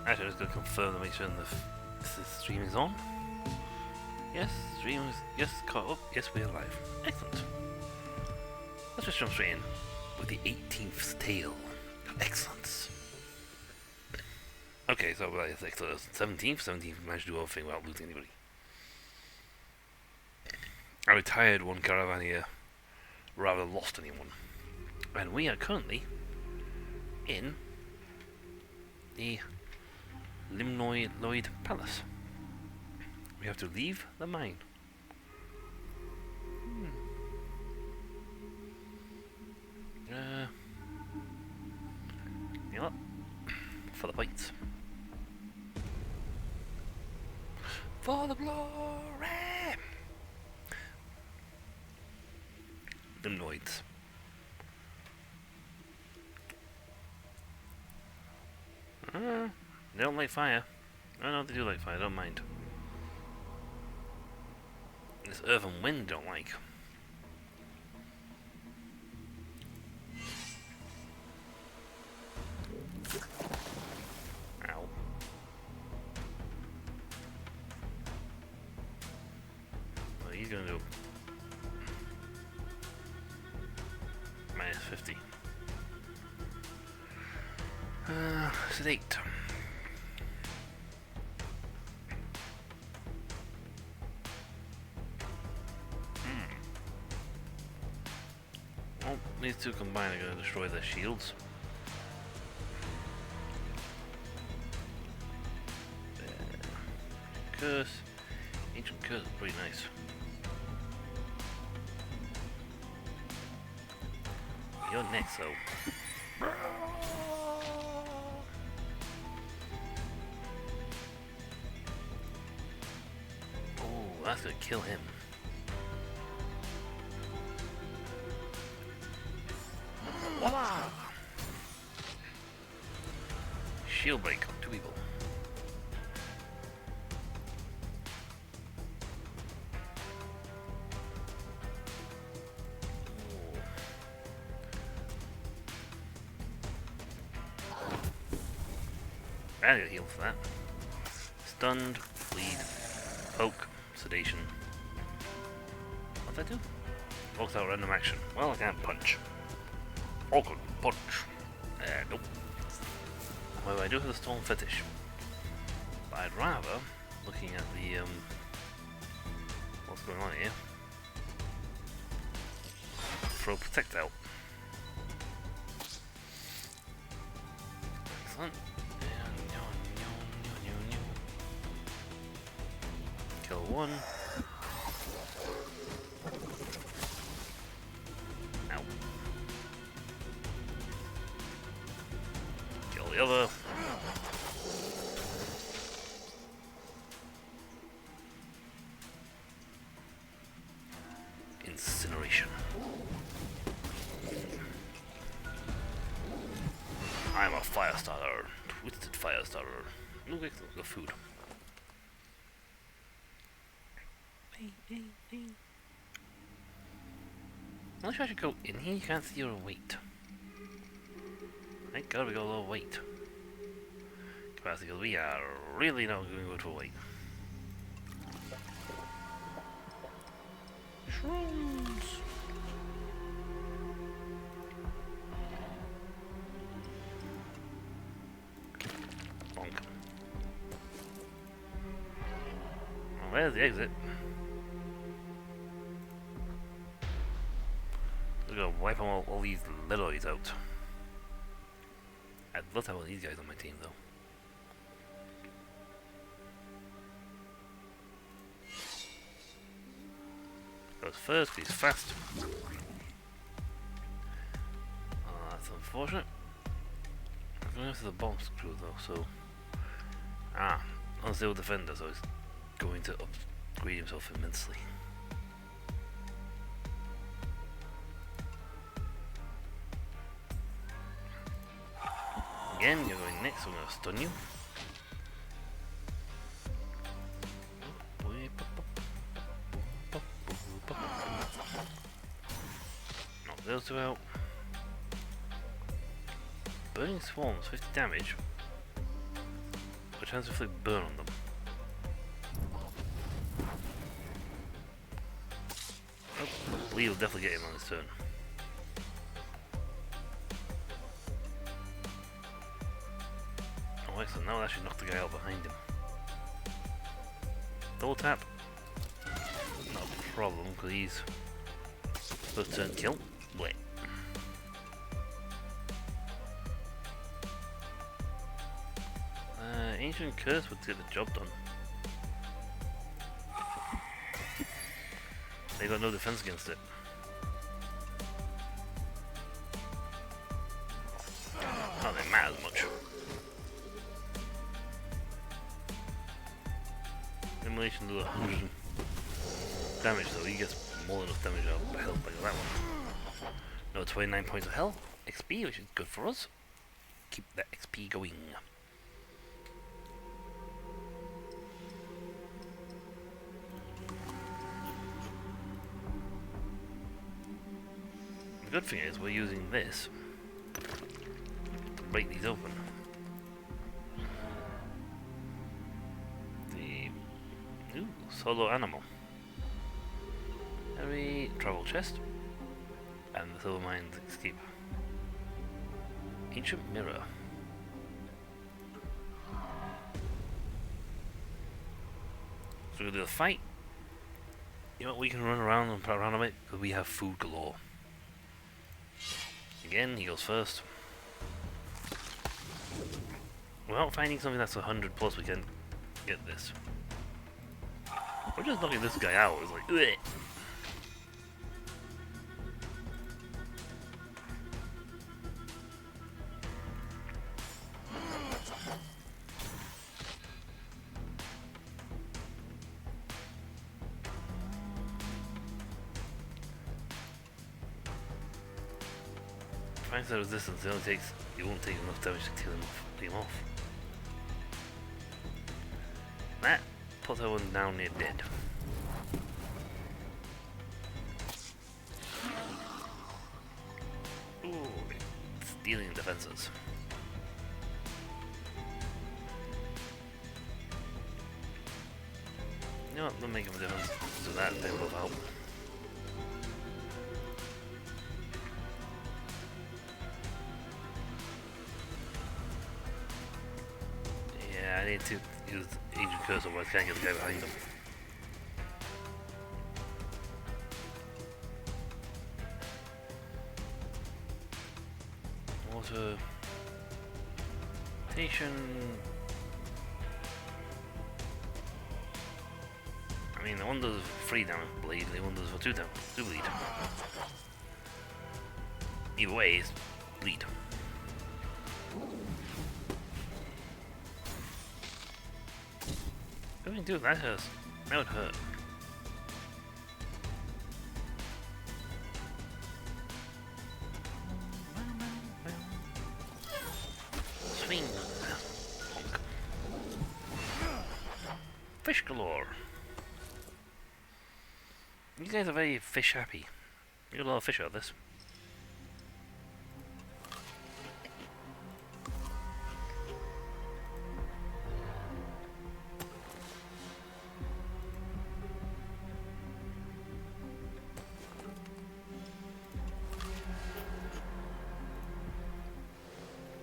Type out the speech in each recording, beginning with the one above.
Actually, I'm just going to confirm to make sure the stream is on. Yes, stream is. Yes, caught up. Yes, we're live. Excellent. Let's just jump straight in with the 18th tale of excellence. Okay, so that's excellent. 17th managed to do everything without losing anybody. I retired one caravan here, rather than lost anyone. And we are currently in the Limnoid Palace. We have to leave the mine. You know what? For the fights. For the glory! Limnoids. They don't like fire. I don't know if they do like fire, I don't mind. This earth and wind don't like. Ow. What he's gonna do? Minus 50. Sedate. Well, these two combined are going to destroy their shields. Curse. Ancient curse is pretty nice. You're next, though. Oh, that's gonna kill him. Voila! Shield break on 2 people. I get healed for that. Stunned, bleed, poke, sedation. What'd I do? Walks out random action. Well, I can't punch. Oh, good punch. Nope. Well, I do have the storm fetish. But I'd rather, looking at the, what's going on here, throw protect out. Excellent. Kill one. Ow. Kill the other. Incineration. I'm a fire starter. Twisted fire starter. Look at the food. I'm not sure I should go in here. You can't see your weight. Thank God we got a low weight capacity, because we are really not going to go to weight. Shrooms. Bonk. Well, there's the exit. We're gonna wipe all these lilies out. I'd love to have one of these guys on my team, though. Goes first, he's fast. That's unfortunate. I'm going after the bomb screw, though, so... unstable defender, so he's going to upgrade himself immensely. Again, you're going next, so I'm going to stun you. Knock those two out. Burning Swarms, 50 damage. chance to inflict burn on them. Oh, Lee will definitely get him on his turn. Oh, excellent. Now I'll actually knock the guy out behind him. Double tap. Not a problem, because he's first turn kill. Wait. Ancient Curse would get the job done. They got no defense against it. Not that it matters much. Immolation does 100 damage though, he gets more than enough damage out of health like that one. No, 29 points of health, XP, which is good for us. Keep that XP going. The good thing is we're using this to break these open. The solo animal. Heavy travel chest and the silver mines escape. Ancient mirror. So we're gonna do a fight. You know what, we can run around and play around a bit because we have food galore. Again, he goes first. Without finding something that's 100 plus, we can get this. We're just knocking this guy out. It's like, bleh. Finds the resistance, it won't take enough damage to kill him off. That puts that one down near dead. Ooh, stealing defenses. You know what, they'll make him a difference. So that they will help. I need to use Ancient Curse, otherwise I can't get the guy behind him. Water. Station. I mean, the one does 3 damage bleed, the one does for 2 damage, 2 bleed. Either way, it's bleed. Dude, that hurts. That would hurt. Swing. Honk. Fish galore. You guys are very fish happy. You get a lot of fish out of this.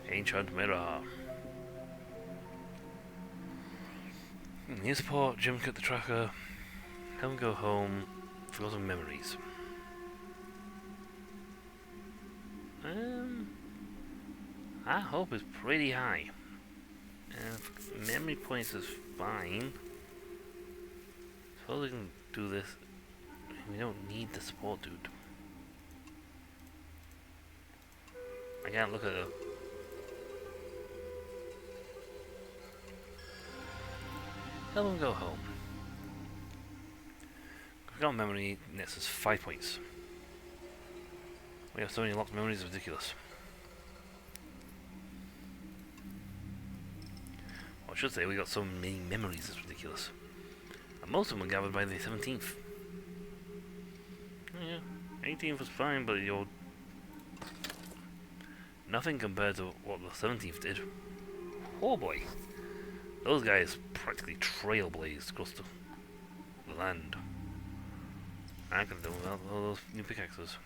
Ancient mirror. New support, Jim cut the tracker. Help go home. Forgotten memories. Our hope is pretty high. Memory points is fine. Suppose we can do this. We don't need the support dude. I can't look at her. Help him go home. Forgotten memory nets us 5 points. We have so many locked memories, it's ridiculous. Or I should say, we got so many memories, it's ridiculous. And most of them were gathered by the 17th. Yeah, 18th was fine, but you're nothing compared to what the 17th did. Oh boy. Those guys practically trailblazed across the land. I can do without all those new pickaxes.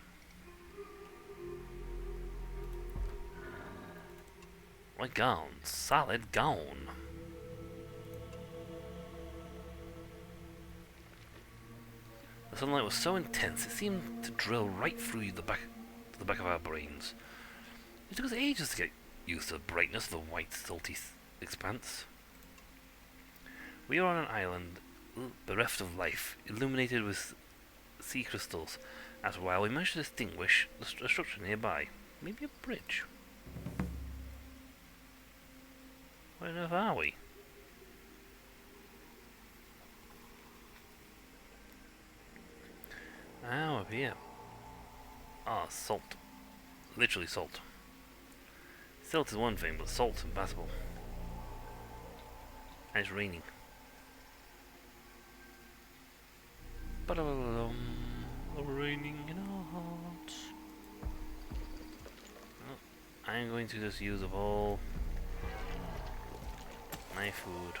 My gown, solid gown. The sunlight was so intense it seemed to drill right through the back of our brains. It took us ages to get used to the brightness of the white, salty expanse. We were on an island bereft of life, illuminated with sea crystals. After a while, we managed to distinguish a structure nearby. Maybe a bridge. Where on earth are we? Ah, up here. Ah, salt. Literally salt. Silt is one thing, but salt's impassable. And it's raining. Raining in our hearts. Oh, I'm going to just use up all my food.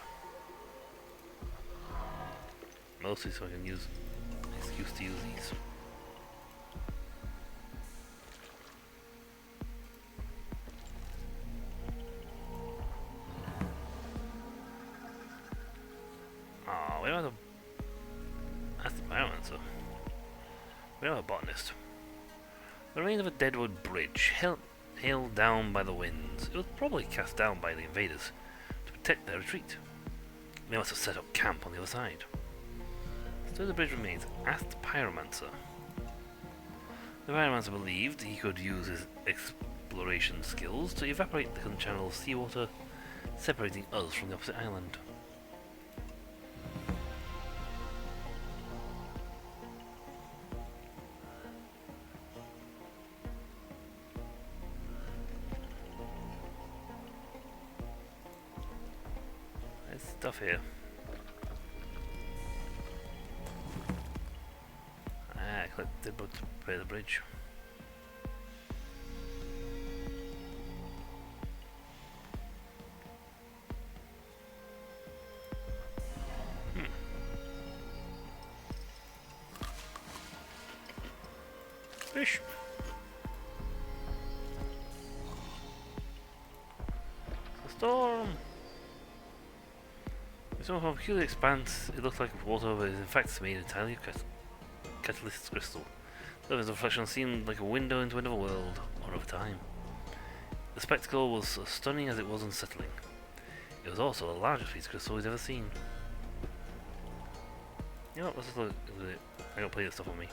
Mostly so I can use an excuse to use these. Oh, we don't have that's the biomancer. We don't have a botanist. The remains of a deadwood bridge, held down by the winds. It was probably cast down by the invaders to protect their retreat. They must have set up camp on the other side. Still the bridge remains. Ask the pyromancer. The pyromancer believed he could use his exploration skills to evaporate the channel of seawater, separating us from the opposite island. There's stuff here. Ah, I collected both to repair the bridge. Fish. The storm. It's from a peculiar expanse. It looks like water, but is in fact made entirely of catalyst crystal. The reflection seemed like a window into another world, or of time. The spectacle was as stunning as it was unsettling. It was also the largest piece of crystal we'd ever seen. You know what, let's just look at it. I got plenty of stuff on me.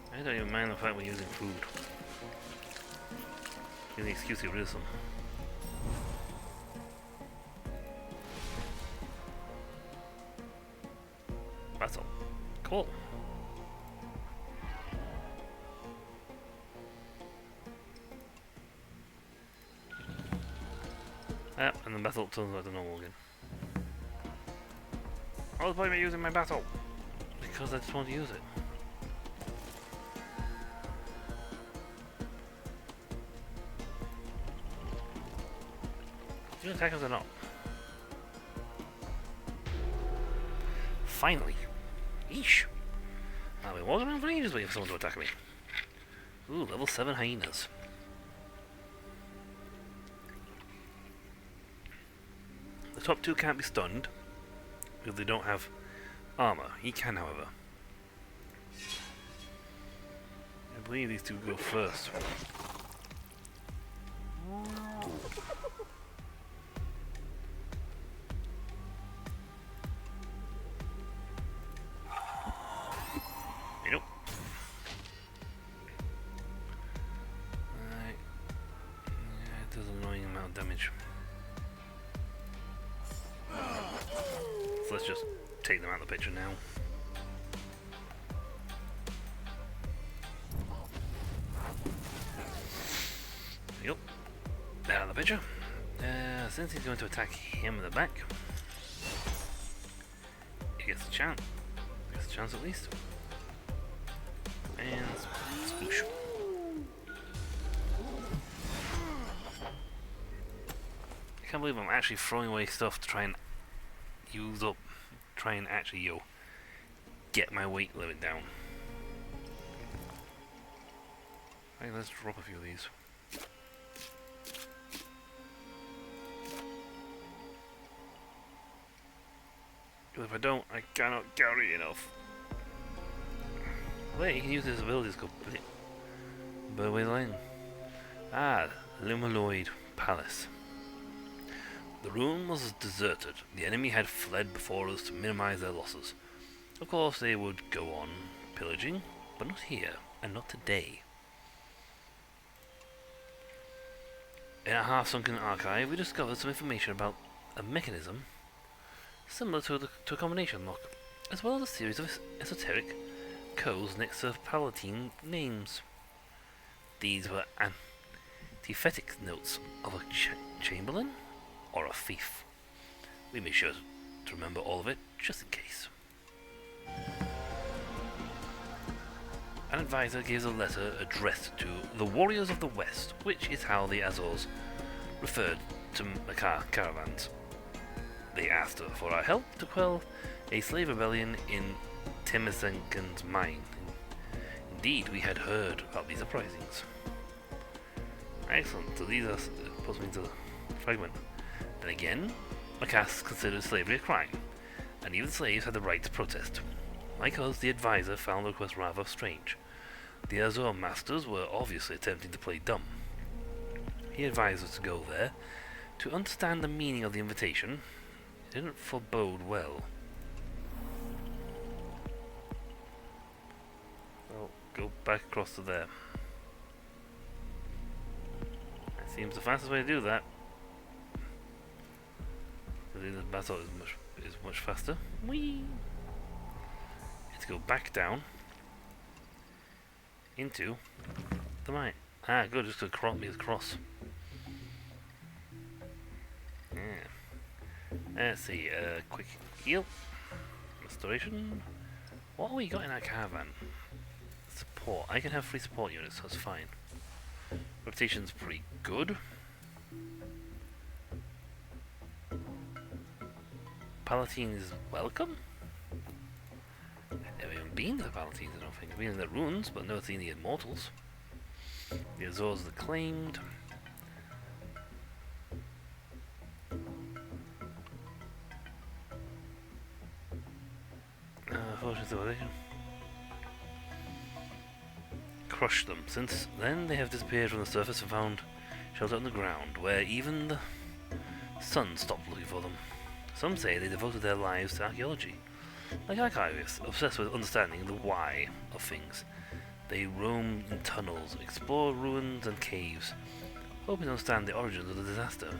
I don't even mind the fact we're using food. Give me an excuse to get rid of some. That's all. Cool. Yep, and the battle turns out to normal again. I was why am I using my battle? Because I just want to use it. Do you attack us or not? Finally! Yeesh! I've been walking around for ages waiting for someone to attack me. Ooh, level 7 hyenas. The top two can't be stunned because they don't have armor. He can, however. I believe these two go first. Nope. Alright. Yeah, it does an annoying amount of damage. So let's just take them out of the picture now. Yep. Down on the picture. Since he's going to attack him in the back, he gets a chance. Gets a chance at least. And sploosh. I can't believe I'm actually throwing away stuff to try and actually get my weight limit down. Right, let's drop a few of these. Because if I don't, I cannot carry enough. Wait, he can use his abilities to go Burway Line. Ah, Lumaloid Palace. The ruin was deserted. The enemy had fled before us to minimize their losses. Of course, they would go on pillaging, but not here, and not today. In our half-sunken archive, we discovered some information about a mechanism similar to a combination lock, as well as a series of esoteric codes next to Palatine names. These were antithetic notes of a chamberlain or a thief. We made sure to remember all of it, just in case. An advisor gives a letter addressed to the Warriors of the West, which is how the Azores referred to Makar caravans. They asked for our help to quell a slave rebellion in Temisenkan's mine. Indeed, we had heard about these uprisings. Excellent, so these are puts me to the fragment. And again, Macass considered slavery a crime, and even slaves had the right to protest. Like us, the advisor found the request rather strange. The Azure masters were obviously attempting to play dumb. He advised us to go there to understand the meaning of the invitation. It didn't forebode well. Well, go back across to there. That seems the fastest way to do that. Because the battle is much faster. Whee! Let's go back down into the mine. Ah, good, just to cross. Yeah. Let's see, quick heal. Restoration. What have we got in our caravan? Support. I can have 3 support units, so that's fine. Reputation's pretty good. Palatine is welcome. I've never even been to the Palatines, I don't think. I've been in the ruins, but never seen the Immortals. The Azores are claimed. Fortune civilization. Crush them. Since then, they have disappeared from the surface and found shelter on the ground, where even the sun stopped looking for them. Some say they devoted their lives to archaeology. Like archivists, obsessed with understanding the why of things. They roamed in tunnels, explored ruins and caves, hoping to understand the origins of the disaster.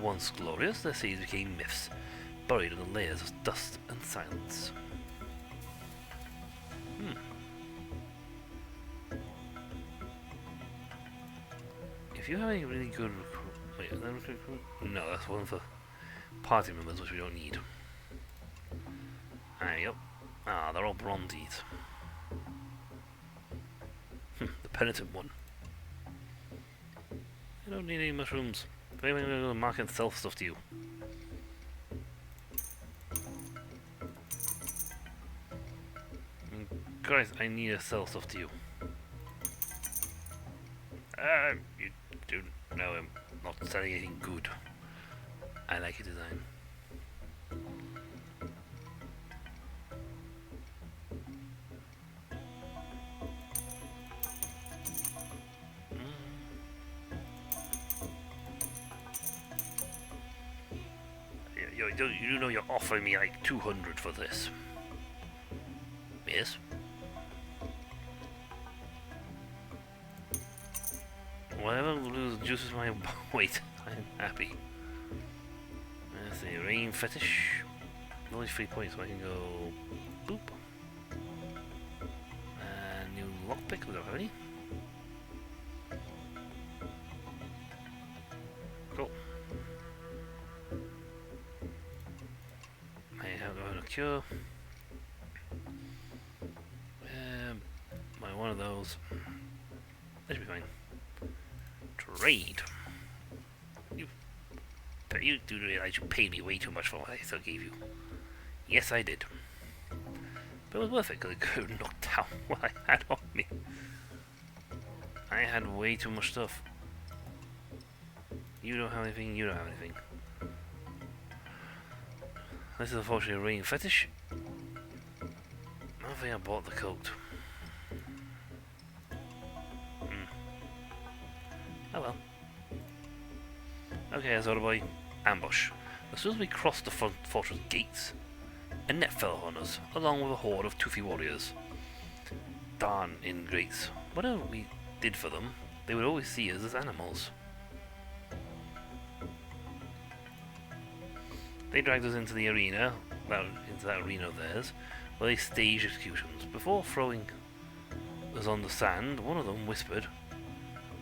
Once glorious, their cities became myths, buried under layers of dust and silence. If you have any really good wait, is that recruit? No, that's one for party members, which we don't need. Yep. Ah, they're all bronzies. The penitent one. I don't need any mushrooms. If anything, I'm going to market and sell stuff to you. Guys, I need to sell stuff to you. You do know I'm not selling anything good. I like your design. You know you're offering me like 200 for this. Yes? Whatever reduces my weight, I'm happy. Let's see, rain fetish. Only 3 points, so I can go boop. New lockpick, we don't have any. cure. My one of those. That should be fine. Trade. You do realize you paid me way too much for what I still gave you. Yes, I did. But it was worth it because it could have knocked down what I had on me. I had way too much stuff. You don't have anything, you don't have anything. This is unfortunately a rain fetish. I don't think I bought the coat. Oh well. Okay, Azora boy. Ambush. As soon as we crossed the fortress gates, a net fell on us, along with a horde of toothy warriors. Darn ingrates. Whatever we did for them, they would always see us as animals. They dragged us into the arena, into that arena of theirs, where they staged executions. Before throwing us on the sand, one of them whispered,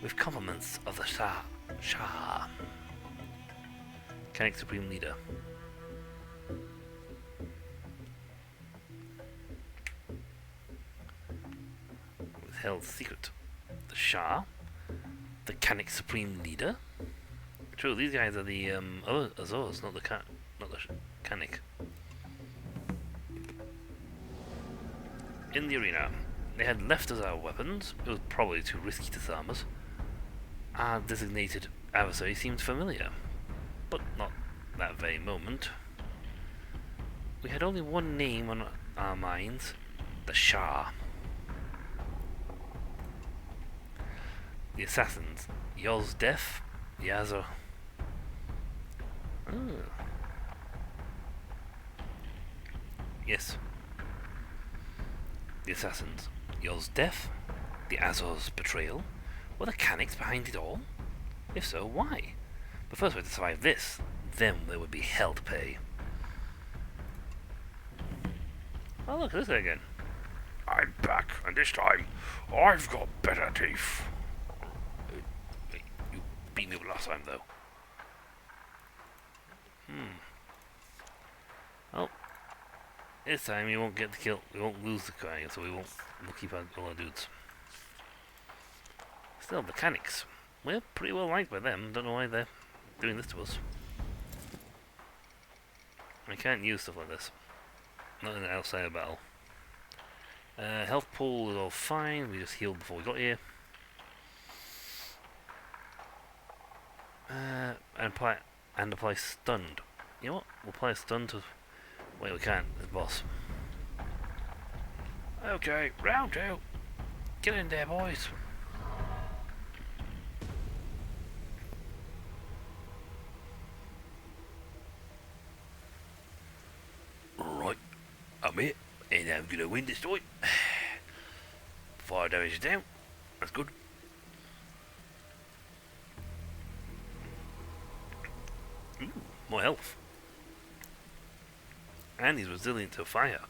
"With compliments of the Shah. Canik Supreme Leader." Withheld secret. The Shah? The Canik Supreme Leader? True, these guys are the Azores, not the Canik. In the arena, they had left us our weapons. It was probably too risky to disarm us. Our designated adversary seemed familiar, but not that very moment. We had only one name on our minds: the Shah. The assassins: Yozdef, Yazo. Yes. The assassins: Yozdef, the Azor's betrayal. Were the Canics behind it all? If so, why? But first we had to survive this. Then there would be hell to pay. Oh look, this guy again. I'm back, and this time I've got better teeth. You beat me up last time though. Oh. This time we won't get the kill. We won't lose the guy, so we'll keep all our dudes. Still, mechanics. We're pretty well liked by them. Don't know why they're doing this to us. I can't use stuff like this. Not in an outside battle. Health pool is all fine. We just healed before we got here. And apply stunned. You know what? We'll apply a stun to... Wait, we can't. The boss. Okay, round two. Get in there, boys. Right, I'm it, and I'm gonna win this time. Fire damage is down. That's good. Ooh, more health. And he's resilient to fire.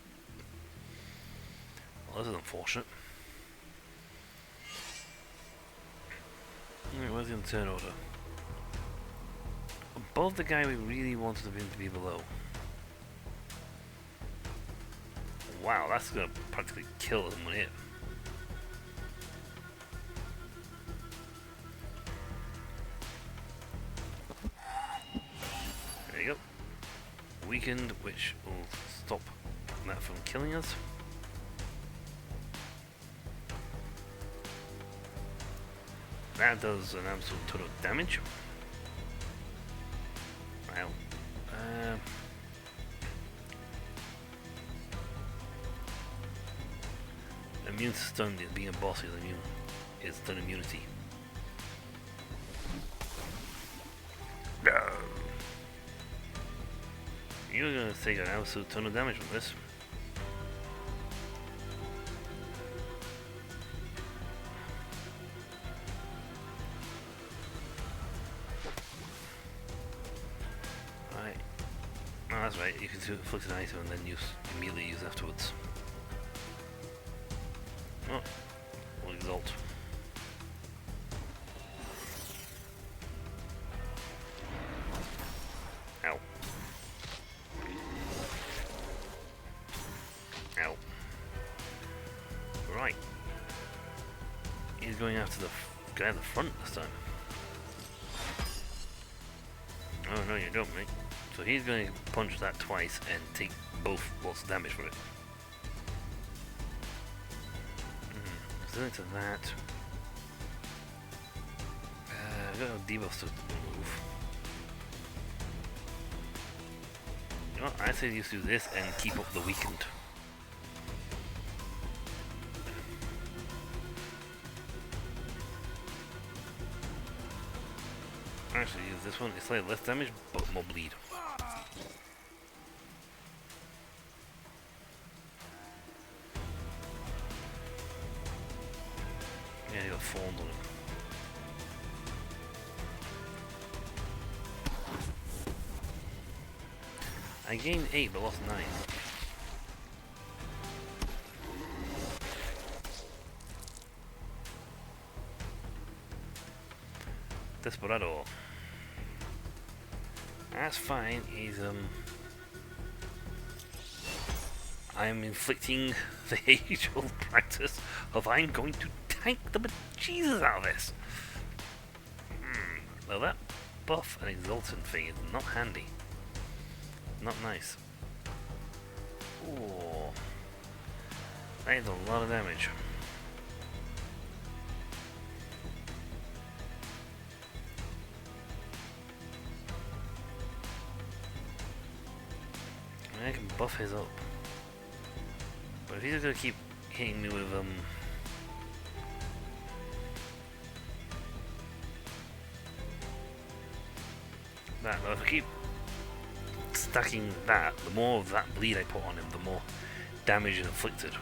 Well, this is unfortunate. Alright, where's the turn order? Above the guy we really wanted him to be below. Wow, that's gonna practically kill someone here. There you go. Weakened, which will stop that from killing us. That does an absolute ton of damage. Wow. Immune to stun, being a boss is immune. Is stun immunity. No. You're gonna take an absolute ton of damage from this. Right. Oh, that's right. You can inflict an item and then immediately use afterwards. Oh, we'll exalt. Ow. he's going after the guy in the front this time. Oh no, you don't, mate. So he's going to punch that twice and take both lots of damage for it. Similar to that. I got no debuffs to remove. You know what? I say just do this and keep up the weakened. Actually, use this one. It's slightly less damage, but more bleed. Yeah, he got formed on him. I gained 8 but lost 9. Desperado. That's fine, he's I'm inflicting the age-old practice of I'm going to tank the bejesus out of this. Well, that buff and exultant thing is not handy. Not nice. Ooh. That is a lot of damage. I can buff his up. But if he's gonna keep hitting me with that, but if I keep stacking that, the more of that bleed I put on him, the more damage inflicted.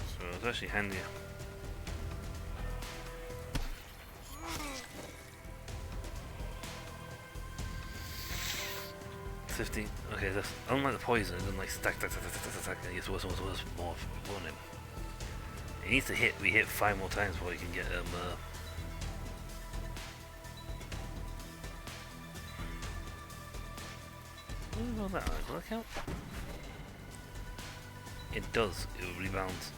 So it's actually handier. $50. Okay, that's unlike the poison, it doesn't like stack, it gets worse and worse and worse, more on him. He needs to hit, we hit 5 more times before he can get what about that? Does that count? It does, it rebounds.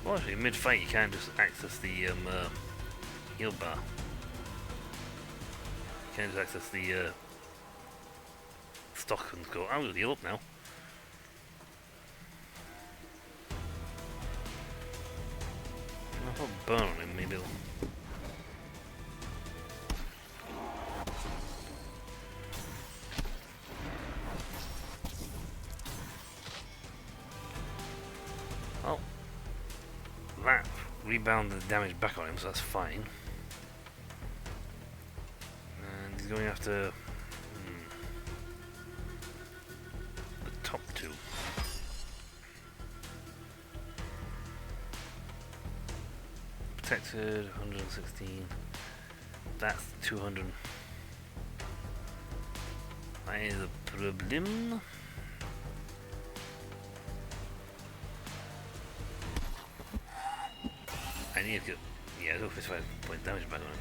Well, actually, mid-fight you can just access the heal bar. You can just access the stock and go, I'm gonna heal up now. I'll put burn on him, maybe it'll... Oh. That rebounded the damage back on him, so that's fine. And he's going after the top two. Protected, 116. That's 200. That is a problem. I need to get, yeah, go 55 point damage back on him.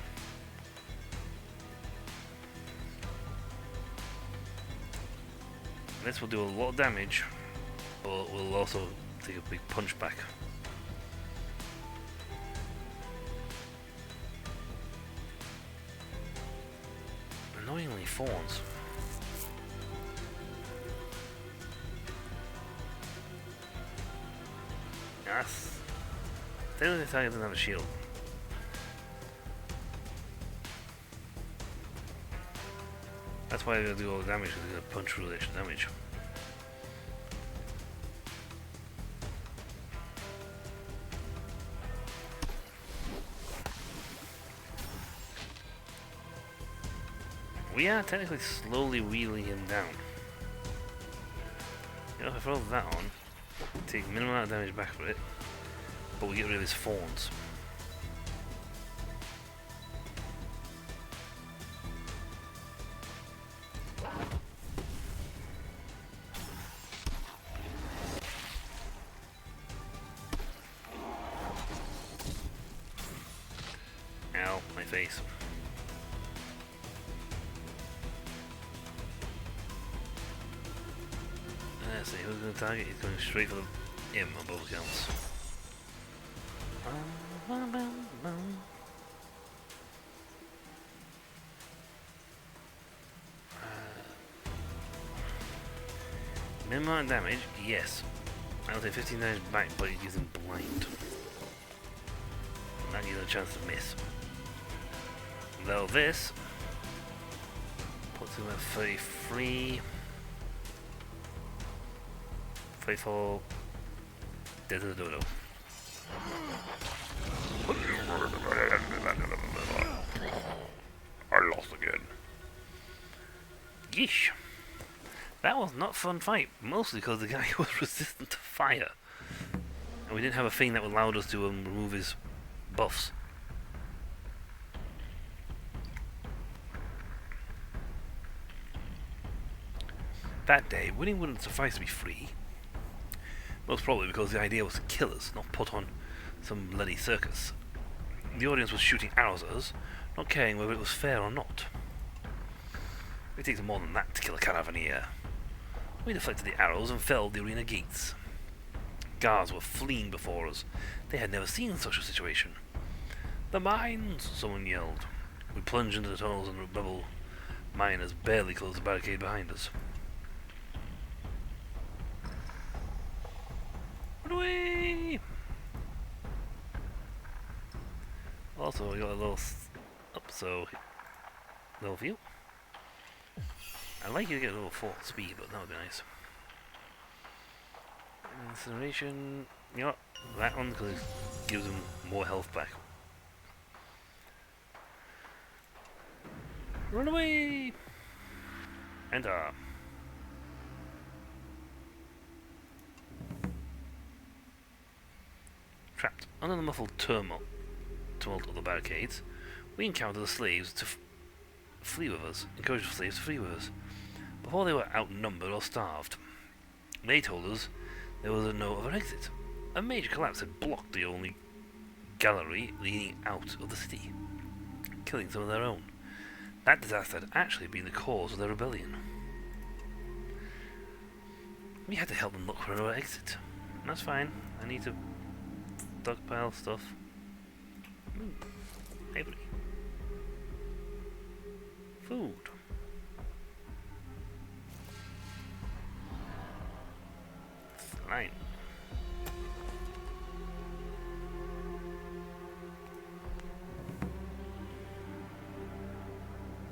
This will do a lot of damage, but we'll also take a big punch back. Annoyingly, fawns. Yes. Technically, Tiger doesn't have a shield. That's why they're gonna do all the damage, because they're gonna punch through the extra damage. We are technically slowly wheeling him down. You know, if I throw that on, take minimal amount of damage back for it, but we get rid of his fawns. face. Let's see, who's going to target? He's going straight for him on both accounts. Minimum damage? Yes. I'll take 15 damage back, but it gives him blind. And that gives him a chance to miss. Though this puts him at 33. 34. Dead to the dodo. I lost again. Yeesh. That was not a fun fight, mostly because the guy was resistant to fire. And we didn't have a thing that allowed us to remove his buffs. That day, winning wouldn't suffice to be free. Most probably because the idea was to kill us, not put on some bloody circus. The audience was shooting arrows at us, not caring whether it was fair or not. It takes more than that to kill a Caravaneer. We deflected the arrows and felled the arena gates. Guards were fleeing before us. They had never seen such a situation. The mines! Someone yelled. We plunged into the tunnels and rebel miners barely closed the barricade behind us. Run away! Also, we got a little up, so little view. I'd like you to get a little 4th speed, but that would be nice. Incineration, you know what? That one, because it gives them more health back. Run away! Enter. Trapped under the muffled tumult of the barricades, we encountered the slaves to flee with us, encouraged the slaves to flee with us, before they were outnumbered or starved. They told us there was no other exit. A major collapse had blocked the only gallery leading out of the city, killing some of their own. That disaster had actually been the cause of their rebellion. We had to help them look for another exit. That's fine. I need to stockpile stuff. Every food. Fine.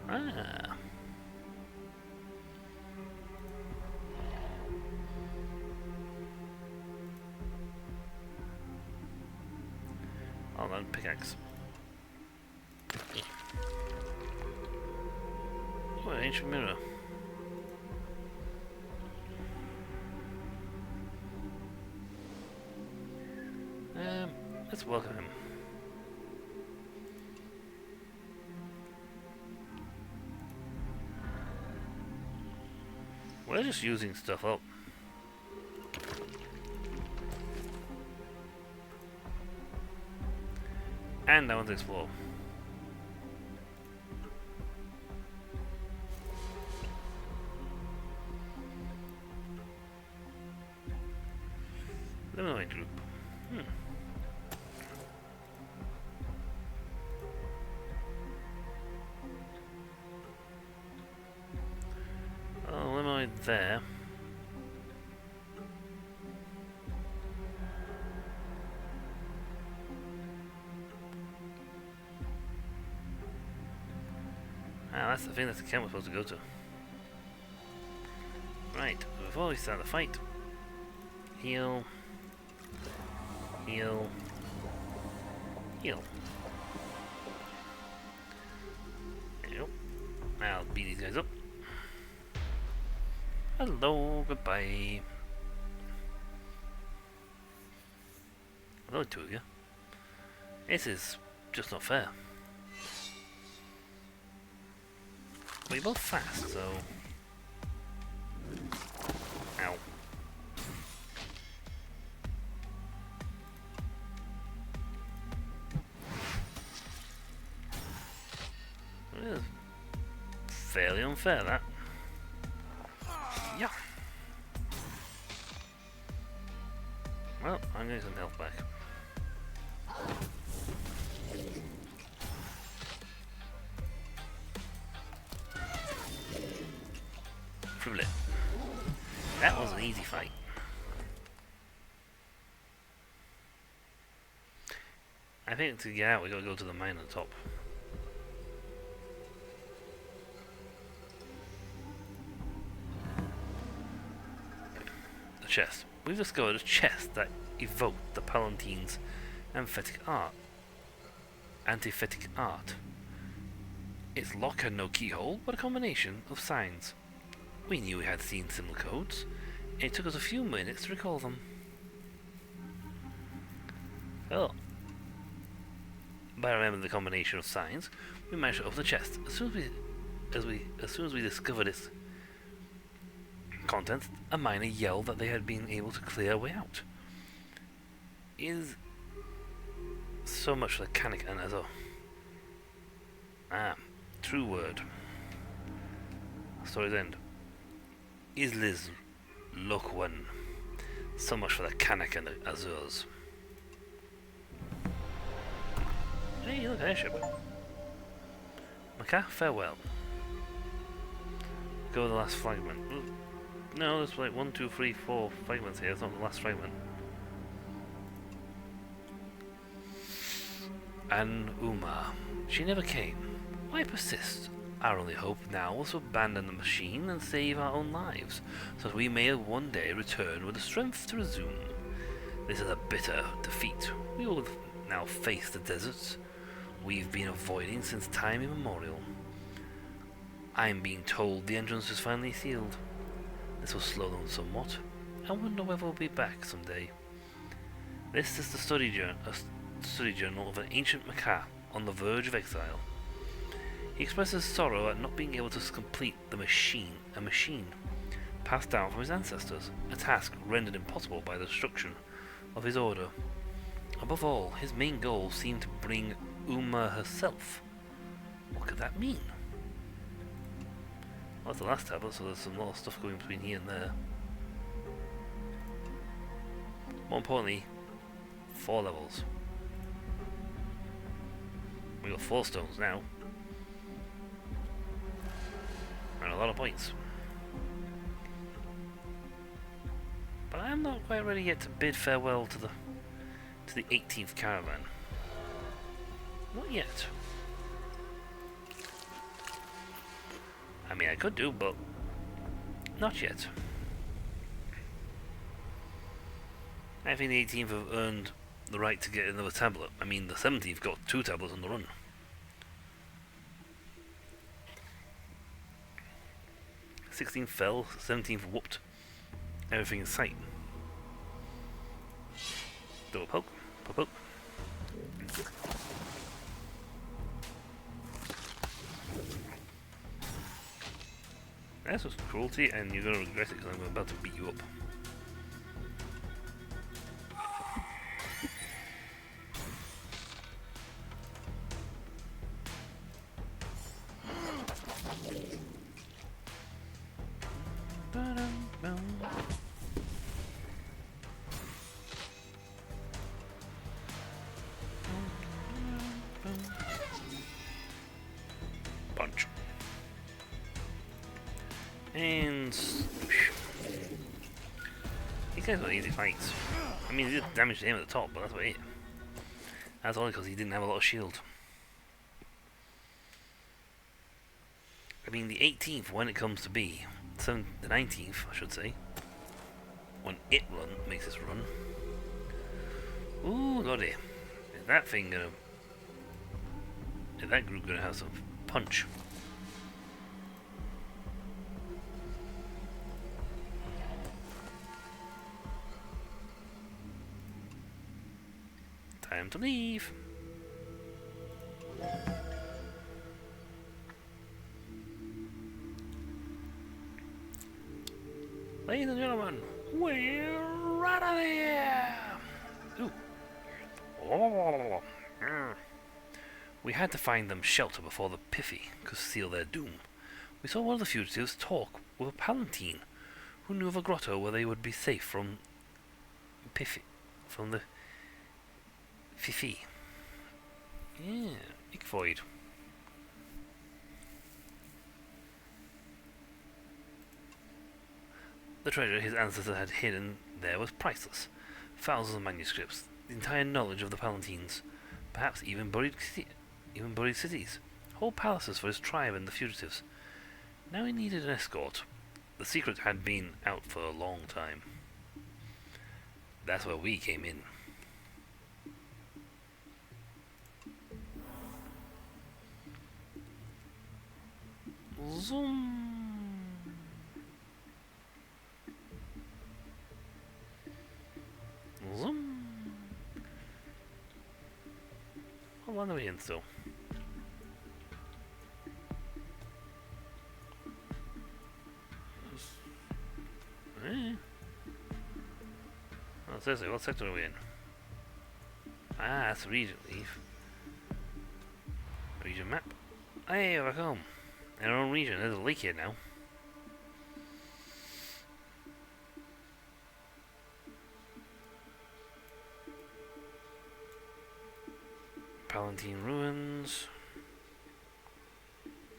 Ah. Hold on, pickaxe. Oh, an ancient mirror. Let's welcome him. We're just using stuff up. And I want to explore. Lemonade group. Oh, lemonade there. Ah, that's the thing, that's the camp we're supposed to go to. Right, before we start the fight, heal, heal, heal. There you go. I'll beat these guys up. Hello, goodbye. Hello, two of you. This is just not fair. But you're both fast, so... Ow. fairly unfair, that. Yeah. Well, I'm getting some health back. Friblet. That was an easy fight. I think to get out we gotta go to the mine at the top. The chest. We've discovered a chest that evoked the Palatine's antiphetic art. Its lock had no keyhole, but a combination of signs. We knew we had seen similar codes. It took us a few minutes to recall them. Oh. By remembering the combination of signs, we managed to open the chest. As soon as we discovered its contents, a miner yelled that they had been able to clear a way out. Is so much for the Kanik and Azo. True word. Story's end. Is Liz Lokwan. So much for the Kanik and the Azurs. Hey, look, airship. Maka, farewell. Go to the last fragment. No, there's like 1, 2, 3, 4 fragments here. It's not the last fragment. And Uma. She never came. Why persist? Our only hope now was to abandon the machine and save our own lives, so that we may one day return with the strength to resume. This is a bitter defeat. We will now face the deserts we've been avoiding since time immemorial. I'm being told the entrance is finally sealed. This will slow them somewhat. I wonder whether we'll be back someday. This is the study journal of an ancient Maka on the verge of exile. He expresses sorrow at not being able to complete a machine passed down from his ancestors, a task rendered impossible by the destruction of his order. Above all, his main goal seemed to bring Uma herself. What could that mean? Well, that's the last tablet, so there's some lot of stuff going between here and there. More importantly, 4 levels. We got 4 stones now. And a lot of points. But I'm not quite ready yet to bid farewell to the 18th caravan. Not yet. I mean, I could do, but not yet. I think the 18th have earned the right to get another tablet. I mean, the 17th got 2 tablets on the run. 16th fell, 17th whooped everything in sight. Double poke, poke. That's just cruelty, and you're going to regret it because I'm about to beat you up. Punch. And these guys were easy fights. I mean, he did damage to him at the top, but that's about it. That's only because he didn't have a lot of shield. I mean, the 18th, when it comes to be, the 19th, I should say, when it makes its run. Ooh, lordy. Is that thing gonna... Is that group gonna have some punch? Time to leave. Ladies and gentlemen, we're out of here! Ooh. We had to find them shelter before the Piffy could seal their doom. We saw one of the fugitives talk with a palatine who knew of a grotto where they would be safe from the Fifi. Yeah, Ickvoid. The treasure his ancestor had hidden there was priceless. Thousands of manuscripts, the entire knowledge of the Palatines, perhaps even buried cities, whole palaces for his tribe and the fugitives. Now he needed an escort. The secret had been out for a long time. That's where we came in. Zoom. Zoom. How long are we in still? Oh, seriously, what sector are we in? Ah, that's region leaf. Region map. Hey, we're home. In our own region, there's a lake here now. Palatine ruins.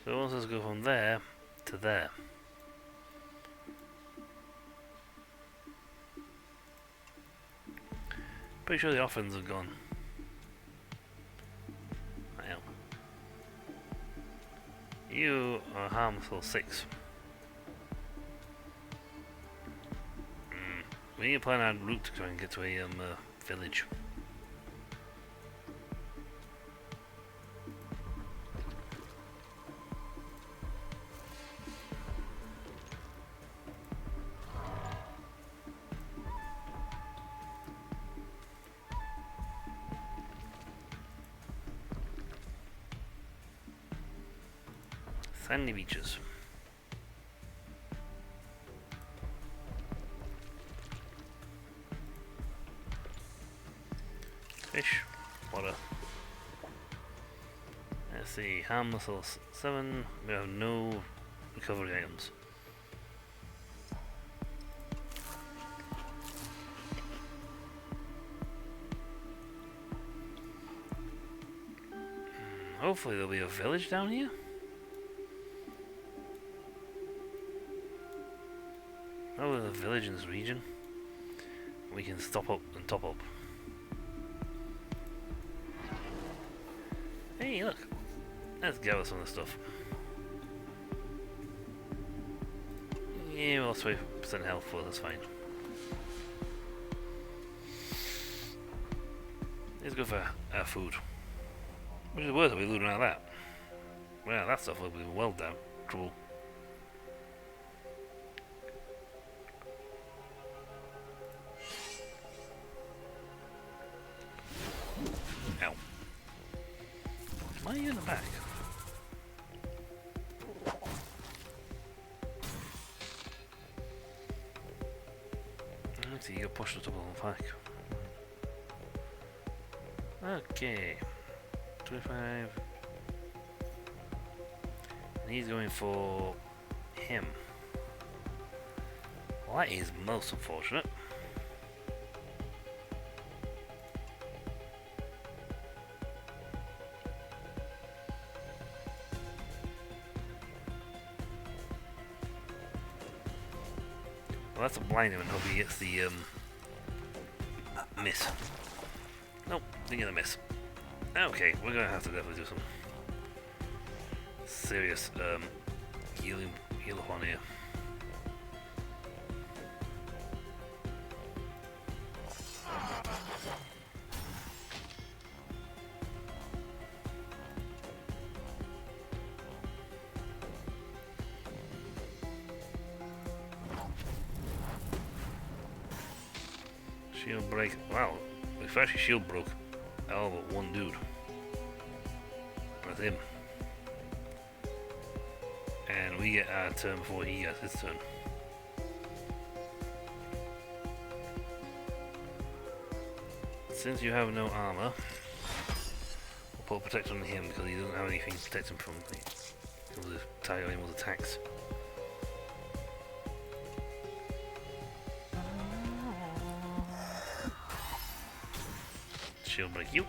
So let's just go from there to there. Pretty sure the orphans are gone. Well. You are harmful 6. We need to plan our route to try and get to a village. Sandy beaches. Fish, water. Let's see, harmless 7. We have no recovery items. Hopefully there'll be a village down here. Oh, there's a village in this region. We can stop up and top up. Hey, look. Let's gather some of this stuff. Yeah, we'll 20% health for that's fine. Let's go for our food. Which is worth it, we're looting out that. Well, that stuff will be well down. Trouble. Ow. Why are you in the back? Let's see, you got pushed to the top of the pack. Okay. 25. And he's going for him. Well, that is most unfortunate. Well, that's a blind him and hope he gets the miss. Nope, didn't get a miss. Okay, we're gonna have to definitely do some serious heal up on here. Shield break. Wow, we've actually shield broke all but one dude. That's him. And we get our turn before he gets his turn. Since you have no armor, we'll put protect on him because he doesn't have anything to protect him from of the tiger animal's attacks. Shield break you.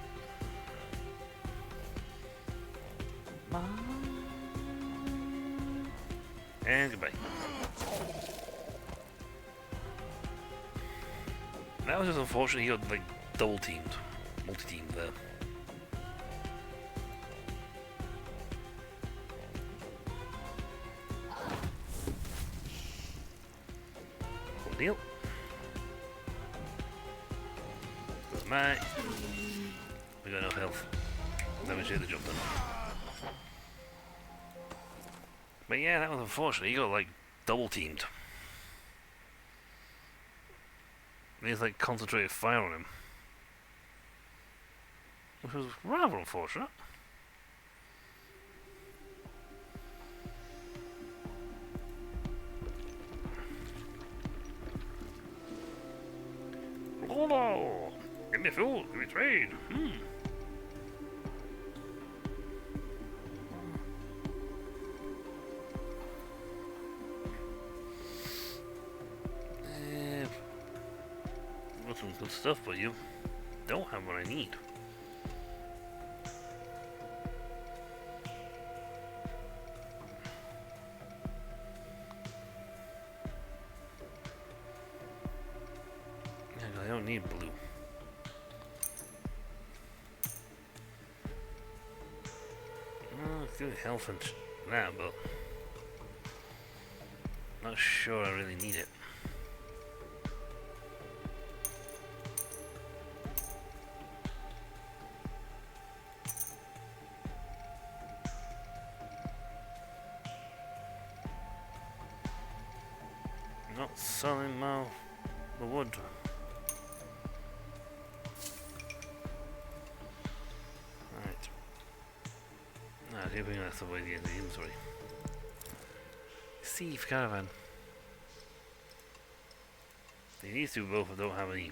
And goodbye. That was just unfortunate, he got like double teamed, multi-teamed there. Cool deal. Goes my. We got enough health. Then we should get the job done. But yeah, that was unfortunate, he got like double teamed. There's like concentrated fire on him, which was rather unfortunate. Oh, give me fuel, give me trade. Some good stuff, but you don't have what I need. I don't need blue. Good health and that, but not sure I really need it. Not selling the wood. Right. I think that's the way to get the inventory. Sieve caravan. These two both don't have any.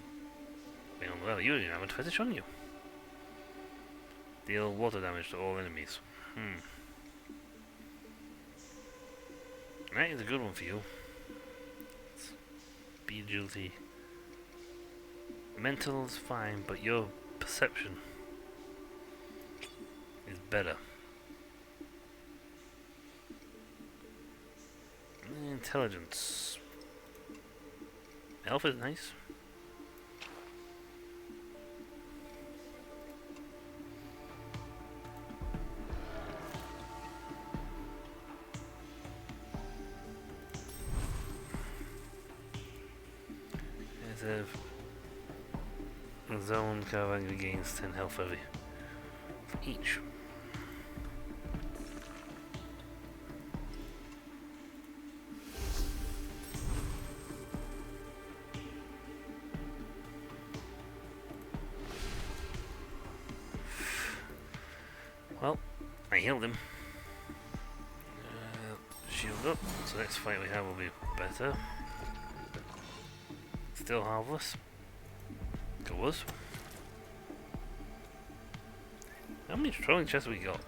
Well, you didn't have a fetish on you. Deal water damage to all enemies. That is a good one for you. Speed, agility. Mental's fine, but your perception is better. Intelligence. Health is nice. There's a zone caravan gains 10 health for each. Well, I healed him. Shield up, so next fight we have will be better. Still harmless. It was. How many trolling chests we got?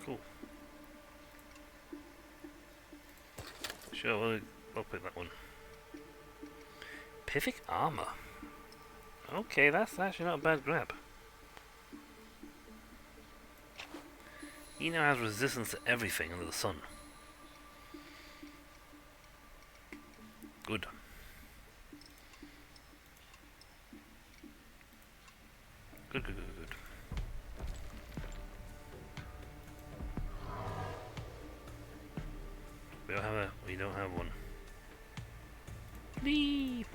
Cool. Sure, we'll pick that one. Pivic armor. Okay, that's actually not a bad grab. He now has resistance to everything under the sun. Good. Good. We don't have one. Leave.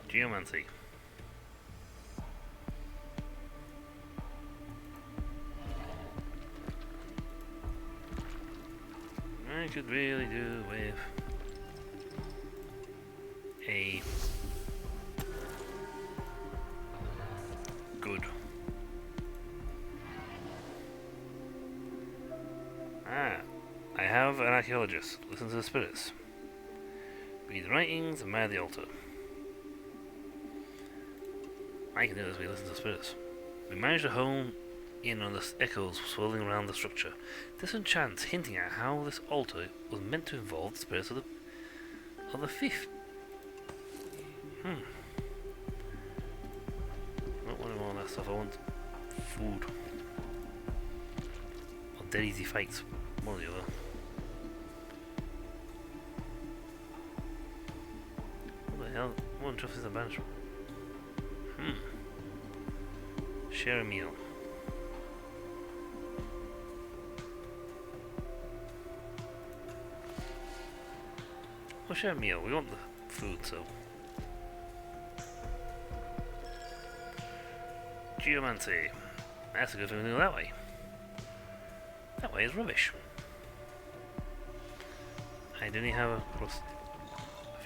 Geomancy. I could really do with a good. I have an archaeologist. Listen to the spirits. Read the writings and man the altar. I can do this, we listen to spirits. We managed to hone in on the echoes swirling around the structure. Distant chants hinting at how this altar was meant to involve the spirits of the fifth. I don't want all that stuff, I want food. Or dead easy fights. One or the other. What the hell? One truff is a bunch. Share a meal. We'll share a meal. We want the food, so. Geomancy. That's a good thing to go that way. That way is rubbish. I didn't have a cross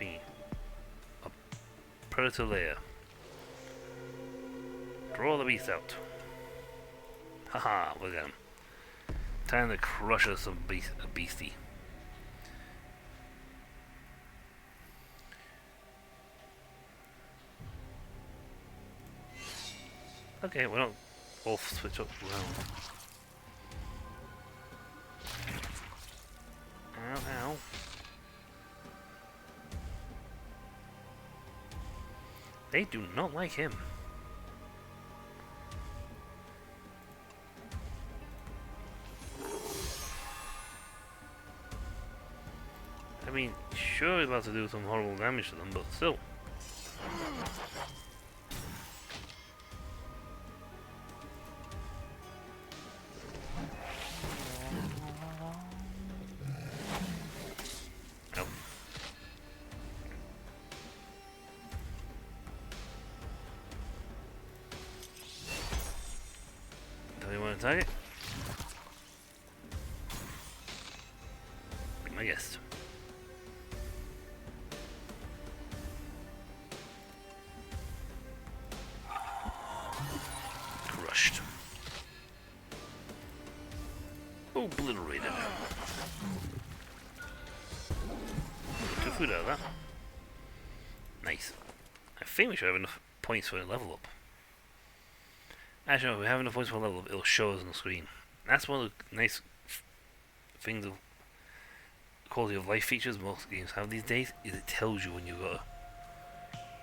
thingy. A predator layer. Draw the beast out. Haha, look at him. Time to crush us some beastie. Okay, we're not all switch up around. Ow, ow. They do not like him. I mean, sure he's about to do some horrible damage to them, but still. Oh. Do you want to attack it? I guess. Crushed. Obliterated. Took food out of that. Nice. I think we should have enough points for a level up. Actually, no, if we have enough points for a level up, it'll show us on the screen. That's one of the nice things of quality of life features most games have these days, is it tells you when you've got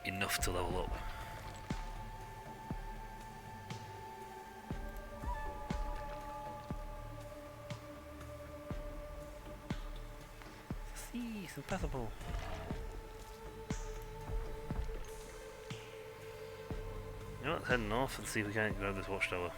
enough to level up. See, it's impassable. You know what, let's head north and see if we can't grab this watchtower.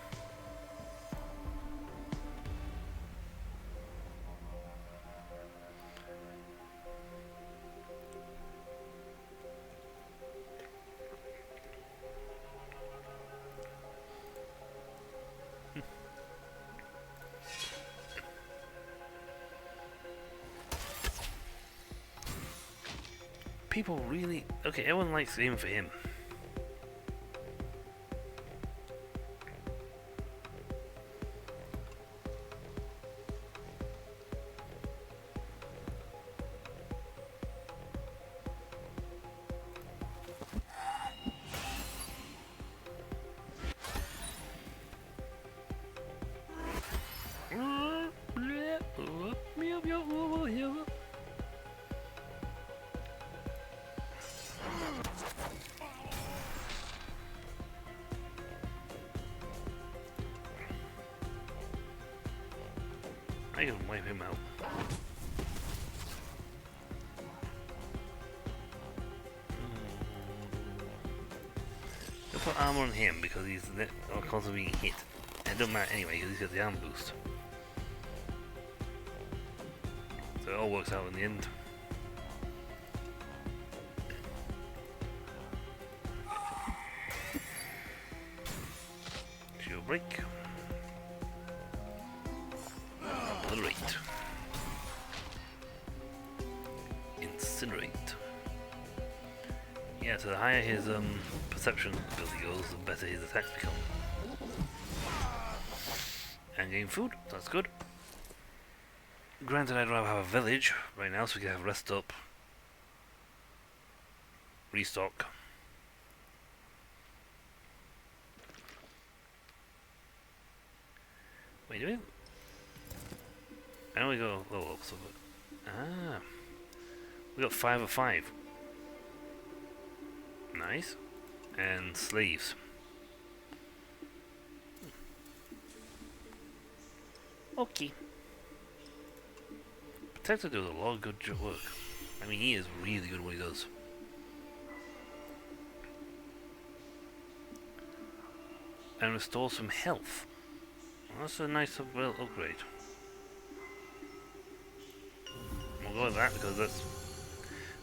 People really... Okay, everyone likes aiming for him. I can wipe him out. I'll put armor on him because he's constantly being hit. It doesn't matter anyway because he's got the arm boost. So it all works out in the end. Shield break. Obliterate. Incinerate. Yeah, so the higher his perception ability goes, the better his attacks become. And gain food, that's good. Granted, I'd rather have a village right now so we can have rest up, restock. Wait, do we? I know we go level up, so we got 5 of 5. Nice. And sleeves. Okay. Protector does a lot of good work. I mean, he is really good at what he does. And restore some health. Well, that's a nice upgrade. We'll go with that because that's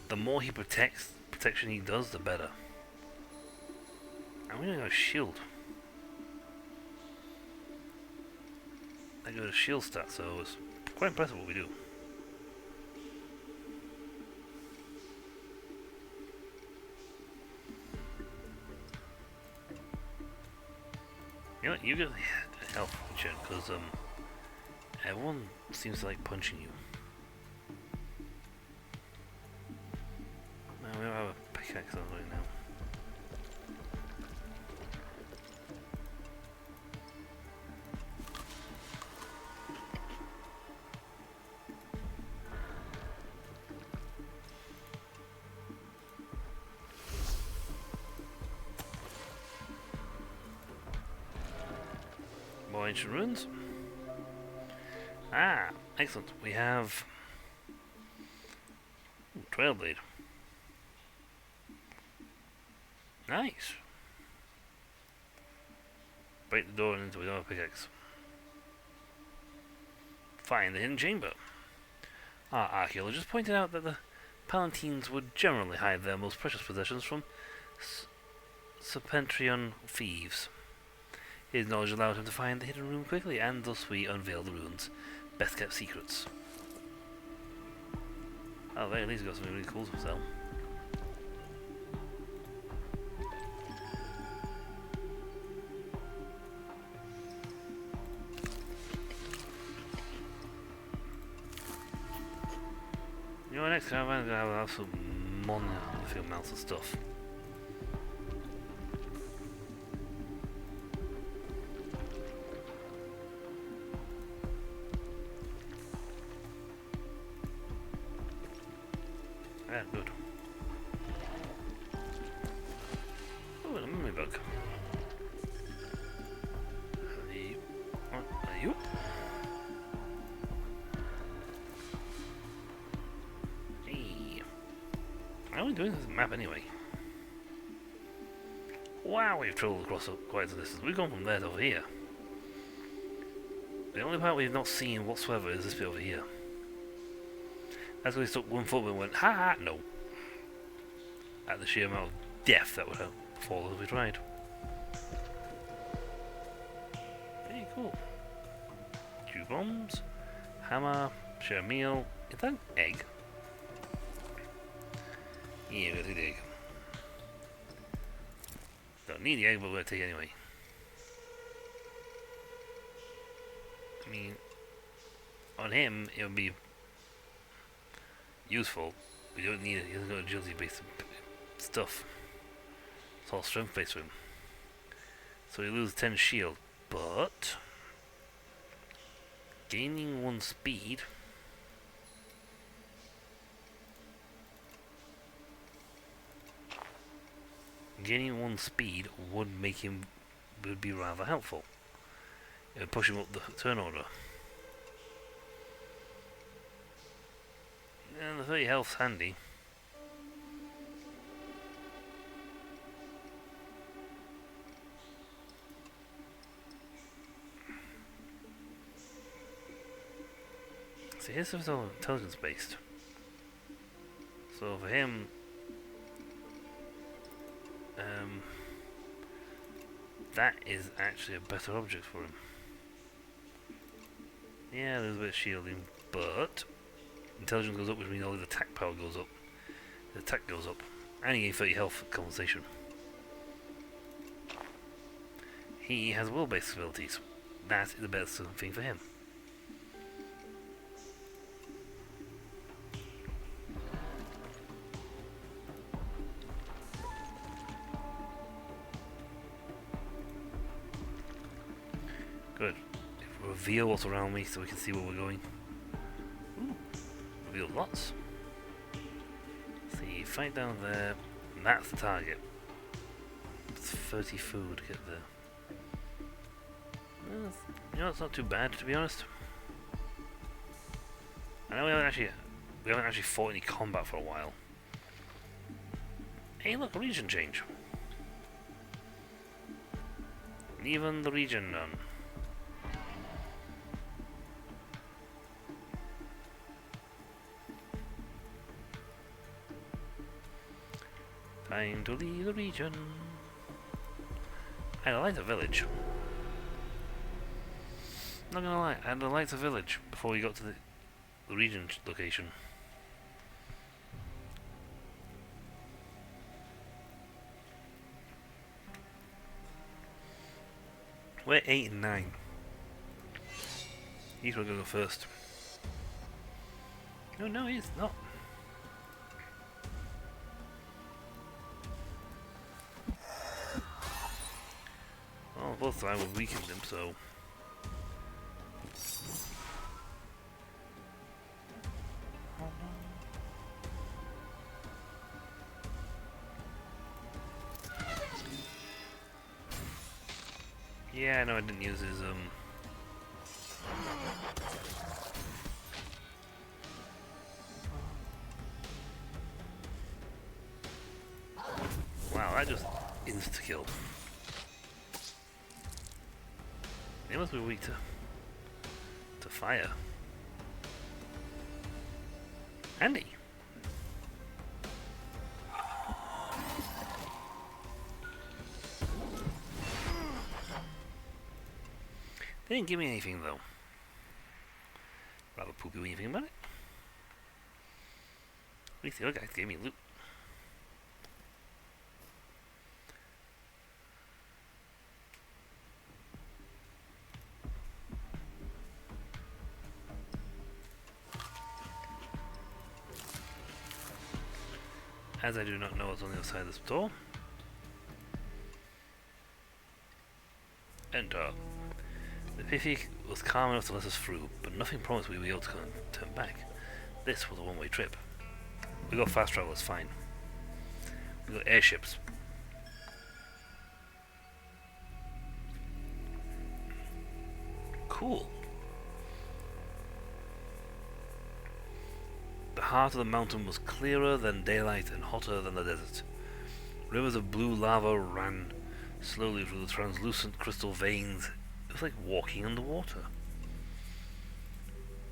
the more he protection he does, the better. And we don't have a shield. I got a shield stat, so it's quite impressive what we do. You know what, you get health check because everyone seems to like punching you. No, we don't have a pickaxe on right now. More ancient ruins. Ah, excellent. We have Trailblade. Nice. Break the door and into another pickaxe. Find the hidden chamber. Our archaeologists pointed out that the Palatines would generally hide their most precious possessions from Serpentrian thieves. His knowledge allowed him to find the hidden room quickly, and thus we unveil the ruins' best-kept secrets. Oh, they at least got something really cool to sell. You know, next time I'm gonna have some mono-field amounts of stuff. Ah, good. Oh, a memory bug. What are you? Hey. How are we doing this map anyway? Wow, we've travelled across quite a distance. We've gone from there to over here. The only part we've not seen whatsoever is this bit over here. That's when we stuck one foot and went, ha ha, no. At the sheer amount of death that would have fallen if we tried. Very cool. 2 bombs, hammer, share a meal. Is that an egg? Yeah, we'll take the egg. Don't need the egg, but we'll take it anyway. I mean, on him, it would be useful. We don't need it. He hasn't got agility based stuff. It's all strength based for him. So we lose 10 shield, but gaining 1 speed. Gaining 1 speed would make him would be rather helpful. It would push him up the turn order. And the 30 health's handy. See, his stuff's all intelligence based. So for him, that is actually a better object for him. Yeah, there's a bit of shielding, but intelligence goes up, which means all his attack power goes up. The attack goes up, and he gains 30 health compensation. He has will-based abilities. That is the best thing for him. Good. reveal what's around me so we can see where we're going. Ooh, revealed lots. See, fight down there, and that's the target. It's 30 food to get there. Well, you know, it's not too bad, to be honest. I know we haven't actually fought any combat for a while. Hey, look, a region change. And even the region none. Time to leave the region. I like the village. Not gonna lie, I liked the village before we got to the region location. We're 8 and 9. He's gonna go first. No, he's not. Well, both sides were weakened him, so. Yeah, no, I didn't use his, Wow, that just insta-kill. They must be weak to fire. Andy! They didn't give me anything though. Rather poopy when you think about it. At least the other guys gave me loot. As I do not know what's on the other side of this door. Enter. The Piffy was calm enough to let us through, but nothing promised we'd be able to turn back. This was a one-way trip. We got fast travel, it's fine. We got airships. Cool. The heart of the mountain was clearer than daylight and hotter than the desert. Rivers of blue lava ran slowly through the translucent crystal veins. It was like walking underwater.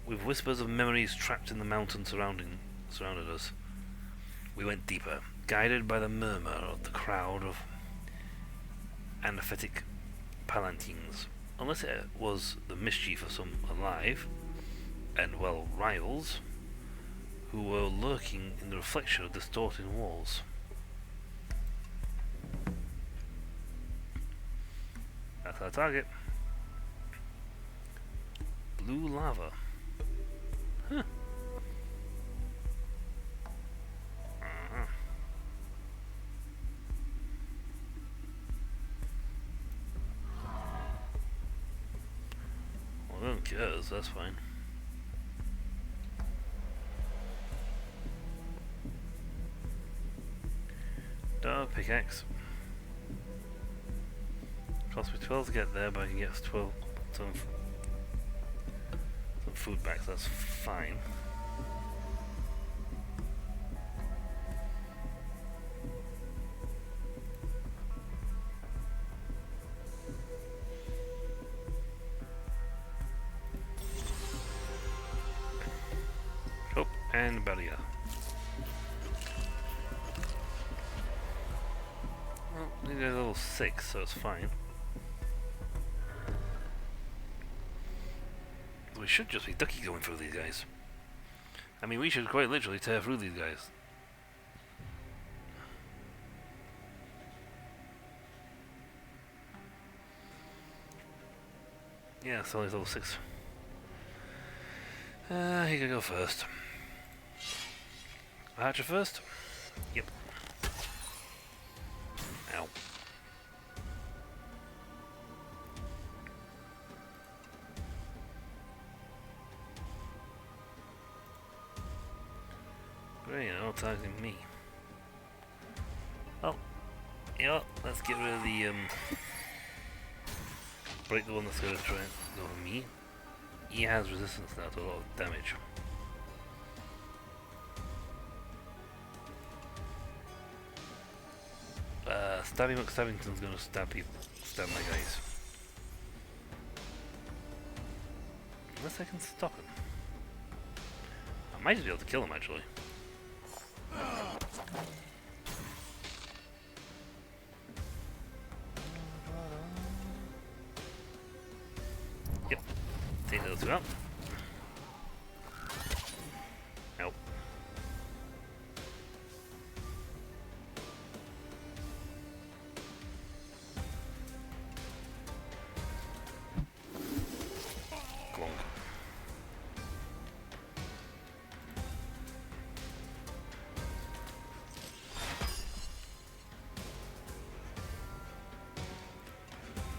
With whispers of memories trapped in the mountain surrounded us, we went deeper, guided by the murmur of the crowd of anaesthetic palanquins. Unless it was the mischief of some alive, and well, rivals, who were lurking in the reflection of distorting walls. That's our target. Blue lava. Huh. Well, I don't care, that's fine. Dark pickaxe. Cost me 12 to get there, but I can get 12 some food back, so that's fine. Oh, and barrier. Well, I think they're level 6, so it's fine. We should just be ducky going through these guys. I mean, we should quite literally tear through these guys. Yeah, so he's level 6. He can go first. Archer first? Yep. Ow. Great, you're not targeting me. Well, you know what? Let's get rid of the break the one that's gonna try and go for me. He has resistance now to a lot of damage. Stabby McStabbington's gonna stab my guys. Unless I can stop him. I might just be able to kill him actually. Yep. Take those two out. Nope. Glonk.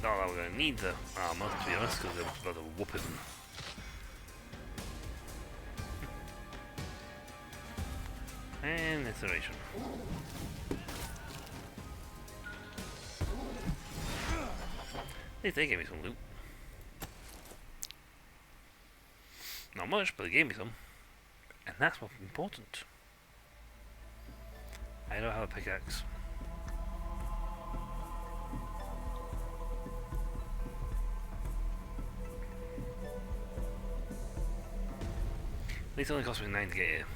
Not that we're going to need the armor, to be honest, because they're rather whooping. And incineration. At least they gave me some loot. Not much, but they gave me some. And that's what's important. I don't have a pickaxe. At least it only cost me 9 to get here.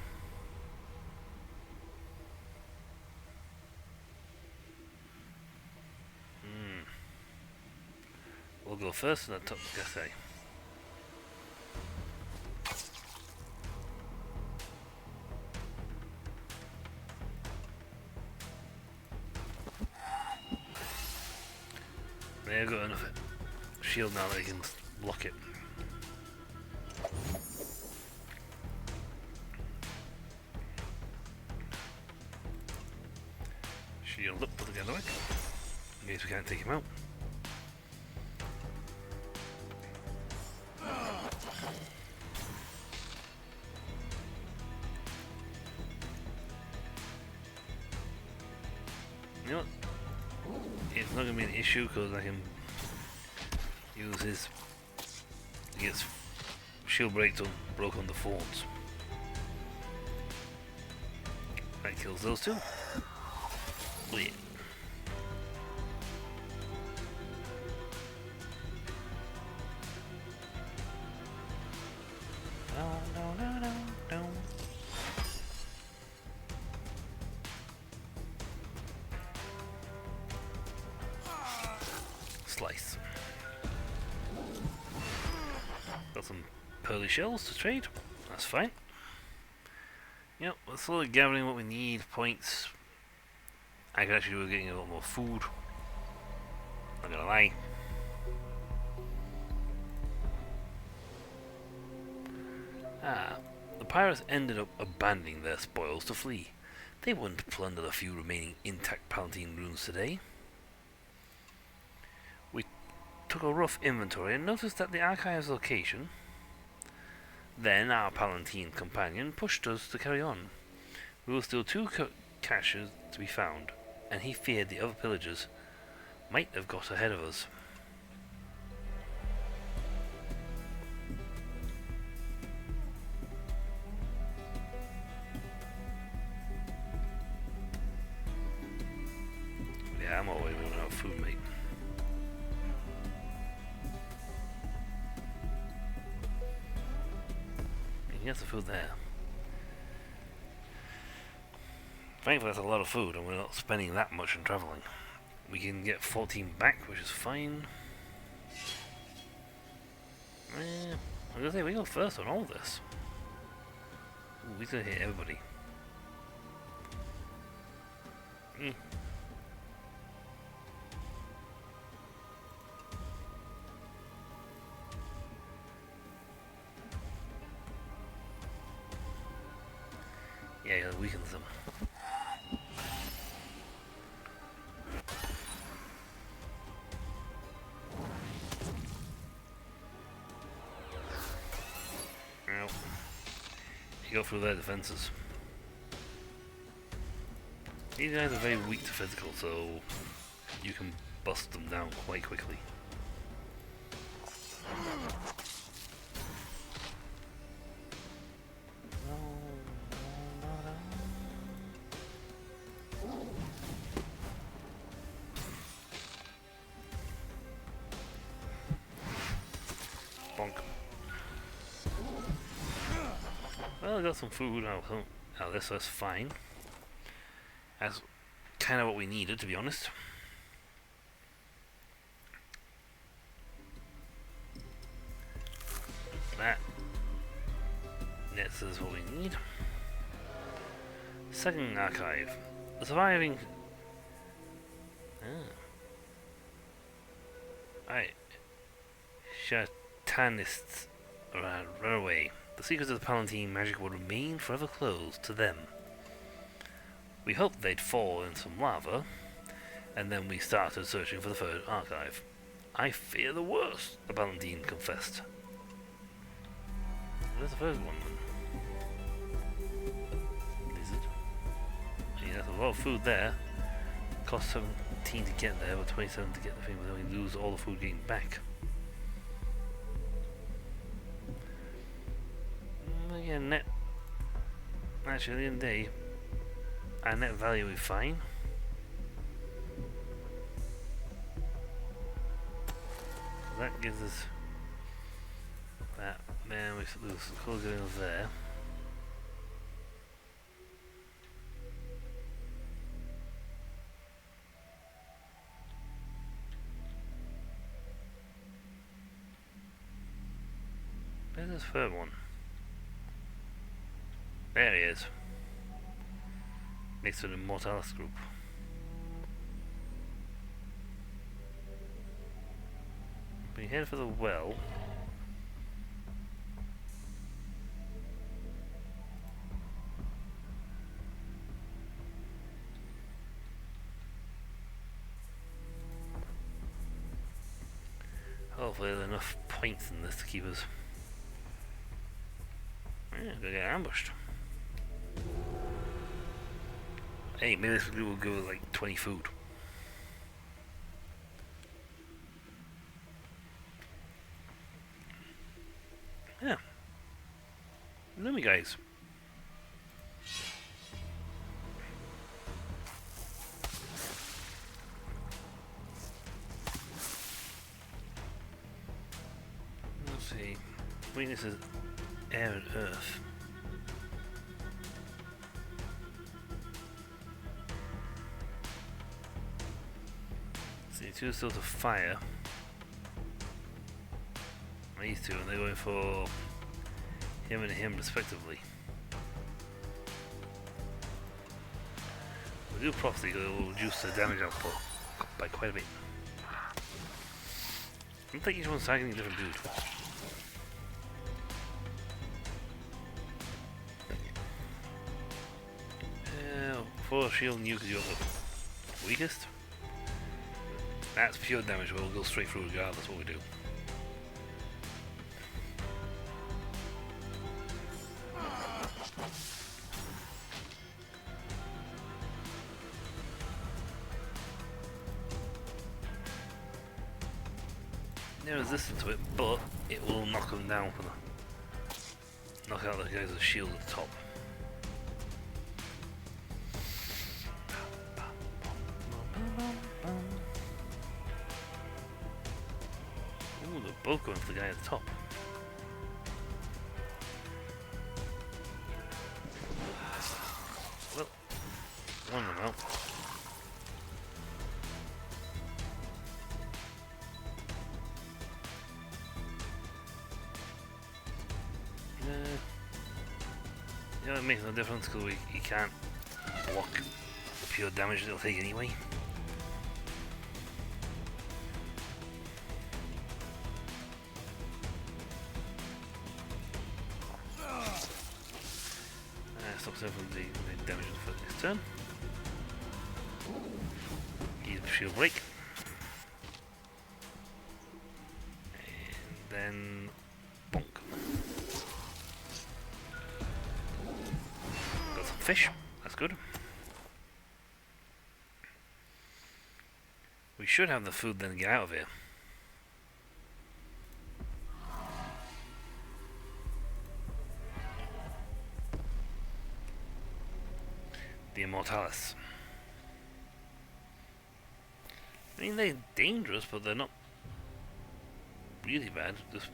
We'll go first and then top cafe. There, got enough shield now that I can block it. Shield up for the other way, in case we can't take him out. You know what? It's not going to be an issue because I can use his. He gets shield break broke on the forts. That kills those two. Yeah. No. Slice. Got some pearly shells to trade. That's fine. Yep, we're slowly gathering what we need. Points. I could actually do with getting a lot more food. Not gonna lie. The pirates ended up abandoning their spoils to flee. They wouldn't plunder the few remaining intact Palatine ruins today. We took a rough inventory and noticed that the archive's location. Then our Palatine companion pushed us to carry on. We were still 2 caches to be found, and he feared the other pillagers might have got ahead of us. Yeah, I'm always running out of food, mate. Here's the food there. Thankfully that's a lot of food and we're not spending that much on travelling. We can get 14 back, which is fine. I'm gonna say we go first on all this. Ooh, we could hit everybody. Yeah, that weakens them. You go through their defenses. These guys are very weak to physical, so you can bust them down quite quickly. Bonk. Well, I got some food out of this, so that's fine. That's kind of what we needed, to be honest. That nets is what we need. Second archive. The surviving... Alright. Shatanists run away. The secrets of the Palatine magic will remain forever closed to them. We hoped they'd fall in some lava, and then we started searching for the third archive. I fear the worst, the Palatine confessed. Where's the first one then? Lizard. Yeah, that's a lot of food there. Cost 17 to get there, or 27 to get the thing, but then we lose all the food getting back. Again, net. Actually, at the end of the day, our net value is fine. So that gives us that. Then we lose coal going there. Where's this third one? There he is. Next to the Mortalis group. We head for the well. Hopefully there's enough points in this to keep us. Yeah, gonna get ambushed. Hey, maybe this will go with like 20 food. Yeah. Know me, guys. Let's see. Weakness is air and earth. Two sorts of fire. These two, and they're going for him and him respectively. We do prophecy, it will reduce the damage output by quite a bit. I don't think each one's targeting a different dude. For shield and you because you're the weakest. That's pure damage, we'll go straight through regardless what we do. They're resistant to it, but it will knock them down for the knock out the guys with the shield at the top. Both going for the guy at the top. Well, one of them out. Yeah, it makes no difference because he can't block the pure damage it'll take anyway. Stops him from the damage for this turn. Use the shield break. And then bonk. Got some fish, that's good. should have the food then get out of here. The Immortalis. I mean, they're dangerous, but they're not really bad. Just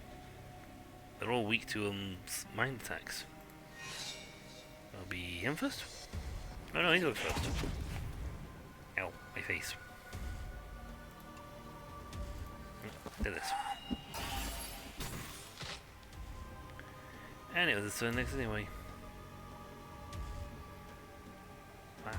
they're all weak to mind attacks. That'll be him first? No, he goes first. Ow, my face. Did this. And it was his turn next anyway. Wow.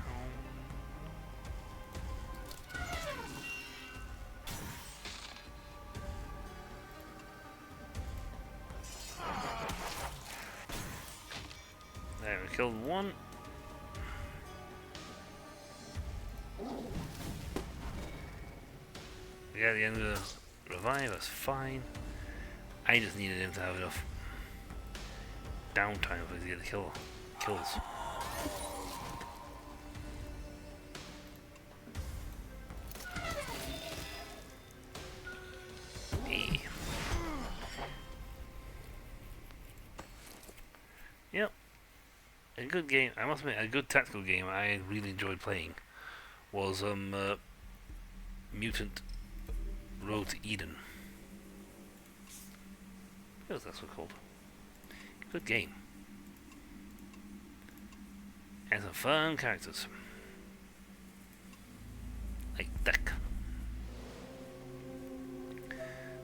There, we killed one. We got the end of the revive, that's fine. I just needed him to have enough downtime for him to get the kills. Hey. Yep. A good game, I must admit, a good tactical game I really enjoyed playing was Mutant Road to Eden. What was that so called? Good game. And some fun characters. Like Deck.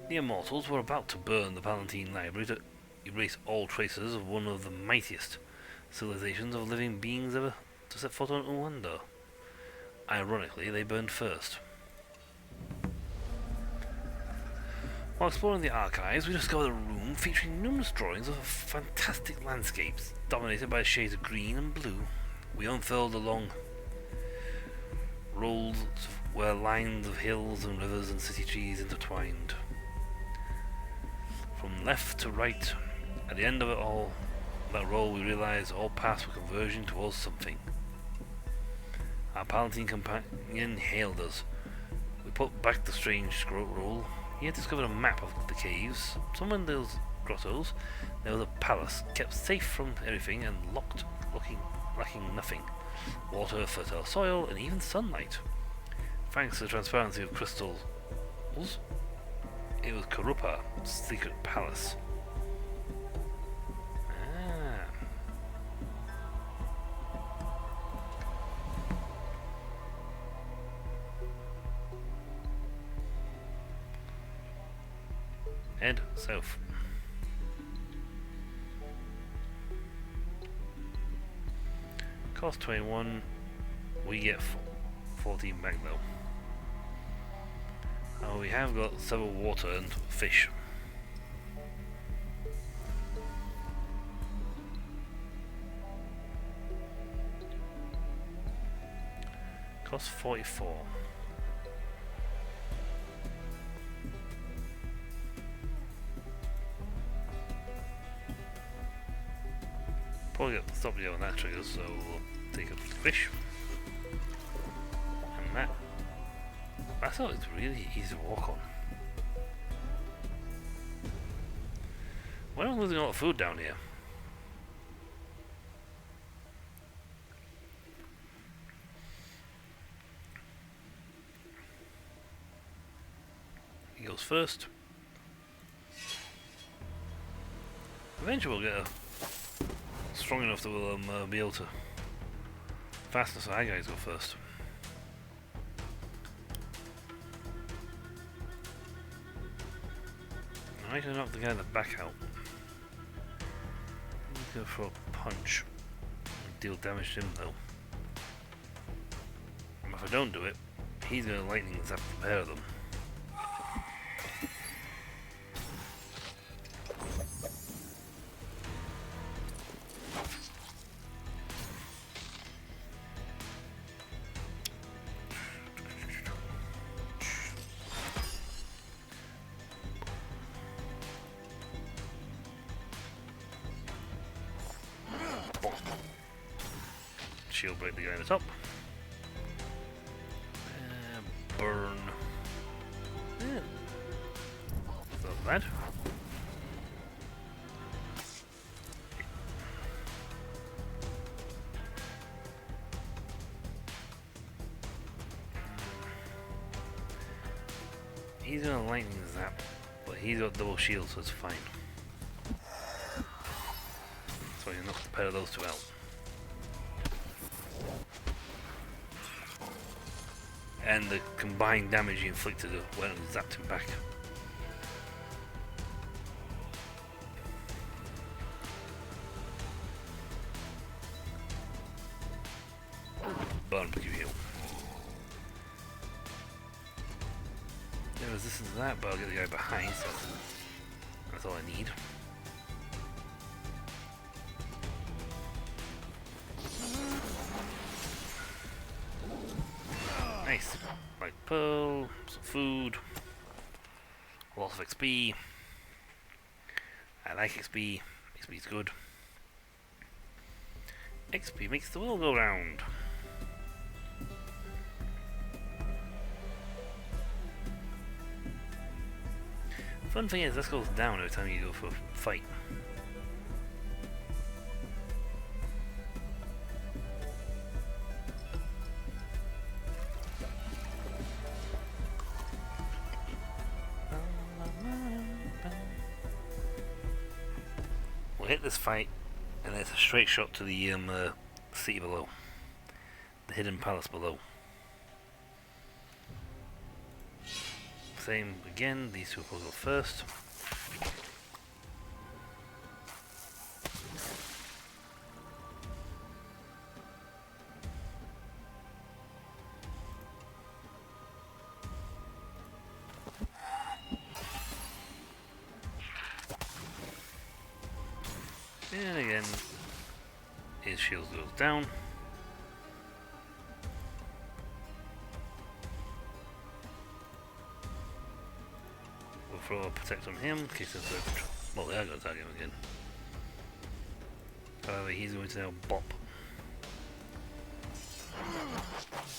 The Immortals were about to burn the Palatine Library to erase all traces of one of the mightiest civilizations of living beings ever to set foot on Uwanda. Ironically, they burned first. While exploring the archives, we discovered a room featuring numerous drawings of fantastic landscapes, dominated by shades of green and blue. We unfurled the long rolls where lines of hills and rivers and city trees intertwined. From left to right, at the end of it all, that roll, we realized all paths were converging towards something. Our Palatine companion hailed us. We put back the strange scroll. He had discovered a map of the caves. Somewhere in those grottos, there was a palace, kept safe from everything and lacking nothing. Water, fertile soil, and even sunlight. Thanks to the transparency of crystals, it was Karupa's secret palace. Head south. Cost 21. We get 14 back though. Oh, we have got several water and fish. Cost 44. Probably got to stop you on that trigger, so we'll take up the fish. And that. I thought it's really easy to walk on. Why am I losing a lot of food down here? He goes first. Eventually we'll get a strong enough that we'll be able to fasten, so our guys go first. I can knock the guy in the back out. Go for a punch and deal damage to him though. And if I don't do it, he's going to lightning zap the pair of them. Shield break the guy in the top. Burn. He's gonna lightning zap, but he's got double shield, so it's fine. So you knock the pair of those two out. And the combined damage he inflicted went and zapped him back. Burn, but you heal. No resistance to that, but I'll get the guy behind, so that's all I need. Nice. Like pearl, some food, lots of XP. I like XP. XP is good. XP makes the world go round. Fun thing is, this goes down every time you go for a fight. We'll hit this fight, and then it's a straight shot to the city below. The hidden palace below. Same again, these two will go first. And again, his shield goes down. We'll throw a protect on him in case there's a... Well, they are going to attack him again. However, he's going to now bop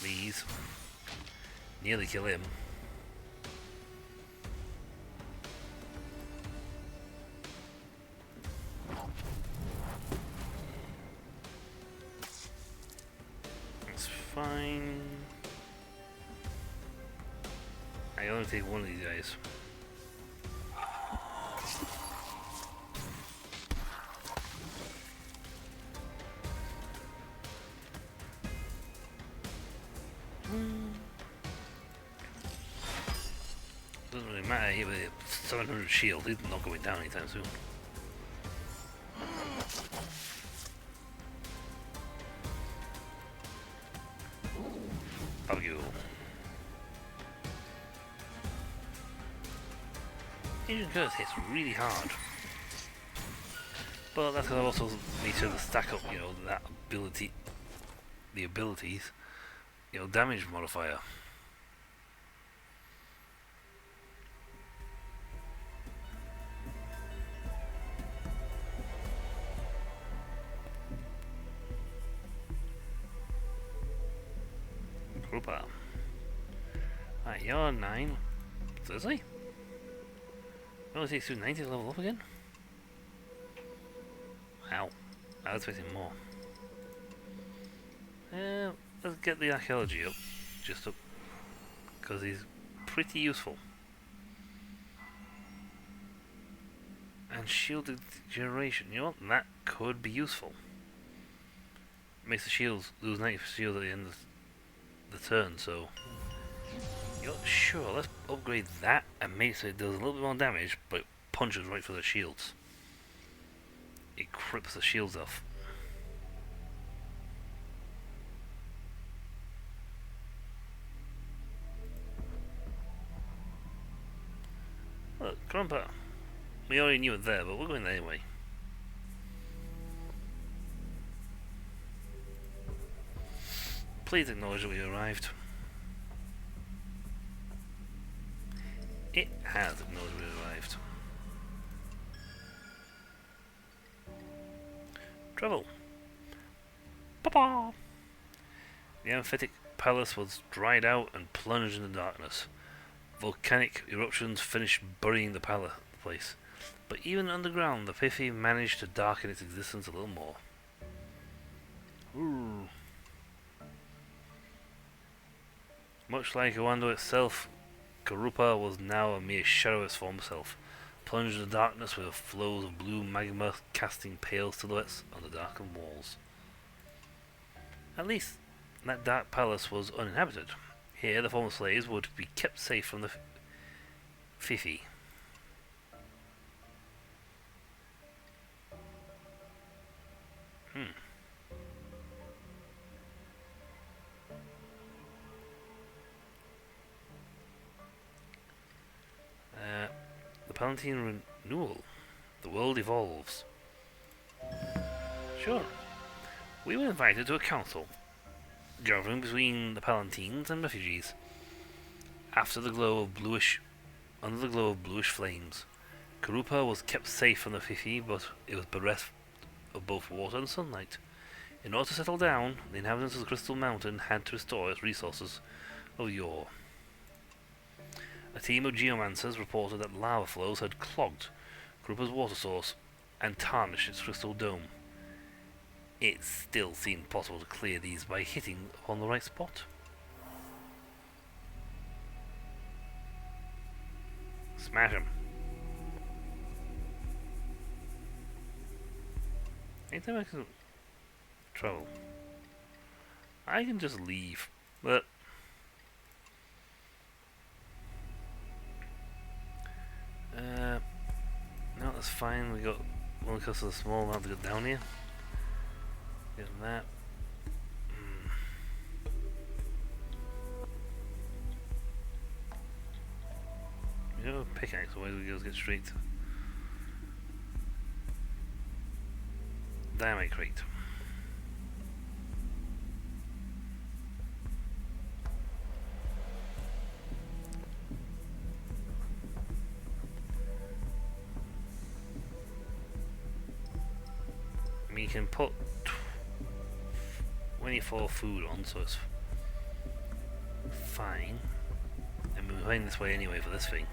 these. Nearly kill him. Fine. I only take one of these guys. Doesn't really matter here with 700 shield. He's not going down anytime soon. Barbecue. Asian Curse hits really hard. But that's because I also need to stack up, you know, that ability, the abilities, you know, damage modifier. Grouper. Alright, you're 9. Seriously? It only takes you 90 to level up again? Wow. I was expecting more. Let's get the archaeology up. Just up. Because he's pretty useful. And shielded generation. You know what? That could be useful. Makes the shields lose 90 shield at the end of the turn, so you know, sure, let's upgrade that and make so it does a little bit more damage, but it punches right for the shields. It crips the shields off. Look, Grandpa. We already knew it there, but we're going there anyway. Please acknowledge that we arrived. It has acknowledged we arrived. Travel. Papa! The amphitic palace was dried out and plunged into darkness. Volcanic eruptions finished burying the place. But even underground, the Piffy managed to darken its existence a little more. Ooh. Much like Owando itself, Garupa was now a mere shadow of his former self, plunged in the darkness with flows of blue magma casting pale silhouettes on the darkened walls. At least, that dark palace was uninhabited. Here, the former slaves would be kept safe from the Fifi. The Palatine Renewal. The world evolves. Sure. We were invited to a council, gathering between the Palatines and refugees. Under the glow of bluish flames, Karupa was kept safe from the Fifi, but it was bereft of both water and sunlight. In order to settle down, the inhabitants of the Crystal Mountain had to restore its resources of yore. A team of geomancers reported that lava flows had clogged Karupa's water source and tarnished its crystal dome. It still seemed possible to clear these by hitting on the right spot. Smash him. Anytime I can trouble, I can just leave, but no, that's fine. We got one because of the small amount to go down here. Get that. We have a pickaxe, so why do we just get straight to dynamite crate? We can put 24 food on, so it's fine. And we're going this way anyway for this thing.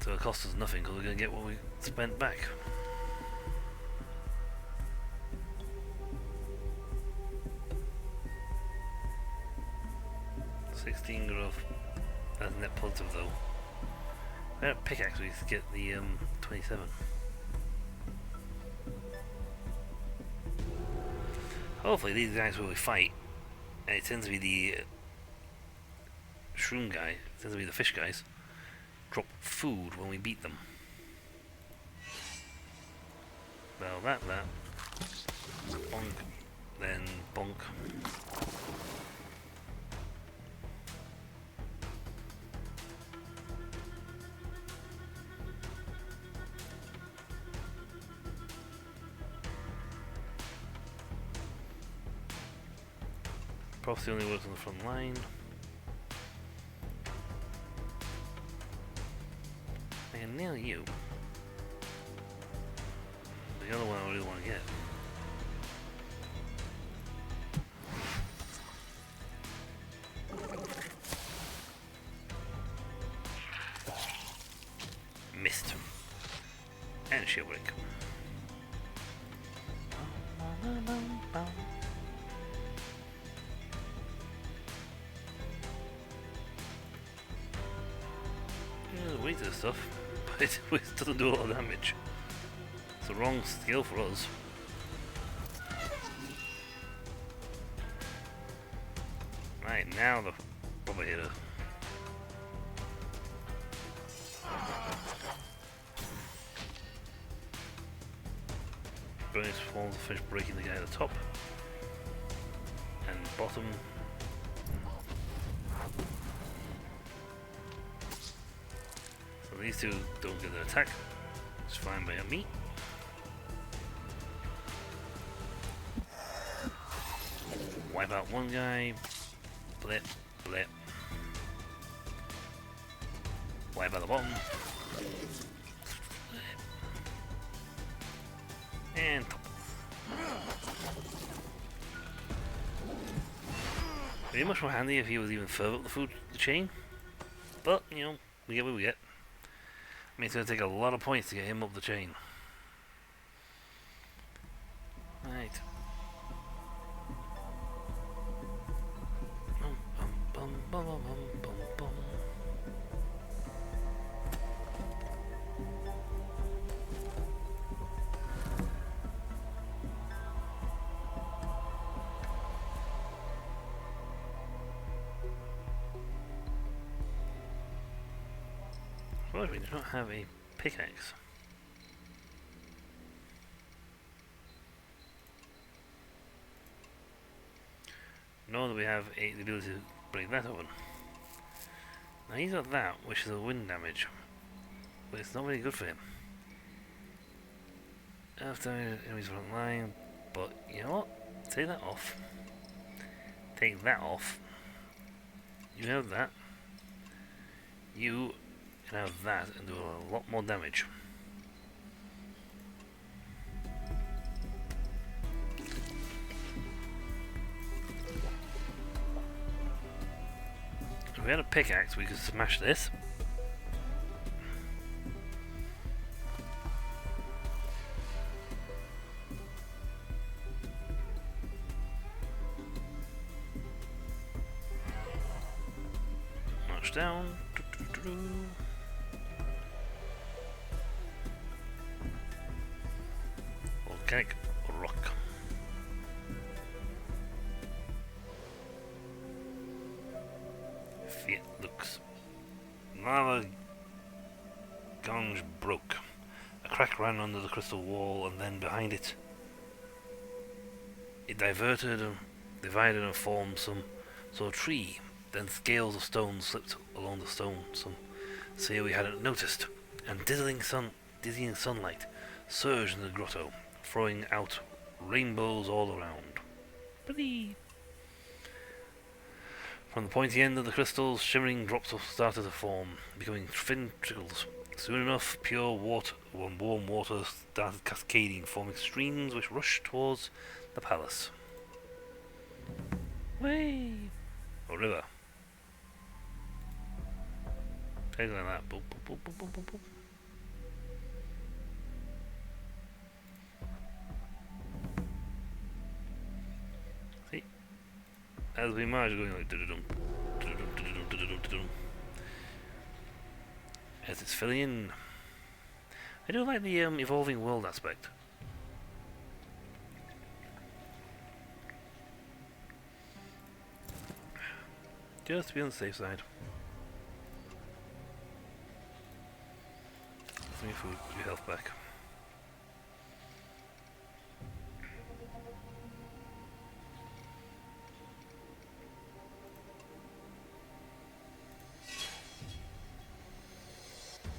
So it costs us nothing because we're going to get what we spent back. $16 growth. That's net positive though. I don't pickaxe, we get the 27. Hopefully these guys will fight, and it tends to be the shroom guy, it tends to be the fish guys, drop food when we beat them. Well, that, bonk, then bonk. Prophecy only works on the front line. I can nail you. The other one I really want to get. Missed. And shield break. Weight of this stuff, but it doesn't do a lot of damage. It's the wrong skill for us. Right, now the proper hitter. Bonus forms of fish breaking the guy at the top and bottom. These two don't get an attack. It's fine by me. Wipe out one guy. Blip, blip. Wipe out the bottom. And top. It'd be much more handy if he was even further up the chain. But, you know, we get what we get. I mean, it's going to take a lot of points to get him up the chain. Right. Bum, bum, bum, But we do not have a pickaxe. Nor do we have the ability to break that open. Now he's got that, which is a wind damage. But it's not really good for him. After enemies front line, but you know what? Take that off. Take that off. You have that. You can have that and do a lot more damage. If we had a pickaxe, we could smash this. March down. Volcanic rock. It looks. Lava gonge broke. A crack ran under the crystal wall, and then behind it, it divided and formed some sort of tree. Then scales of stone slipped along the stone. Some say we hadn't noticed, and dizzying sunlight surged in the grotto, throwing out rainbows all around. Pretty. From the pointy end of the crystals, shimmering drops started to form, becoming thin trickles. Soon enough, pure warm water started cascading, forming streams which rushed towards the palace. Way! A river. Things like that. Boop, boop, boop, boop, boop, boop, boop. See? As we march, going like dum dum. As it's filling in. I do like the evolving world aspect. Just to be on the safe side. Some of your food, your health back.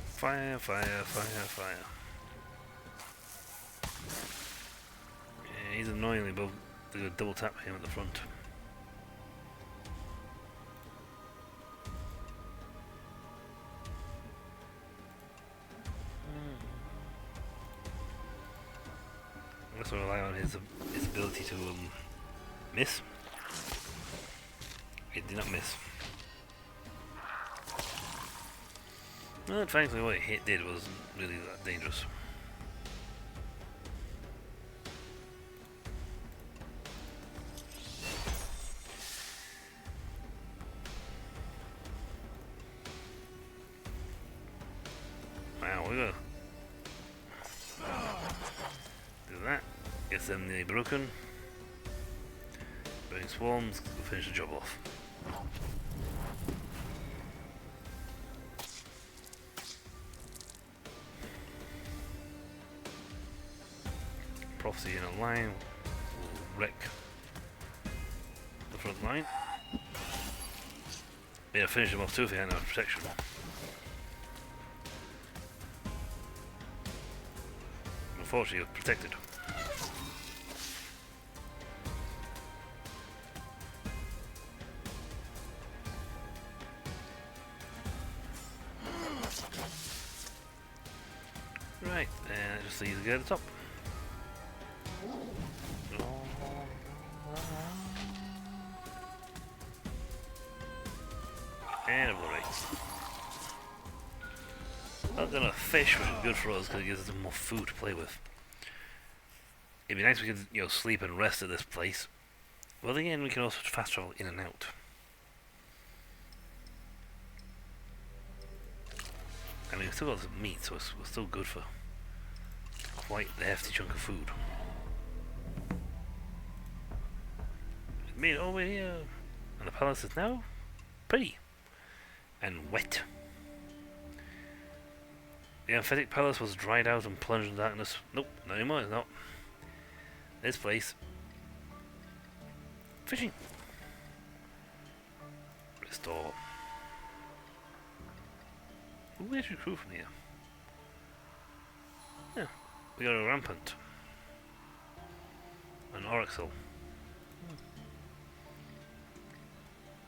Fire, fire, fire, fire. Yeah, he's annoyingly above. They're gonna double tap him at the front. Unless we rely on his ability to miss. It did not miss. Well, frankly, what it did wasn't really that dangerous. Wow, we're gonna do that. Get them nearly broken. Burning swarms, we'll finish the job off. Prophecy in a line will wreck the front line. Yeah, finish them off too if they hadn't had protection. Unfortunately, you're protected. Right, and just leave the guy at the top. And alright. Not gonna fish, which is good for us because it gives us more food to play with. It'd be nice if we could, you know, sleep and rest at this place. Well, again, we can also fast travel in and out. I mean, we've still got some meat, so we're still good for quite the hefty chunk of food. We made it over here, and the palace is now pretty and wet. The amphitic palace was dried out and plunged in darkness. Nope, not anymore, it's not. This place. Fishing. Restore. Where's your crew from here? Yeah, we got a rampant. An Oryxel.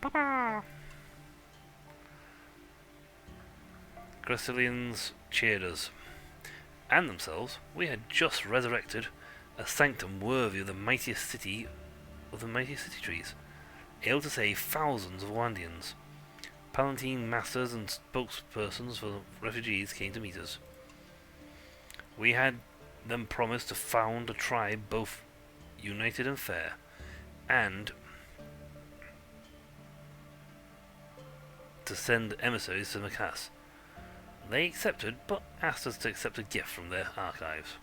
Papa! Gressilians cheered us. And themselves, we had just resurrected a sanctum worthy of the mightiest city trees, able to save thousands of Wandians. Palatine masters and spokespersons for the refugees came to meet us. We had them promise to found a tribe both united and fair, and to send emissaries to Macass. They accepted, but asked us to accept a gift from their archives.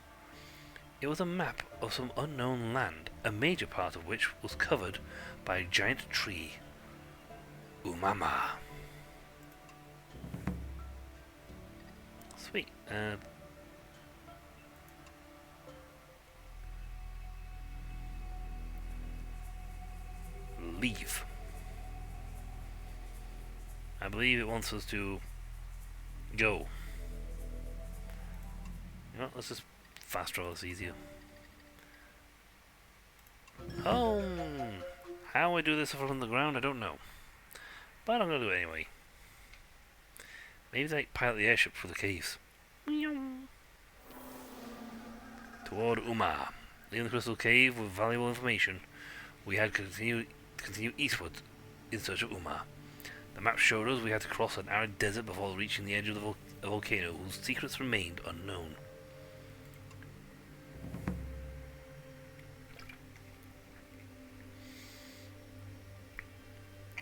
It was a map of some unknown land, a major part of which was covered by a giant tree. Umama. Sweet. Leave. I believe it wants us to go. You know, let's just fast travel, it's easier. Home! How I do this if I'm on the ground, I don't know. But I'm gonna do it anyway. Maybe they pilot the airship through the caves. Toward Umar. Leaving the crystal cave with valuable information, we had to continue eastward in search of Umar. The map showed us we had to cross an arid desert before reaching the edge of the volcano, whose secrets remained unknown.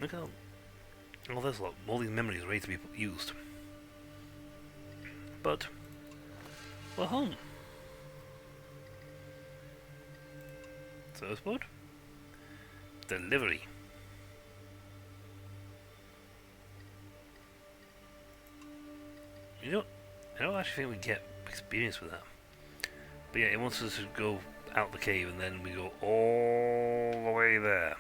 Look at all this lot, all these memories ready to be used. But we're home. Service mode. Delivery. You know, I don't actually think we get experience with that. But yeah, it wants us to go out the cave and then we go all the way there.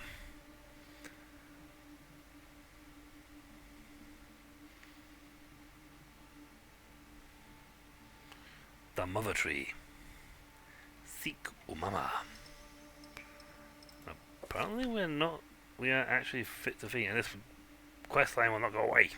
The Mother Tree. Seek Umama. Apparently we are actually fit to feat, and this quest line will not go away.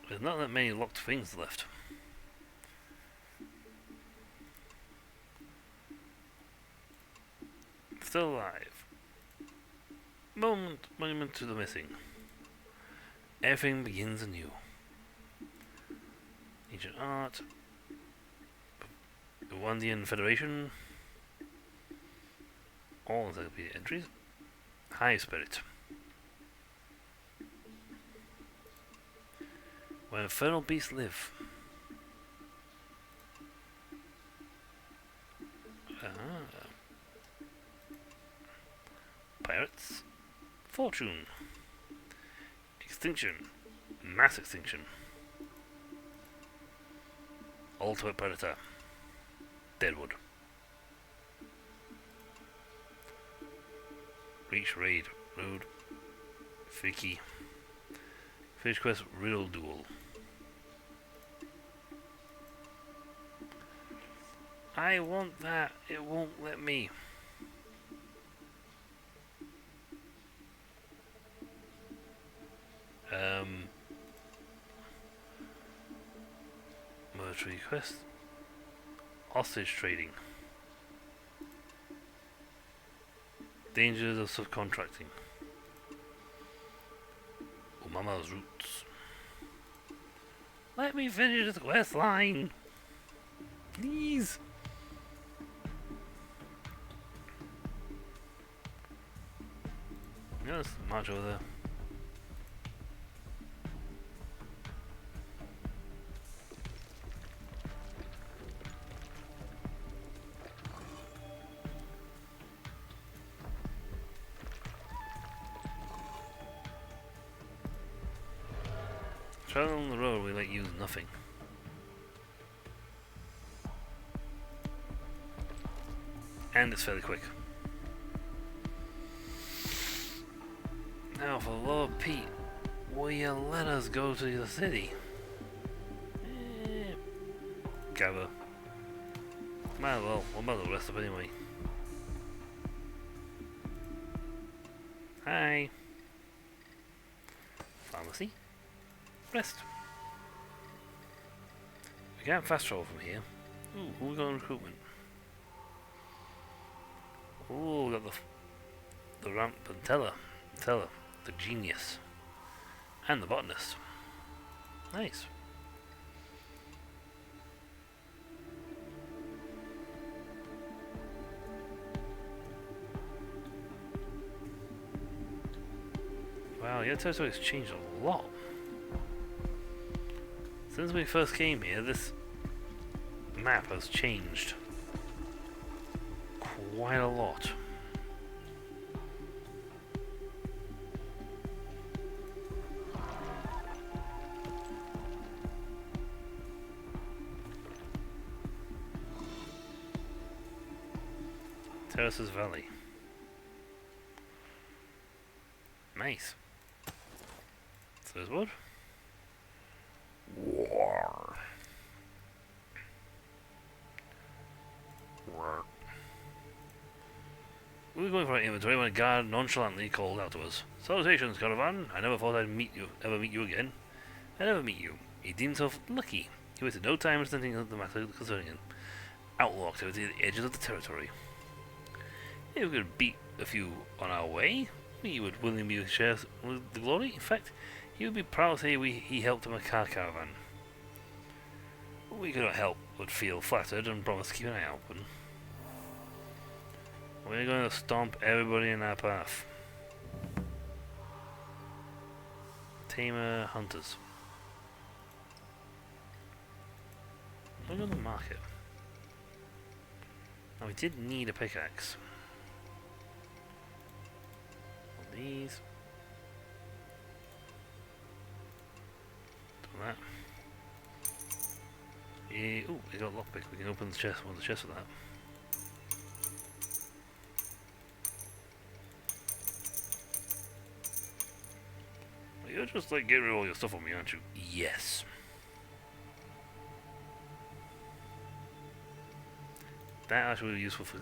There's not that many locked things left. Still alive. Monument to the missing. Everything begins anew. Ancient art. The Wandian Federation. All encyclopedia entries. Hive Spirit. Where infernal beasts live. Pirates. Fortune. Extinction. Mass extinction. Ultimate Predator. Deadwood. Reach Raid. Road. Freaky. Finish Quest Riddle Duel. I want that. It won't let me. Military quest. Hostage trading. Dangers of subcontracting. Umama's roots. Let me finish the quest line, please. Yeah, let's march over there. travel on the road we let use nothing. And it's fairly quick. Now for Lord Pete, will you let us go to the city? Gather. Might as well. What about the rest of it anyway? Hi. Pharmacy. Rest. We can't fast travel from here. Ooh, who we got in recruitment? Ooh, we got the ramp and teller, the genius, and the botanist. Nice. Wow, yeah, territory's changed a lot. Since we first came here, this map has changed quite a lot. Terraces Valley. Nice. So there's wood. War. We were going for our inventory when a guard nonchalantly called out to us. "Salutations, caravan. I never thought I'd ever meet you again. I never meet you." He deemed himself lucky. He wasted no time presenting the matter concerning an outlaw activity at the edges of the territory. If we could beat a few on our way, he would willingly share the glory. In fact, he would be proud to say he helped him a car caravan. We could not help but feel flattered and promise to keep an eye open. We're going to stomp everybody in our path. Tamer hunters. Look at the market. Now we did need a pickaxe. These. Do that. Yeah. Ooh, we got a lockpick. We can open the chest. One of the chests with that. You're just like getting rid of all your stuff on me, aren't you? Yes. That actually would be useful for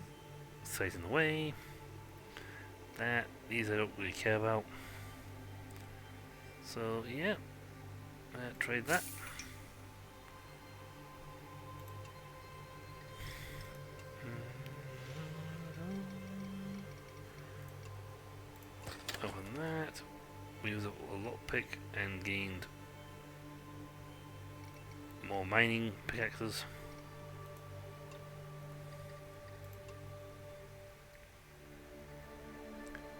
sighting the way. These I don't really care about. So yeah, trade that. Open that. We use a lockpick and gained more mining pickaxes.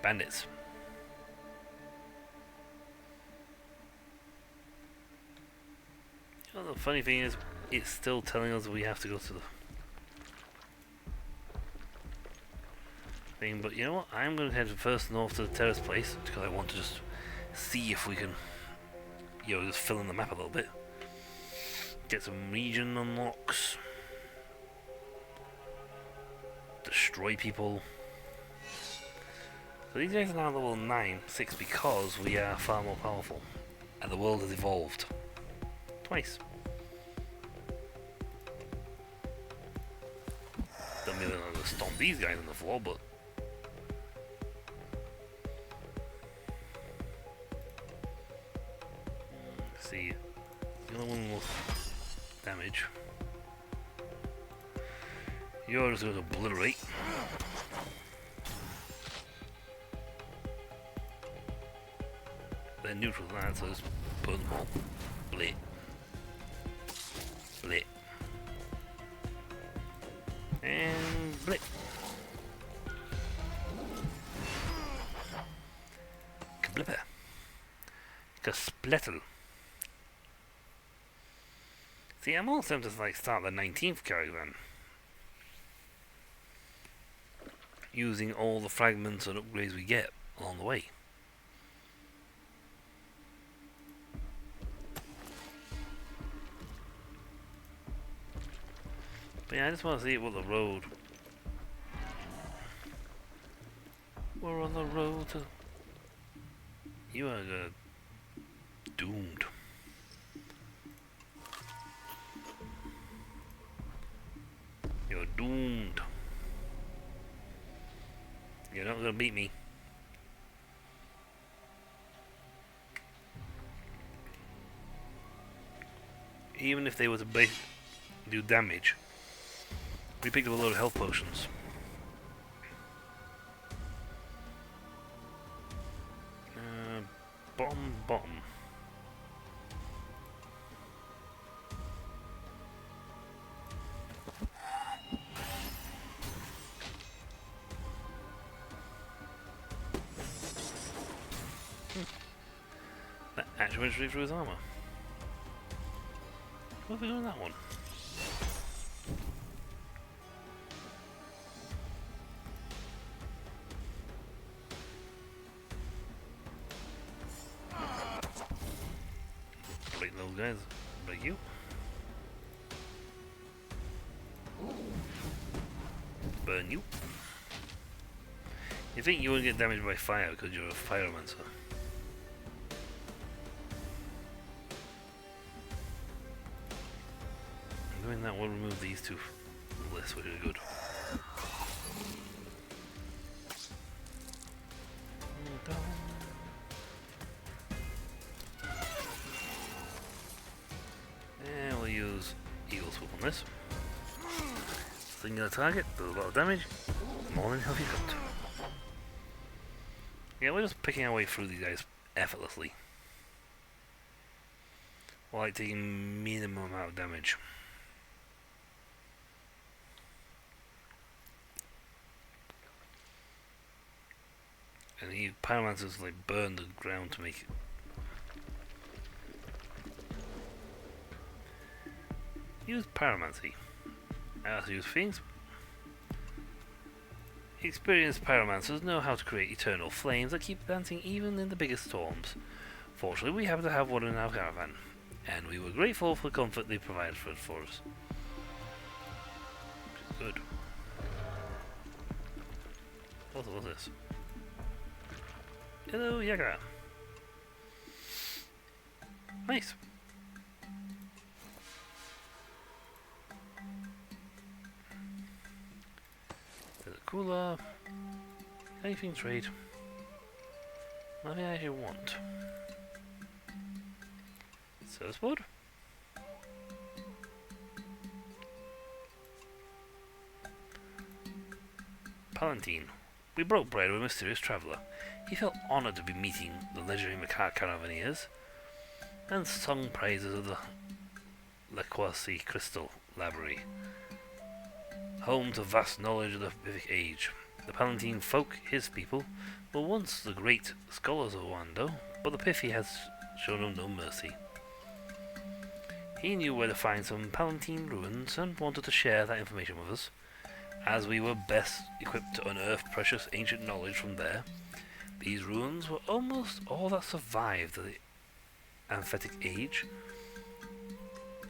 Bandits. You know, the funny thing is, it's still telling us we have to go to the thing, but you know what? I'm going to head first north to the terrace place because I want to just see if we can, you know, just fill in the map a little bit. Get some region unlocks. Destroy people. So these guys are now level 6 because we are far more powerful. And the world has evolved. Twice. Don't mean I'm going to stomp these guys on the floor, but... Let's see. The other one will damage. You're just going to obliterate. They're neutral to that, so just put them all. Blit. Blit. And blit. Kablipper. Kasplettel. See, I'm all tempted to like start the 19th caravan. Using all the fragments and upgrades we get along the way. But yeah, I just want to see what the road. We're on the road to. You are doomed. You're doomed. You're not gonna beat me. Even if they were to do damage, we picked up a load of health potions. Bottom. That actually went straight through his armor. What have we done with that one? Break those guys. Break you. Burn you. You think you won't get damaged by fire because you're a pyromancer? Doing that will remove these two lists, which is good. And we'll use Eagle Swoop on this. Singular target, does a lot of damage, more than healthy cut. Yeah, we're just picking our way through these guys effortlessly. While like taking minimum amount of damage. And the pyromancers like burn the ground to make it. Use pyromancy. I also use things. Experienced pyromancers know how to create eternal flames that keep dancing even in the biggest storms. Fortunately, we happen to have one in our caravan, and we were grateful for the comfort they provided for us. Which is good. What was this? Hello, Yaga. Nice. There's a cooler. Anything trade? Nothing I actually want. Service board? Palatine. We broke bread with a mysterious traveller. He felt honoured to be meeting the legendary Macaque caravaneers, and sung praises of the Lequasi Crystal Library, home to vast knowledge of the Pacific Age. The Palatine folk, his people, were once the great scholars of Wando, but the Piffy has shown them no mercy. He knew where to find some Palatine ruins and wanted to share that information with us. As we were best equipped to unearth precious ancient knowledge from there, these ruins were almost all that survived of the Amphitic Age,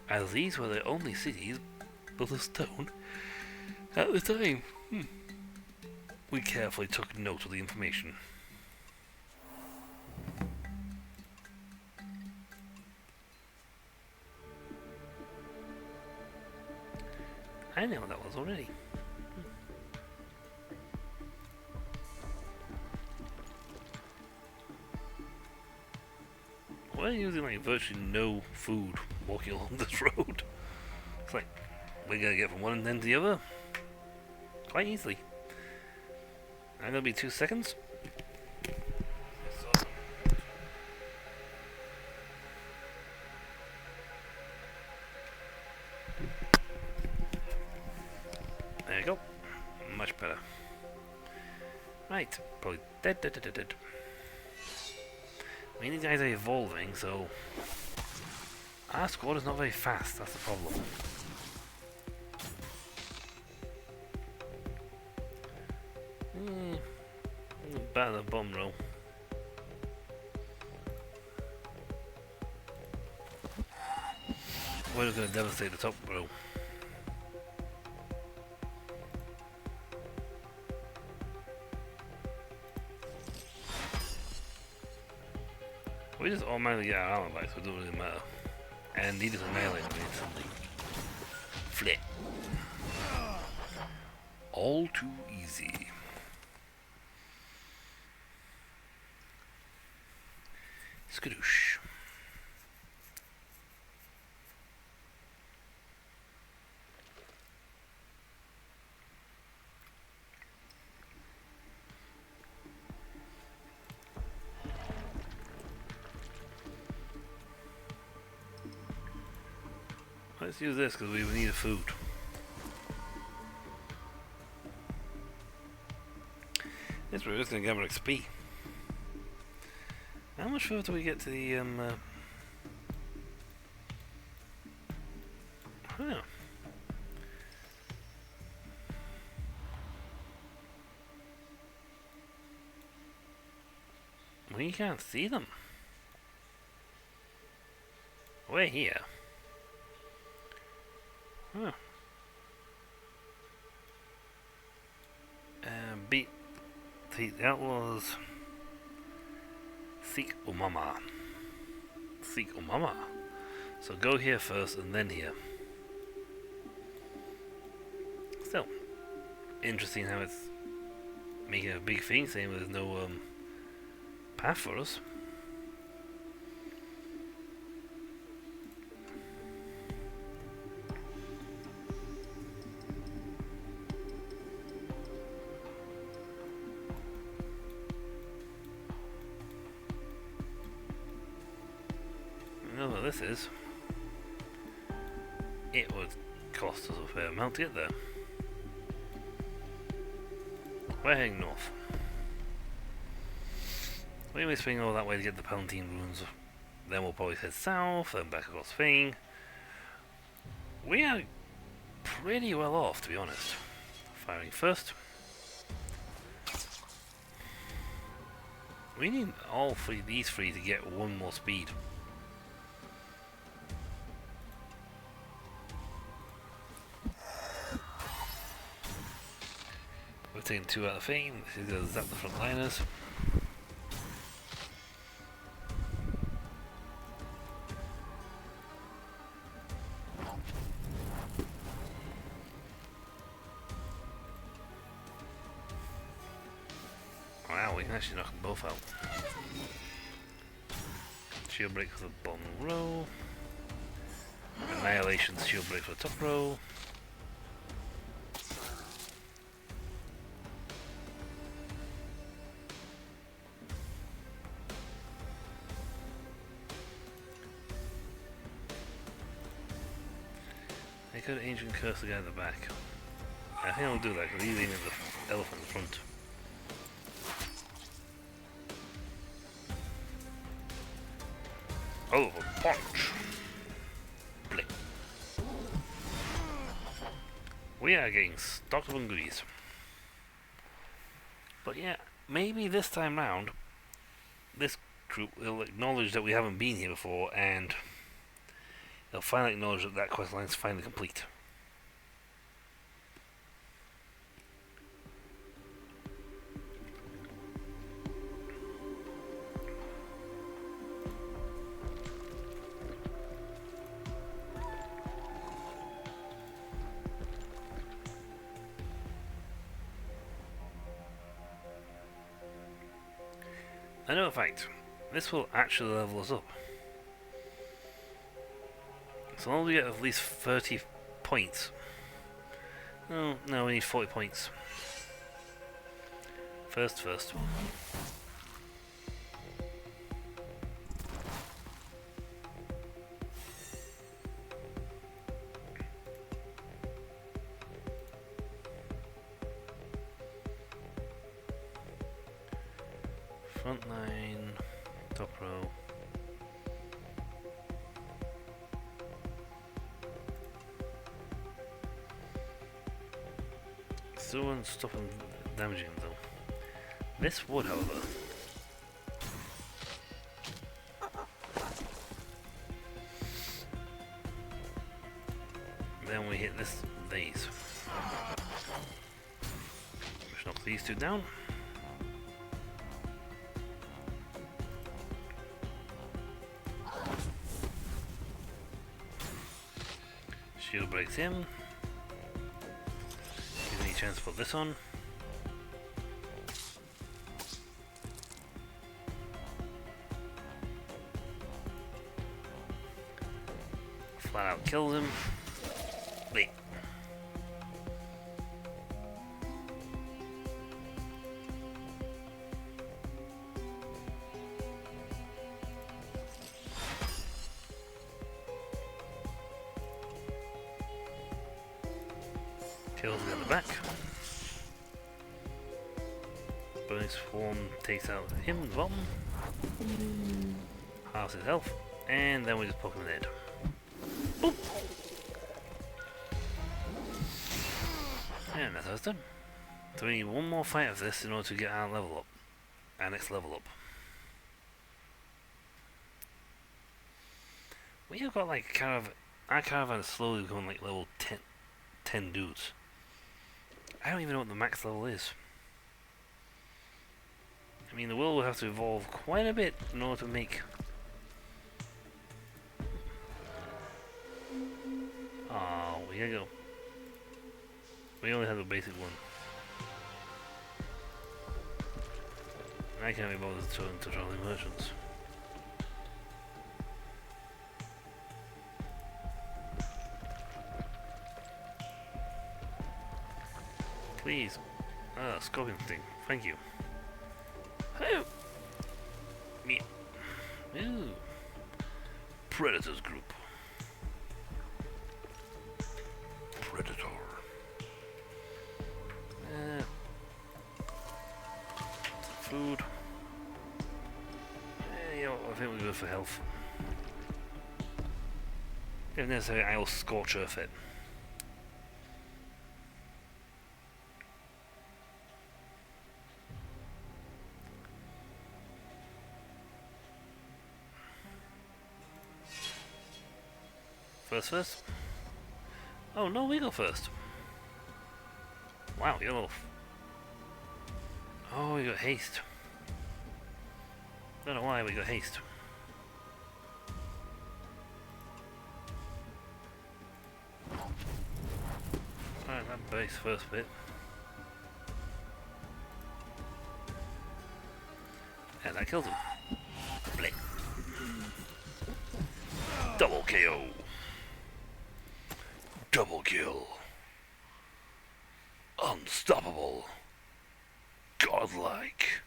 as these were the only cities built of stone at the time. We carefully took note of the information. I know what that was already. We're using like virtually no food walking along this road. It's like we're gonna get from one end to the other quite easily. I'm gonna be 2 seconds. There you go. Much better. Right, probably dead. I mean, these guys are evolving, so our squad is not very fast, that's the problem. Better than the bottom row. We're just going to devastate the top row. We just automatically get our armor back, so it doesn't really matter. And he doesn't annihilate me instantly. Flip. All too easy. Skadoosh. Let's use this because we need food. This we're just going to get our XP. How much further do we get to the huh. We can't see them. We're here. Huh. Beat the outlaws. Seek Umama. Seek Umama. So go here first and then here. Still, interesting how it's making a big thing saying there's no path for us. This is, it would cost us a fair amount to get there. We're heading north. We may swing all that way to get the Palatine ruins, then we'll probably head south and back across Fane. We are pretty well off, to be honest. Firing first. We need all three, these three, to get one more speed. Taking 2 out of Fame. This is going to zap the front liners. Wow, we can actually knock them both out. Shield break for the bottom row. Annihilation's shield break for the top row. Could ancient curse the guy at the back. I think I'll do that because he's aiming at the elephant in front. Over punch. Blink. We are getting stocked up on goodies. But yeah, maybe this time round, this group will acknowledge that we haven't been here before and they'll finally acknowledge that that quest line is finally complete. I know a fact, this will actually level us up. So long as we get at least 30 points. No, we need 40 points. First. Front line, top row. Still won't stop him damaging him though. This would, however. Then we hit these. Which knocks these two down. Shield breaks him. Give me a chance to put this on. Flat out kills him. Wait. Kills him in the back. Burning Swarm takes out him at the bottom. Halves his health. And then we just poke him in the head. Boop! And that's how it's done. So we need one more fight of this in order to get our level up. Our next level up. We have got like our caravan is slowly becoming like level 10 dudes. I don't even know what the max level is. I mean, the world will have to evolve quite a bit in order to make... Oh, we gotta go. We only have the basic one. I can't be bothered to trolling merchants. Please. Ah, scorpion thing. Thank you. Oh! Me. Ooh. Predators group. Predator. Food. You know, I think we're good for health. If necessary, I will scorch earth it. First. Oh no, we go first. Wow, you're off. Oh, we got haste. Don't know why we got haste. Alright, that base first bit. And I killed him. Blink. Double KO. Double kill. Unstoppable. Godlike.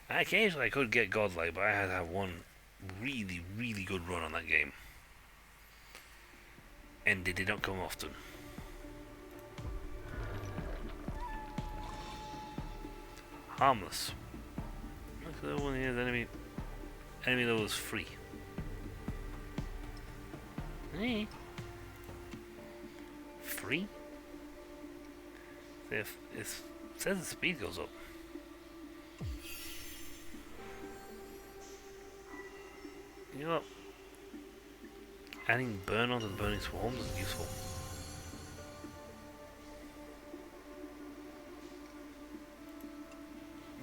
Occasionally I could get godlike, but I had to have one really, really good run on that game. And they did not come often. Harmless. Look at that one here, the enemy level is free. Hey. Free? If it says the speed goes up. You know what? Adding burn onto the burning swarms is useful.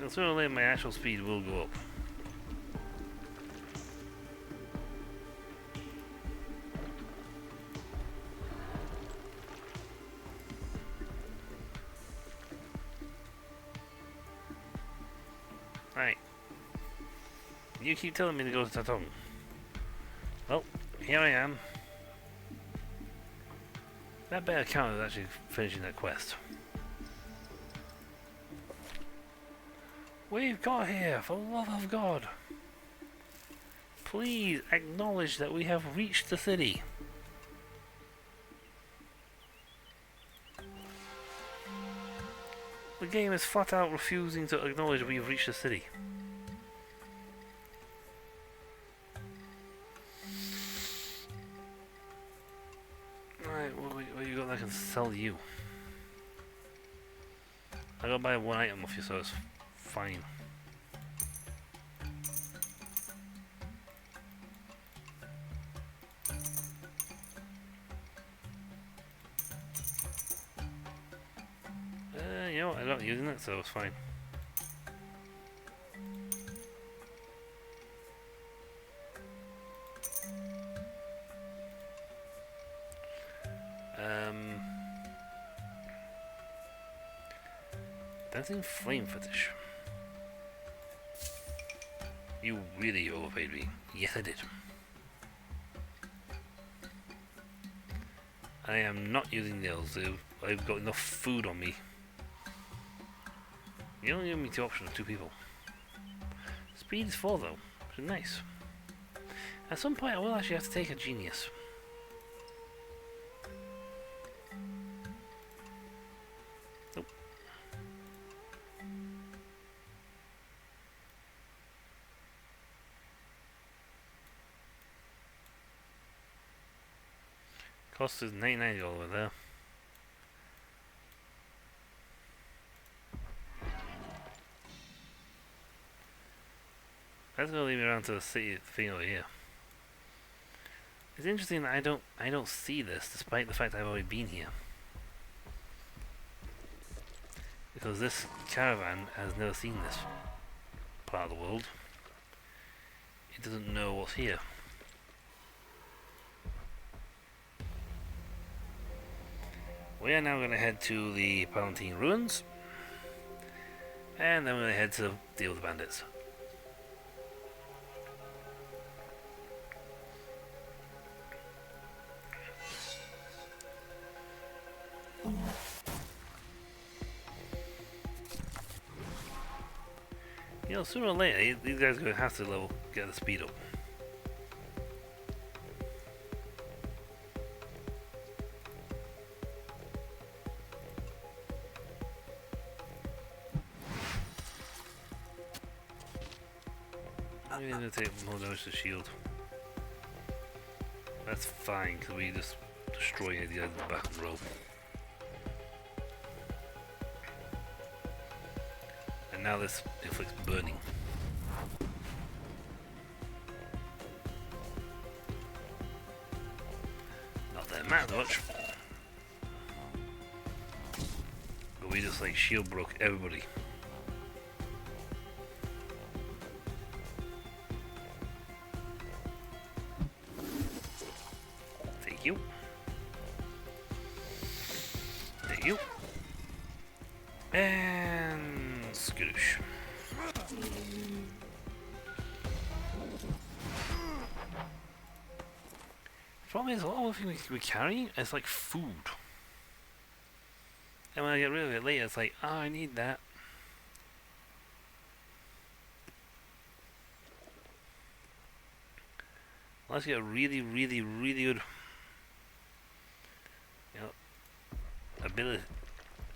Now, sooner or later my actual speed will go up. Right. You keep telling me to go to Tatong. Well, here I am. That better count as actually finishing that quest. We've got here, for the love of God. Please acknowledge that we have reached the city. The game is flat out refusing to acknowledge we've reached the city. Right, what you got that I can sell you? I gotta buy one item off you, so it's fine. You know what, I'm not using it, so it's fine. Anything flame fetish? You really overpaid me. Yes, I did. I am not using nails. I've got enough food on me. You only give me the option of 2 people. Speed is 4 though, which is nice. At some point I will actually have to take a genius. Nope. Cost is $99 over there. That's gonna lead me around to the city thing over here. It's interesting that I don't see this despite the fact I've already been here. Because this caravan has never seen this part of the world. It doesn't know what's here. We are now going to head to the Palatine Ruins. And then we're going to head to deal with the bandits. You know, sooner or later, these guys are going to have to get the speed up. I'm going to take more damage to the shield. That's fine, because we just destroy these guys in the back of the row. And now this inflicts burning. Not that matters much. But we just like shield broke everybody. Thank you. Thank you. And skadoosh. Problem is, a lot of the things we're carrying is like food. And when I get rid of it later, it's like, oh, I need that. Unless you get a really, really, really good, you know, ability,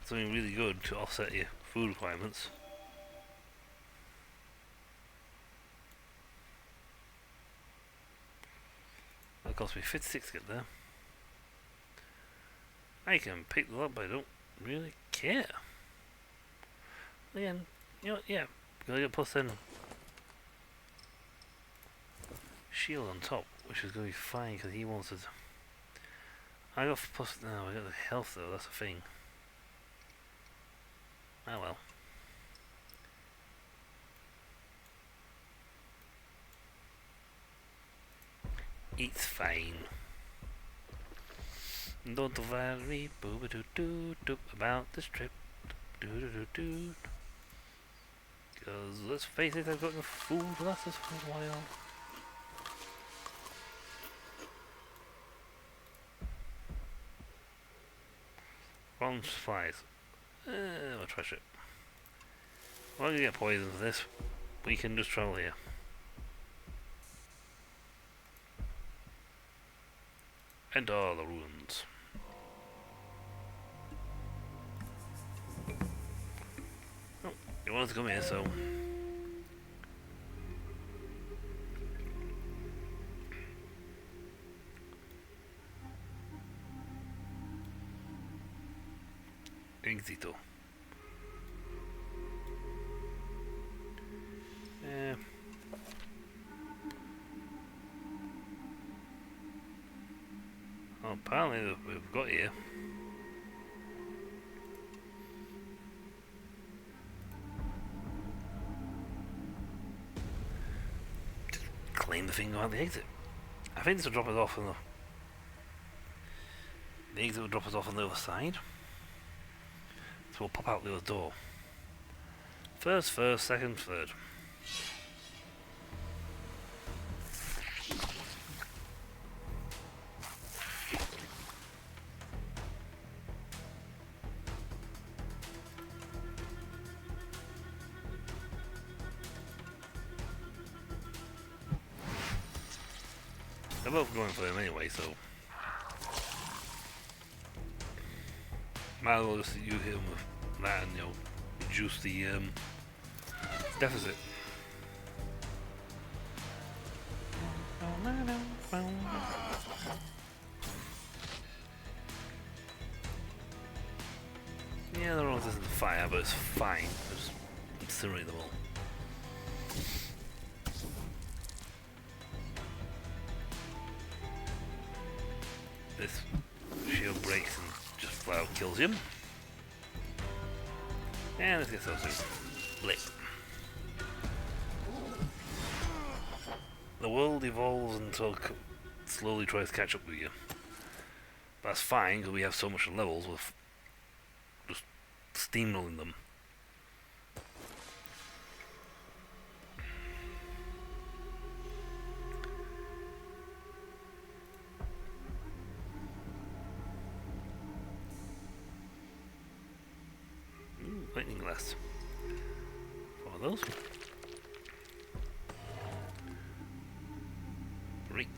something really good to offset your food requirements. That cost me 56 to get there. I can pick them up, but I don't really care. Again, you know what, yeah, because I get plus 10 shield on top, which is going to be fine because he wants it. I got plus, no, I got the health though, that's the thing. Oh well. It's fine. Don't worry, boo-ba-doo-doo-doo, about this trip. Do-do-do-do. Because let's face it, I've got enough food to last us for a while. Bronze flies. I'll trash it. As long as you get poison for this, we can just travel here. Enter the ruins. Oh, you wanted to come here, so... Éxito. Well, apparently we've got here. Just claim the thing around the exit. I think this will drop us off on the exit will drop us off on the other side. So we'll pop out the other door. First, second, third. They're both going for him anyway, so might as well just you hit him with that and reduce the deficit. Yeah, they're all resistant to fire, but it's fine. Just incinerate them all. This shield breaks and just flat out kills him. And let's get so soon. Blip. The world evolves until slowly tries to catch up with you. That's fine because we have so much levels with just steamrolling them. Lightning glass. Four of those. Great.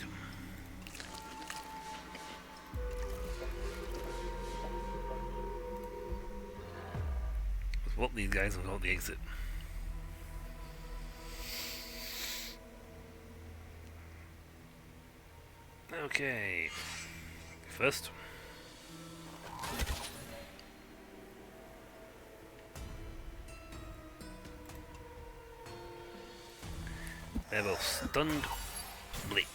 Let's walk these guys and hold the exit. Okay. First. They're both stunned. Bleep.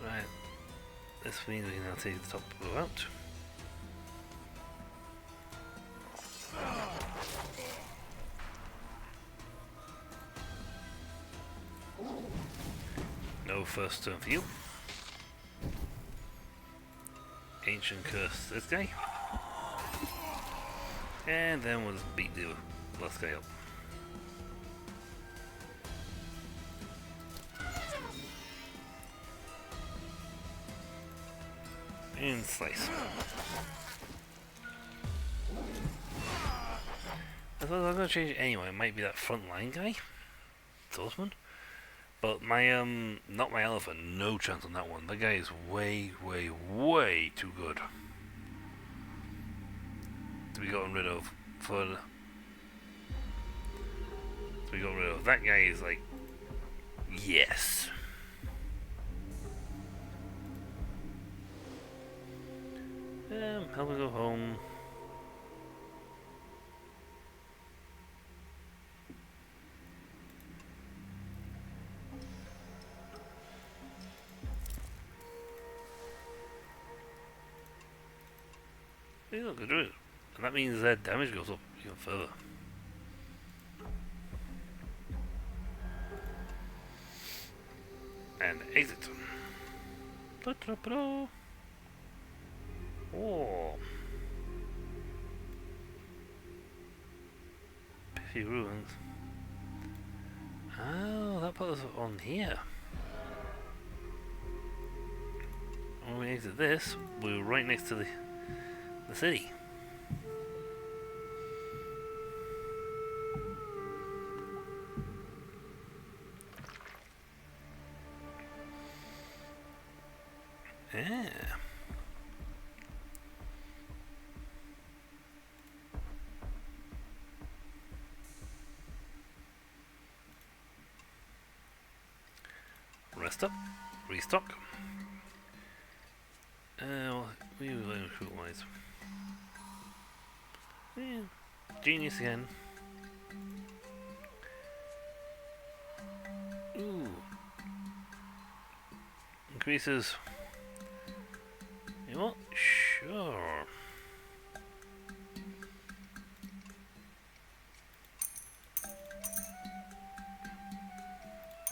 Right. This means we can now take the top blow out. No first turn for you. Ancient curse this guy. And then we'll just beat the last guy up. And slice. I suppose I'm going to change it anyway. It might be that front line guy. Swordsman. But my, not my elephant, no chance on that one. That guy is way, way, way too good to be gotten rid of. To be gotten rid of. That guy is like, yes. Help me go home. Hey, look, I do it. And that means their damage goes up even further. And exit. Oh. Piffy ruins. Oh, that put us on here. When we exit this, we're right next to the city. Yeah. Rest up, restock. We will recruit wise. Yeah. Genius again. Ooh. Increases. You know what? Sure.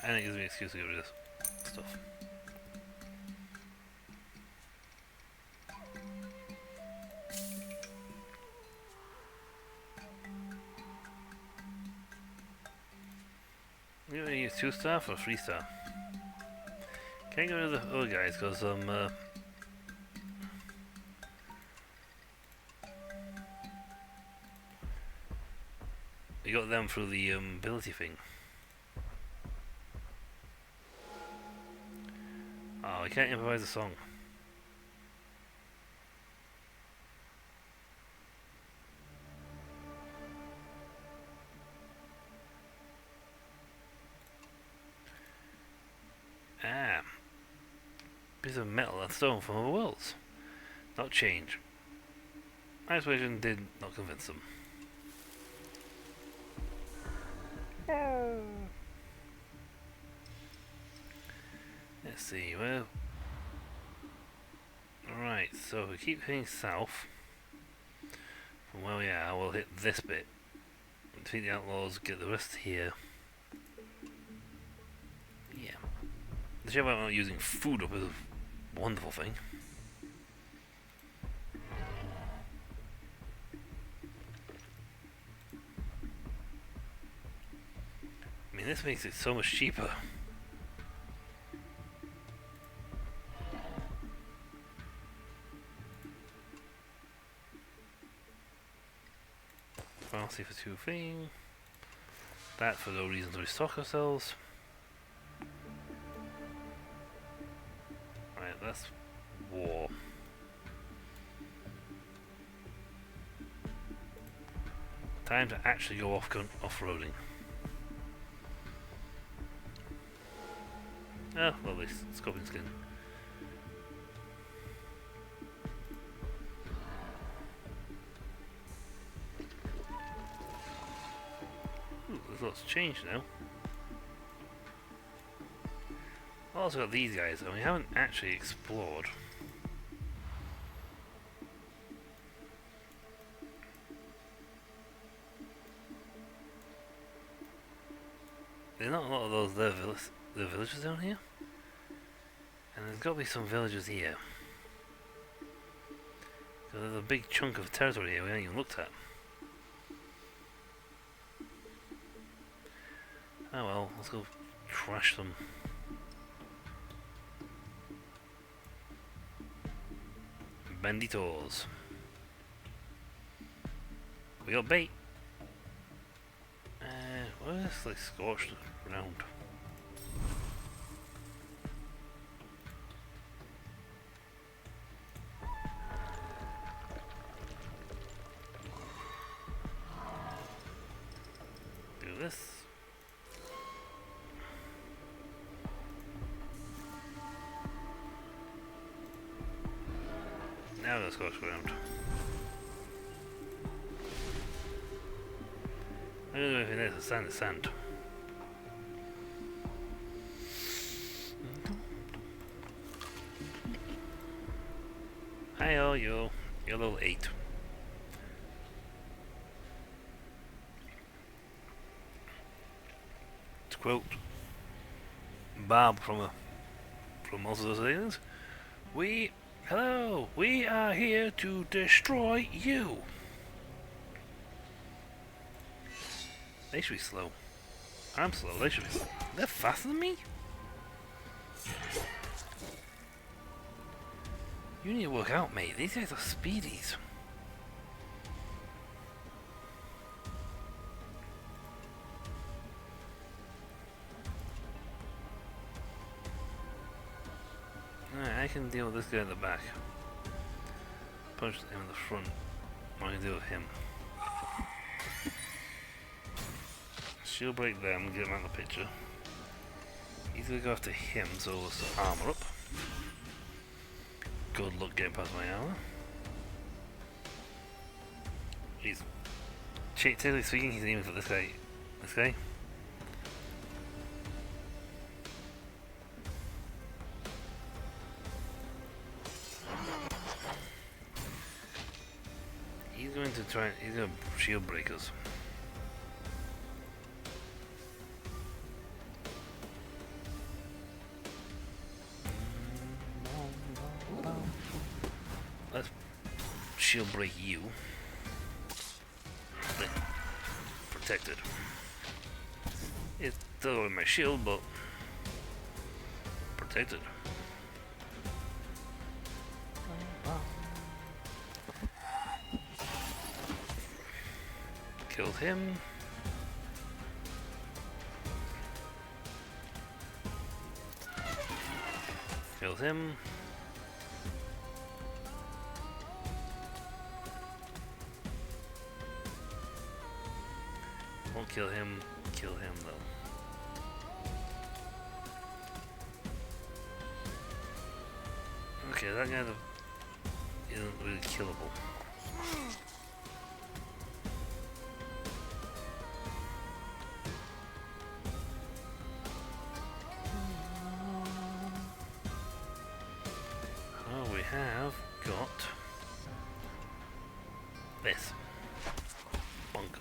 And it gives me an excuse to get rid of this stuff. use 2-star for 3-star. Can't get rid of the other guys because we got them through the ability thing. Oh, I can't improvise a song. Ah. Piece of metal and stone from other worlds. Not change. My persuasion did not convince them. Let's see, well... Right, so if we keep heading south from where we are, we'll hit this bit. Defeat the outlaws, get the rest here. Yeah. The shame about not using food up is a wonderful thing. I mean, this makes it so much cheaper. Pharmacy for 2 thing. That for no reason to restock ourselves. Right, that's war. Time to actually go off-roading. Oh, lovely. Scorpion skin. Ooh, there's lots of change now. Also got these guys, and we haven't actually explored. There's not a lot of those the villages down here, and there's got to be some villages here. So there's a big chunk of territory here we haven't even looked at. Oh well, let's go trash them. Banditos. We got bait. What is this like scorched ground? Do this. Now the scorched ground. I don't know if it is sand. Hi-oh, you're level 8. To quote Bob from Monsters of Aliens, we are here to destroy you. They should be slow. I'm slow, they should be slow. They're faster than me? You need to work out, mate. These guys are speedies. Alright, I can deal with this guy in the back. Punch him in the front. I can deal with him. Shield break them and get him out of the picture. He's gonna go after him, so let's armor up. Good luck getting past my armor. He's technically speaking, he's aiming for this guy. This guy. He's going to try. He's gonna shield break us. Let's shield break you. Protected. It's still in my shield, but protected. Killed him. Killed him. Won't kill him though. Okay, that guy isn't really killable. Oh, we have got this. Bonk.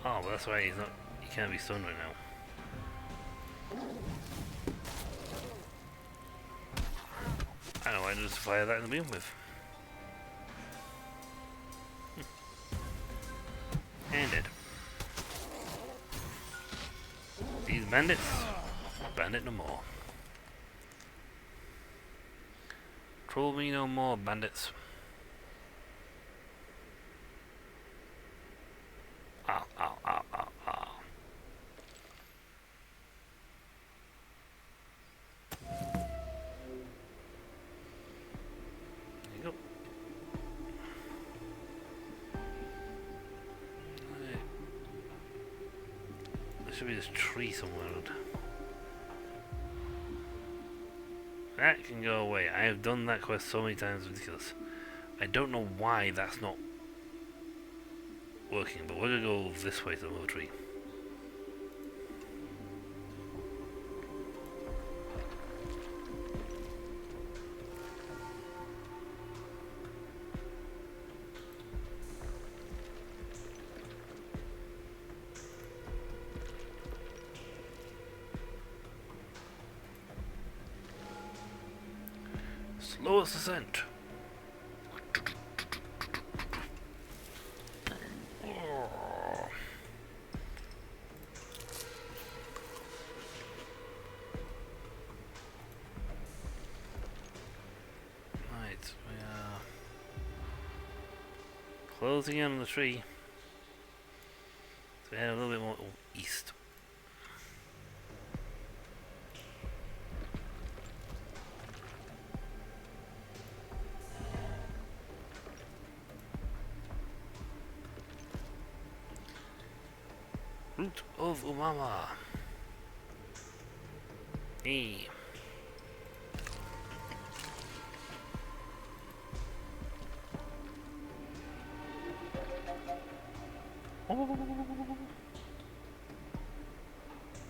Oh, well, that's why he can't be stunned right now. I know, I just fire that in the beam with. And dead. These bandits, bandit no more. Troll me no more, bandits. Ow, ow, ow, ow, ow. There you go. There should be this tree somewhere around. That can go away. I have done that quest so many times, it's ridiculous. I don't know why that's not working, but we're gonna go this way to the move tree. Slowest descent. Right, we are closing in on the tree. So we head a little bit more east. Root of Umama. Hey.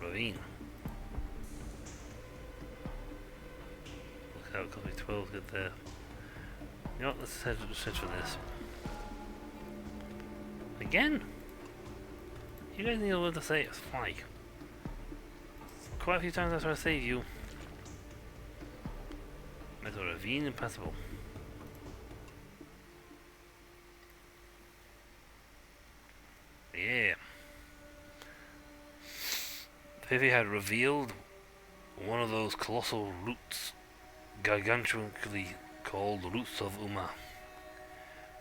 Ravine. Look out, copy 12, good there. You know what, let's head for this. Again? You guys need a word to say it's fly. Quite a few times I try to save you. There's a ravine impassable. Yeah. Piffy had revealed one of those colossal roots, gargantuanly called Roots of Uma.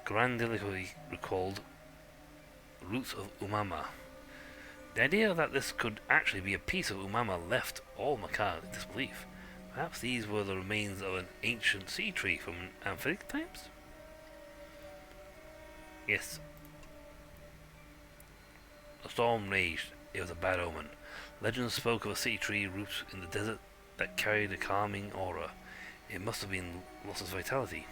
Grandiloquently recalled Roots of Umama. The idea that this could actually be a piece of Umama left all Makar in disbelief. Perhaps these were the remains of an ancient sea tree from amphibic times? Yes. A storm raged. It was a bad omen. Legends spoke of a sea tree root in the desert that carried a calming aura. It must have been lost its vitality.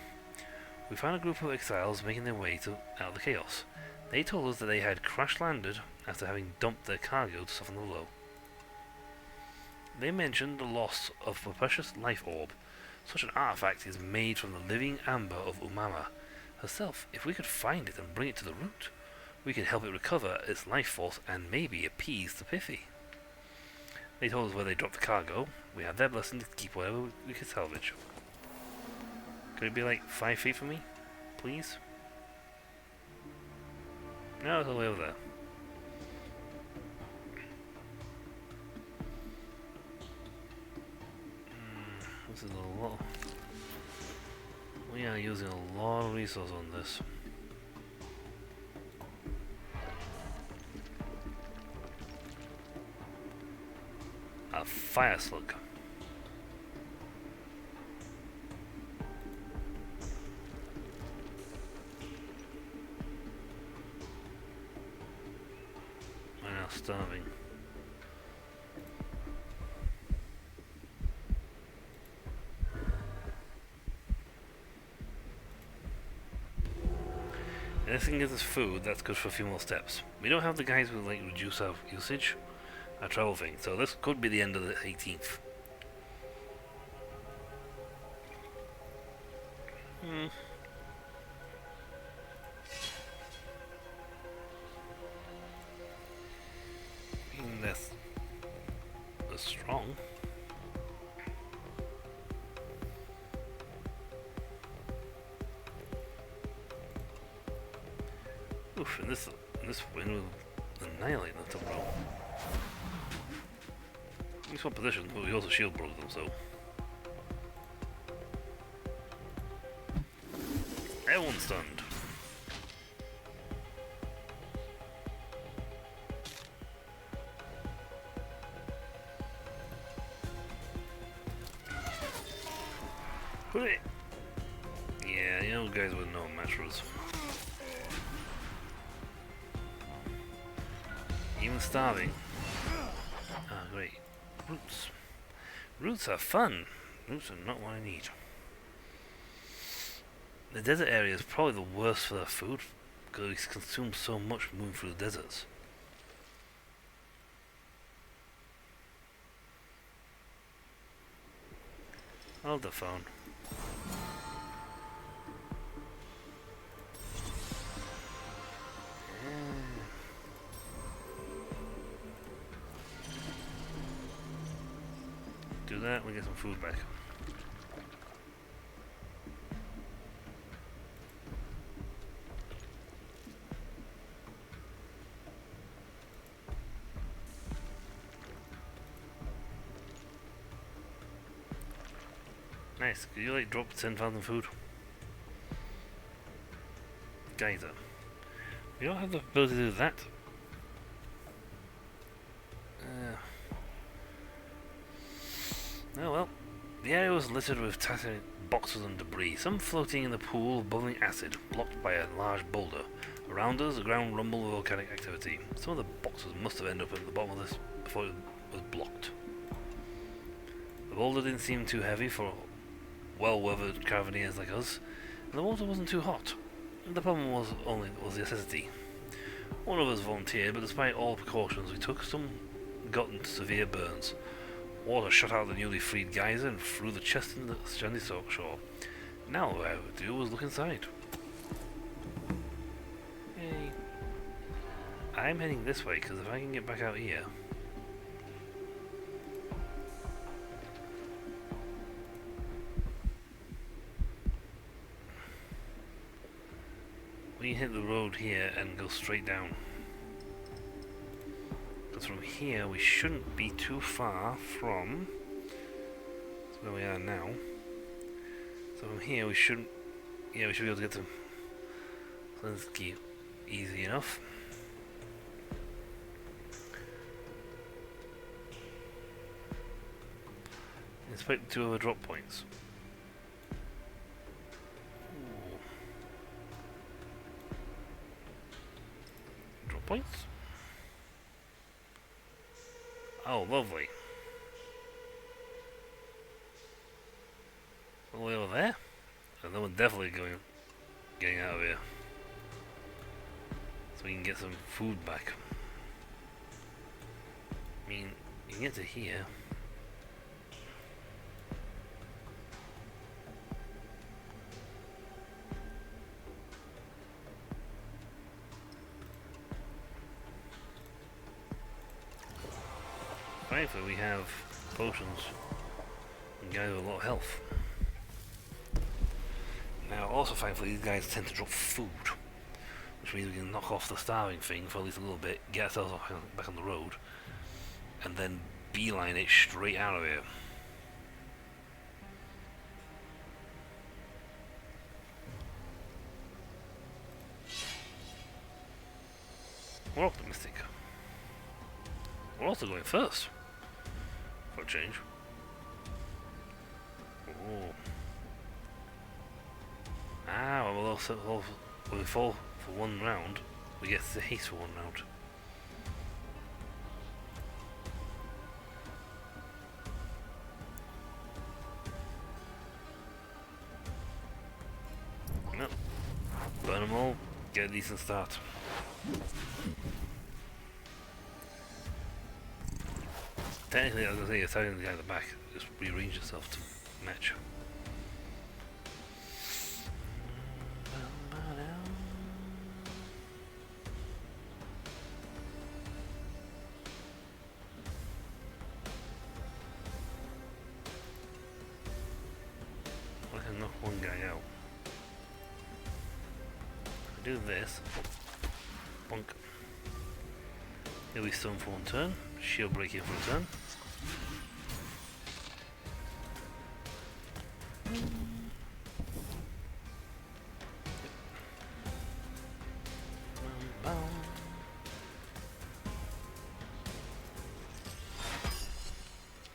We found a group of exiles making their way out of the chaos. They told us that they had crash-landed after having dumped their cargo to soften the blow. They mentioned the loss of a precious life orb. Such an artifact is made from the living amber of Umama herself. If we could find it and bring it to the root, we could help it recover its life force and maybe appease the Piffy. They told us where they dropped the cargo. We had their blessing to keep whatever we could salvage. Could it be like 5 feet from me? Please? No, it's all the way over there. This is a lot. We are using a lot of resources on this. A fire slug. I'm now starving. This thing gives us food, that's good for a few more steps. We don't have the guys who like reduce our usage, our travel thing, so this could be the end of the 18th. That's strong. Oof, and this wind will annihilate the top row. In swap position, but we also shield broke them, so. Everyone's stunned. Yeah, you know guys with no matchers. Even starving. Ah, great. Roots. Roots are fun. Roots are not what I need. The desert area is probably the worst for their food, because we consume so much moving through the deserts. Hold the phone. Do that, we get some food back. Nice, could you like drop 10,000 food? Geyser. We don't have the ability to do that. Oh well. The area was littered with tattered boxes and debris, some floating in the pool of bubbling acid, blocked by a large boulder. Around us, the ground rumbled with volcanic activity. Some of the boxes must have ended up at the bottom of this before it was blocked. The boulder didn't seem too heavy for well-weathered caravaneers like us, and the water wasn't too hot. The problem was the acidity. One of us volunteered, but despite all precautions we took, some got into severe burns. Water shot out the newly freed geyser and threw the chest into the sandy shore. Now all I had to do was look inside. Hey. I'm heading this way, because if I can get back out here... we can hit the road here and go straight down. Because from here we shouldn't be too far from where we are now. So from here we shouldn't... yeah, we should be able to get to Slinsky easy enough. Inspect the 2 other drop points. Ooh. Drop points? Oh, lovely. All the way over there? And then we're definitely getting out of here. So we can get some food back. I mean, you can get to here. Thankfully we have potions and guys with a lot of health. Now also thankfully these guys tend to drop food, which means we can knock off the starving thing for at least a little bit, get ourselves back on the road, and then beeline it straight out of here. We're optimistic. We're also going first. For a change. Oh. Ah, well, also, when we fall for one round, we get the haste for one round. Nope. Burn them all, get a decent start. Technically, I was going to say, attacking the guy at the back, just rearrange yourself to match. I can knock one guy out. I do this. Bonk. He'll be stunned for one turn. Shield break in for a turn.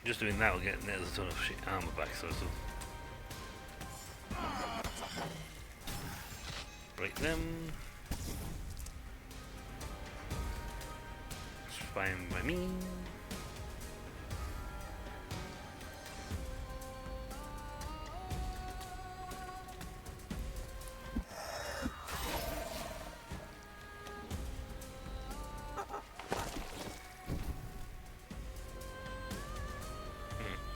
Just doing that will get a ton of shit armor back, so it's break them. It's fine by me.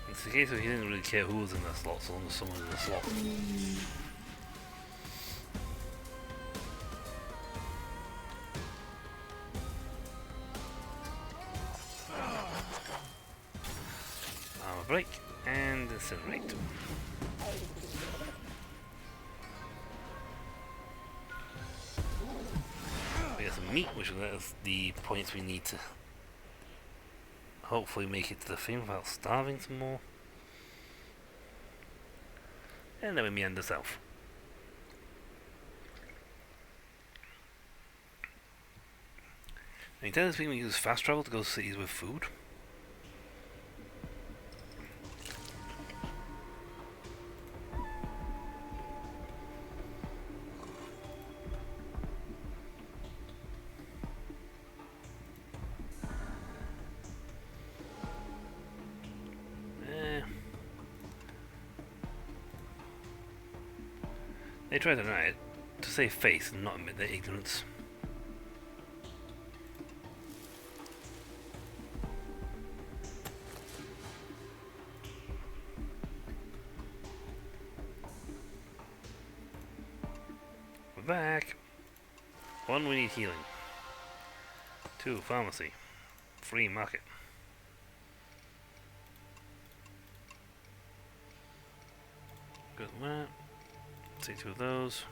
It's the case of he didn't really care who was in that slot, so long as someone was in the slot. Armor break and incinerate. We got some meat, which will let us the points we need to hopefully make it to the thing without starving some more. And then we meander south. And technically speaking, we use fast travel to go to cities with food. They try to deny it, to save face and not admit their ignorance. We're back. 1, we need healing. 2, pharmacy. 3, market. Good that. Take 2 of those.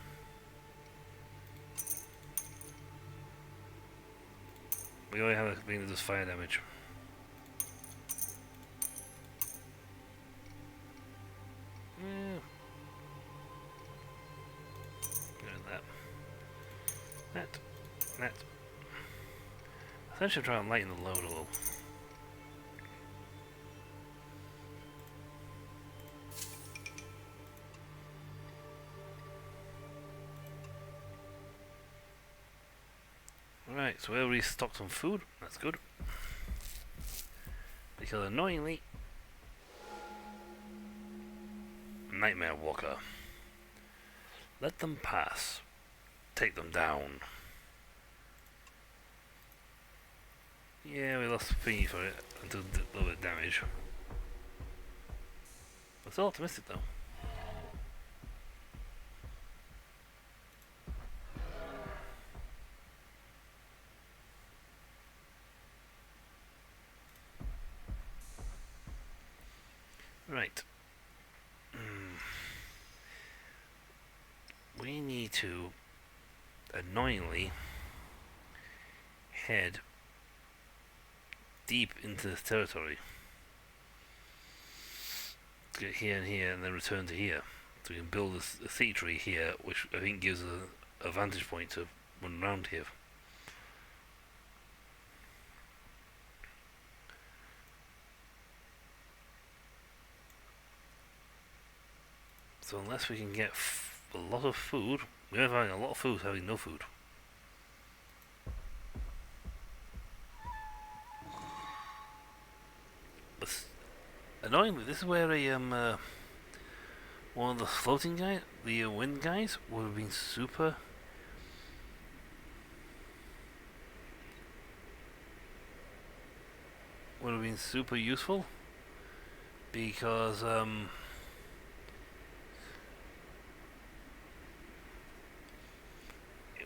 We only have a thing that does fire damage. That. Essentially, try and lighten the load a little. Right, so we already stocked some food. That's good. Because annoyingly, Nightmare Walker. Let them pass. Take them down. Yeah, we lost thingy for it and did a little bit of damage. We're still optimistic though. Right. We need to annoyingly head deep into this territory. Get here and here and then return to here. So we can build a city tree here, which I think gives us a vantage point to run around here. So unless we can get a lot of food, we're having a lot of food having no food. But annoyingly, this is where one of the floating guys, the wind guys, would have been super. Would have been super useful because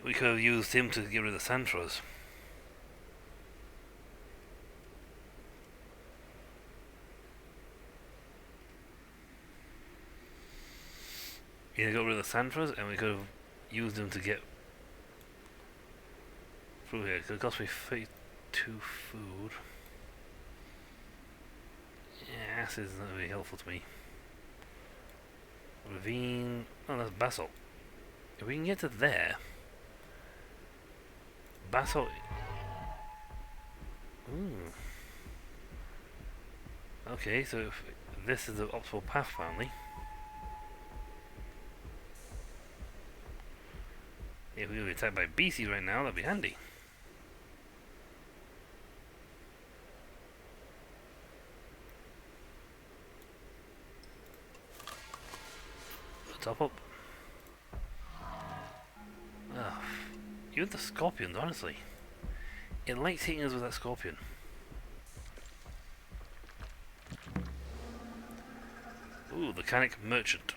we could have used him to get rid of the sand for us. He got rid of the sand for us, and we could have used him to get through here. It could have cost me 32 food. Yeah, this isn't really helpful to me. Ravine. Oh, that's basalt. If we can get to there. Basalt. Ooh. Okay, so if this is the optimal path, apparently. If we were attacked by beasties right now, that'd be handy. Top up. Oh, even the scorpions, honestly. It likes hitting us with that scorpion. Ooh, the Canic Merchant.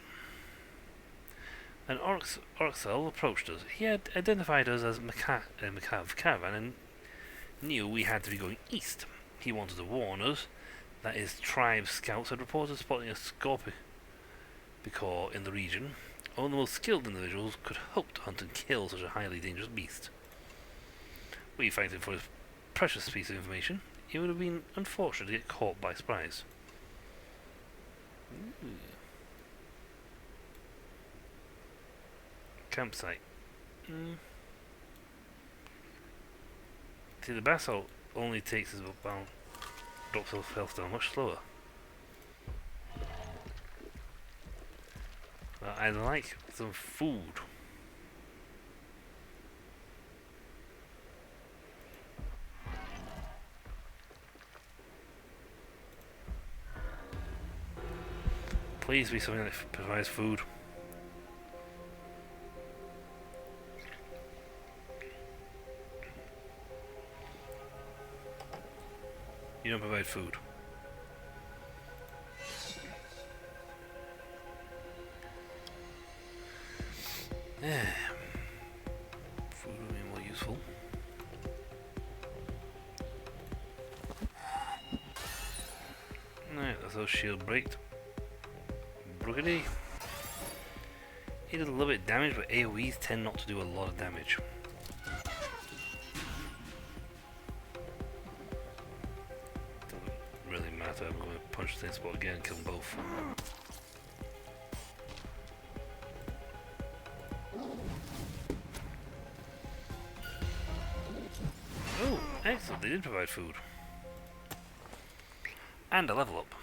An Orxel approached us. He had identified us as Macav Caravan and knew we had to be going east. He wanted to warn us that his tribe scouts had reported spotting a Scorpicore in the region. Only the most skilled individuals could hope to hunt and kill such a highly dangerous beast. We thanked him for his precious piece of information. It would have been unfortunate to get caught by surprise. Ooh. Campsite. See, the basalt only takes us about drops health down much slower. But I'd like some food. Please be something that provides food. You don't provide food. Food would be more useful. Alright, that's our shield breaked. Brugady. He does a little bit of damage, but AoEs tend not to do a lot of damage. Doesn't really matter, I'm going to punch the same spot again and kill them both. Oh, excellent, they did provide food. And a level up.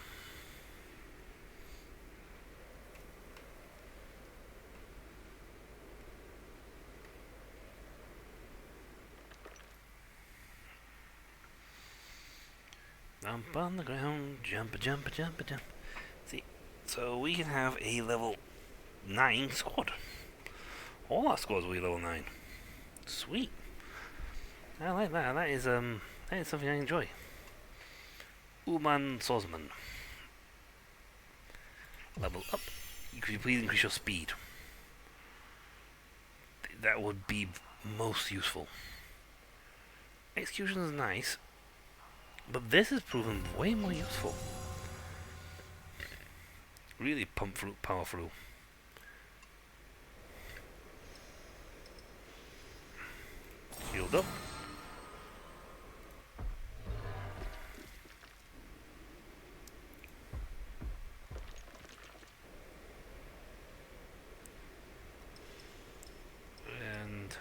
Jump on the ground, jump, jump, jump, jump. See, so we can have a level 9 squad. All our squads will be level 9. Sweet. I like that. That is something I enjoy. Uman Sosman. Level up. Could you please increase your speed? That would be most useful. Execution is nice, but this has proven way more useful. Really pump through, power through. Healed up. And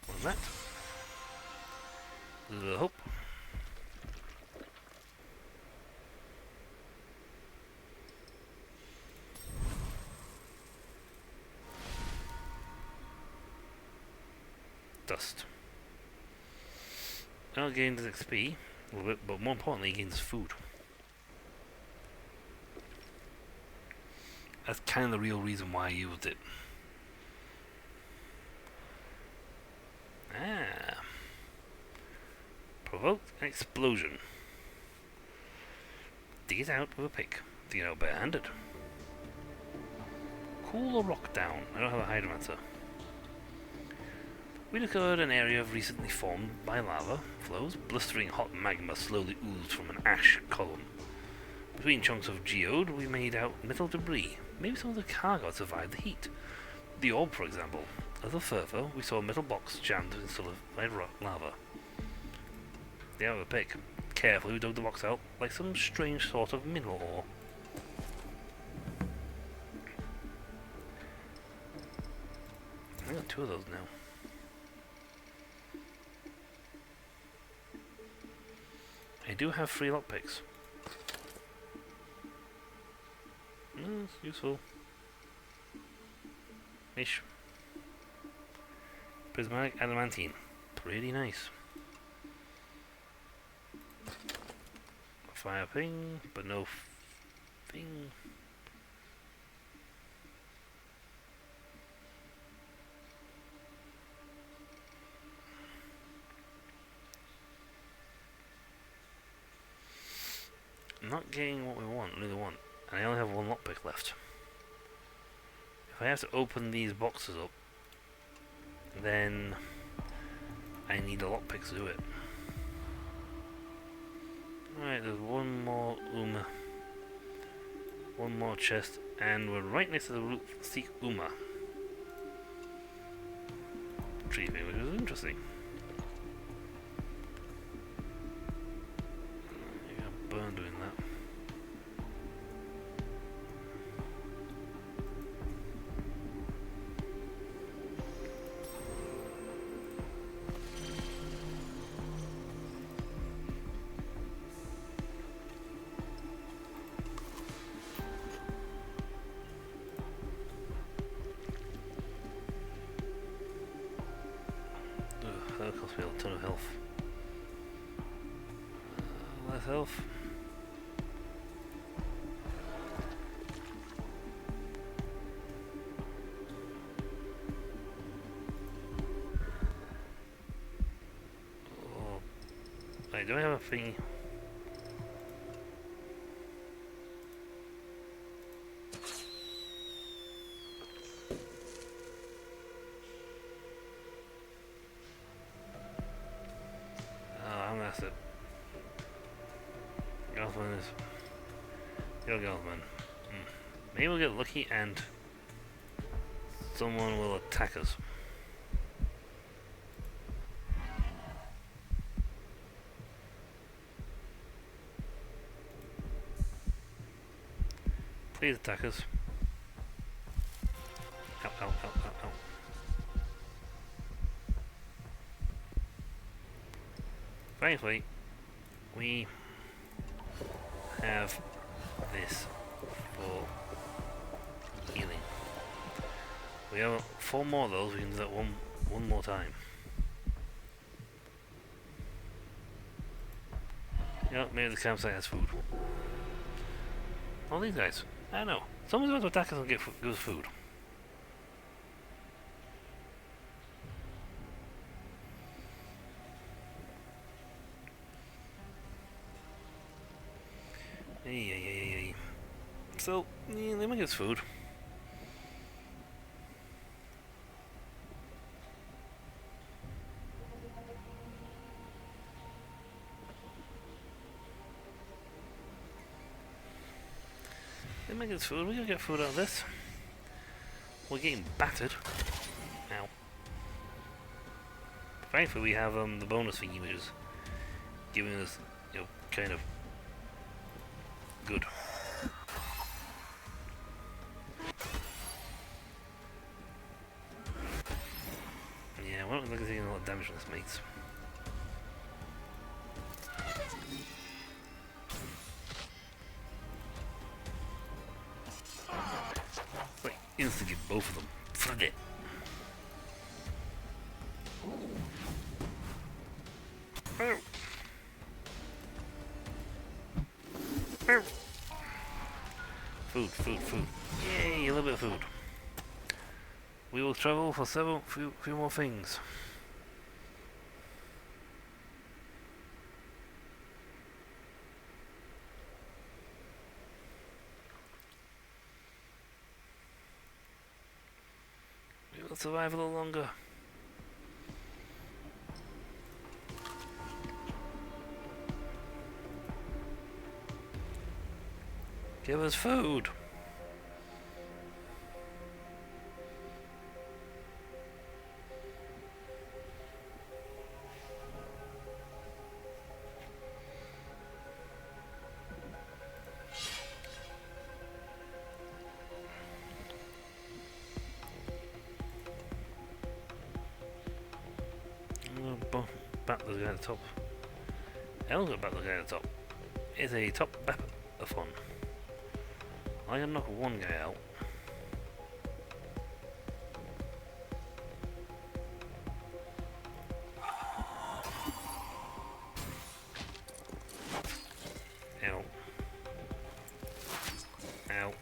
what's that? The hope. dust. Now it gains XP a little bit, but more importantly, it gains food. That's kind of the real reason why I used it. Ah. Provoke an explosion. Dig it out with a pick. Dig it out barehanded. Cool a rock down. I don't have a hydromancer. We discovered an area recently formed by lava flows. Blistering hot magma slowly oozed from an ash column. Between chunks of geode, we made out metal debris. Maybe some of the cargo survived the heat. The orb, for example. A little further, we saw a metal box jammed in solidified lava. They have a pick. Carefully, we dug the box out like some strange sort of mineral ore. I got 2 of those now. I do have 3 lockpicks. It's useful. Ish. Prismatic adamantine. Pretty nice. Fire ping, but no thing. I'm not getting what we really want, and I only have 1 lockpick left. If I have to open these boxes up, then I need a lockpick to do it. Alright, there's 1 more Uma. 1 more chest, and we're right next to the root Seek Uma tree thing, which is interesting. You got burn doing that. That cost me a ton of health. Less health. Oh. Wait, do I have a thingy? That's it. Gothman is... Go Gothman. Maybe we'll get lucky and someone will attack us. Please attack us. Ow, ow, ow, ow, ow. Thankfully, we have this for healing. We have 4 more of those, we can do that one more time. Yeah, maybe the campsite has food. All these guys, I don't know. Someone's about to attack us and get good food. Hey. So, yeah, they might get us food. They might get us food. We're gonna get food out of this. We're getting battered. Ow. Thankfully, we have the bonus thingy, which is giving us, kind of good. Yeah, we're not looking at taking a lot of damage from this, mates. Like, instantly get both of them. Fuck it. Oh. Oh. Food, food, food. Yay, a little bit of food. We will travel for few more things. We will survive a little longer. Give us food. Battler's guy at the top. Elder Battler's guy at the top. Is a top battler-a-thon. I can knock one guy out. Ow. Ow.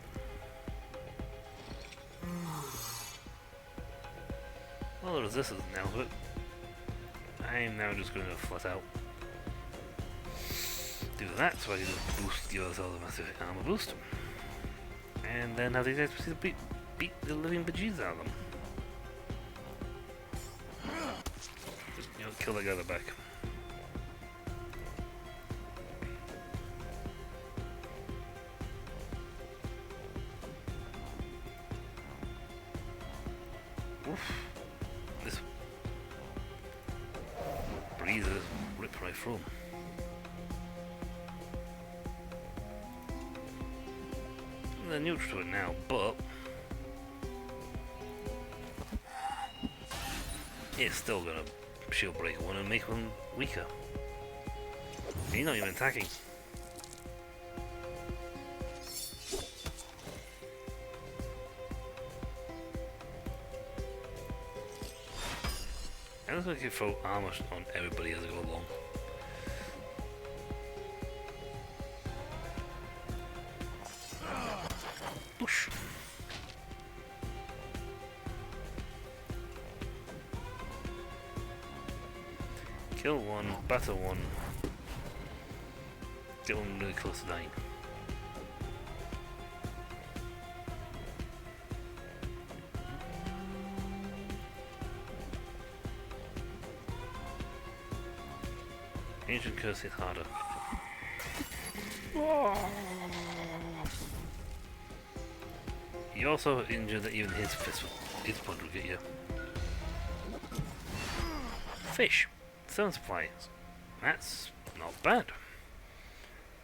Well, the resistance now, but I'm now just going to flat out do that so I can just boost, give ourselves a massive armor boost. And then have these guys beat the living bejesus out of them. Just, you know, kill that guy at the back. Oof. This breeze is ripped right through him. They're neutral to it now, but it's still gonna shield break one and make one weaker. He's not even attacking. I'm just gonna throw armor on everybody as I go along. Push. Kill one, batter one. Get one really close to dying. Ancient curse hit harder. He also injured that even his punch will get you. Fish. 7 supplies. That's not bad.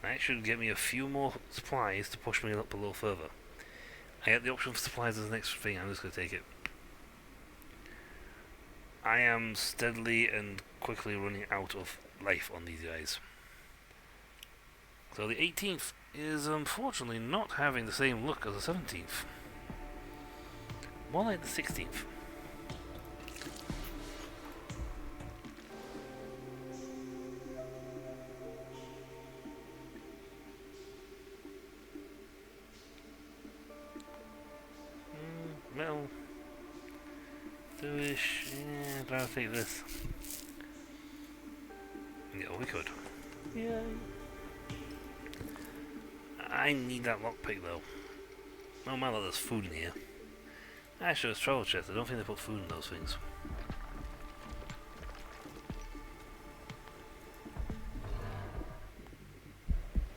That should get me a few more supplies to push me up a little further. I get the option for supplies as the next thing, I'm just going to take it. I am steadily and quickly running out of life on these guys. So the 18th is unfortunately not having the same look as the 17th. More like the 16th. Metal. Do-ish. Yeah, I'd rather take this. Yeah, we could. Yeah. I need that lockpick though. No matter there's food in here. Actually, it's travel chest. I don't think they put food in those things.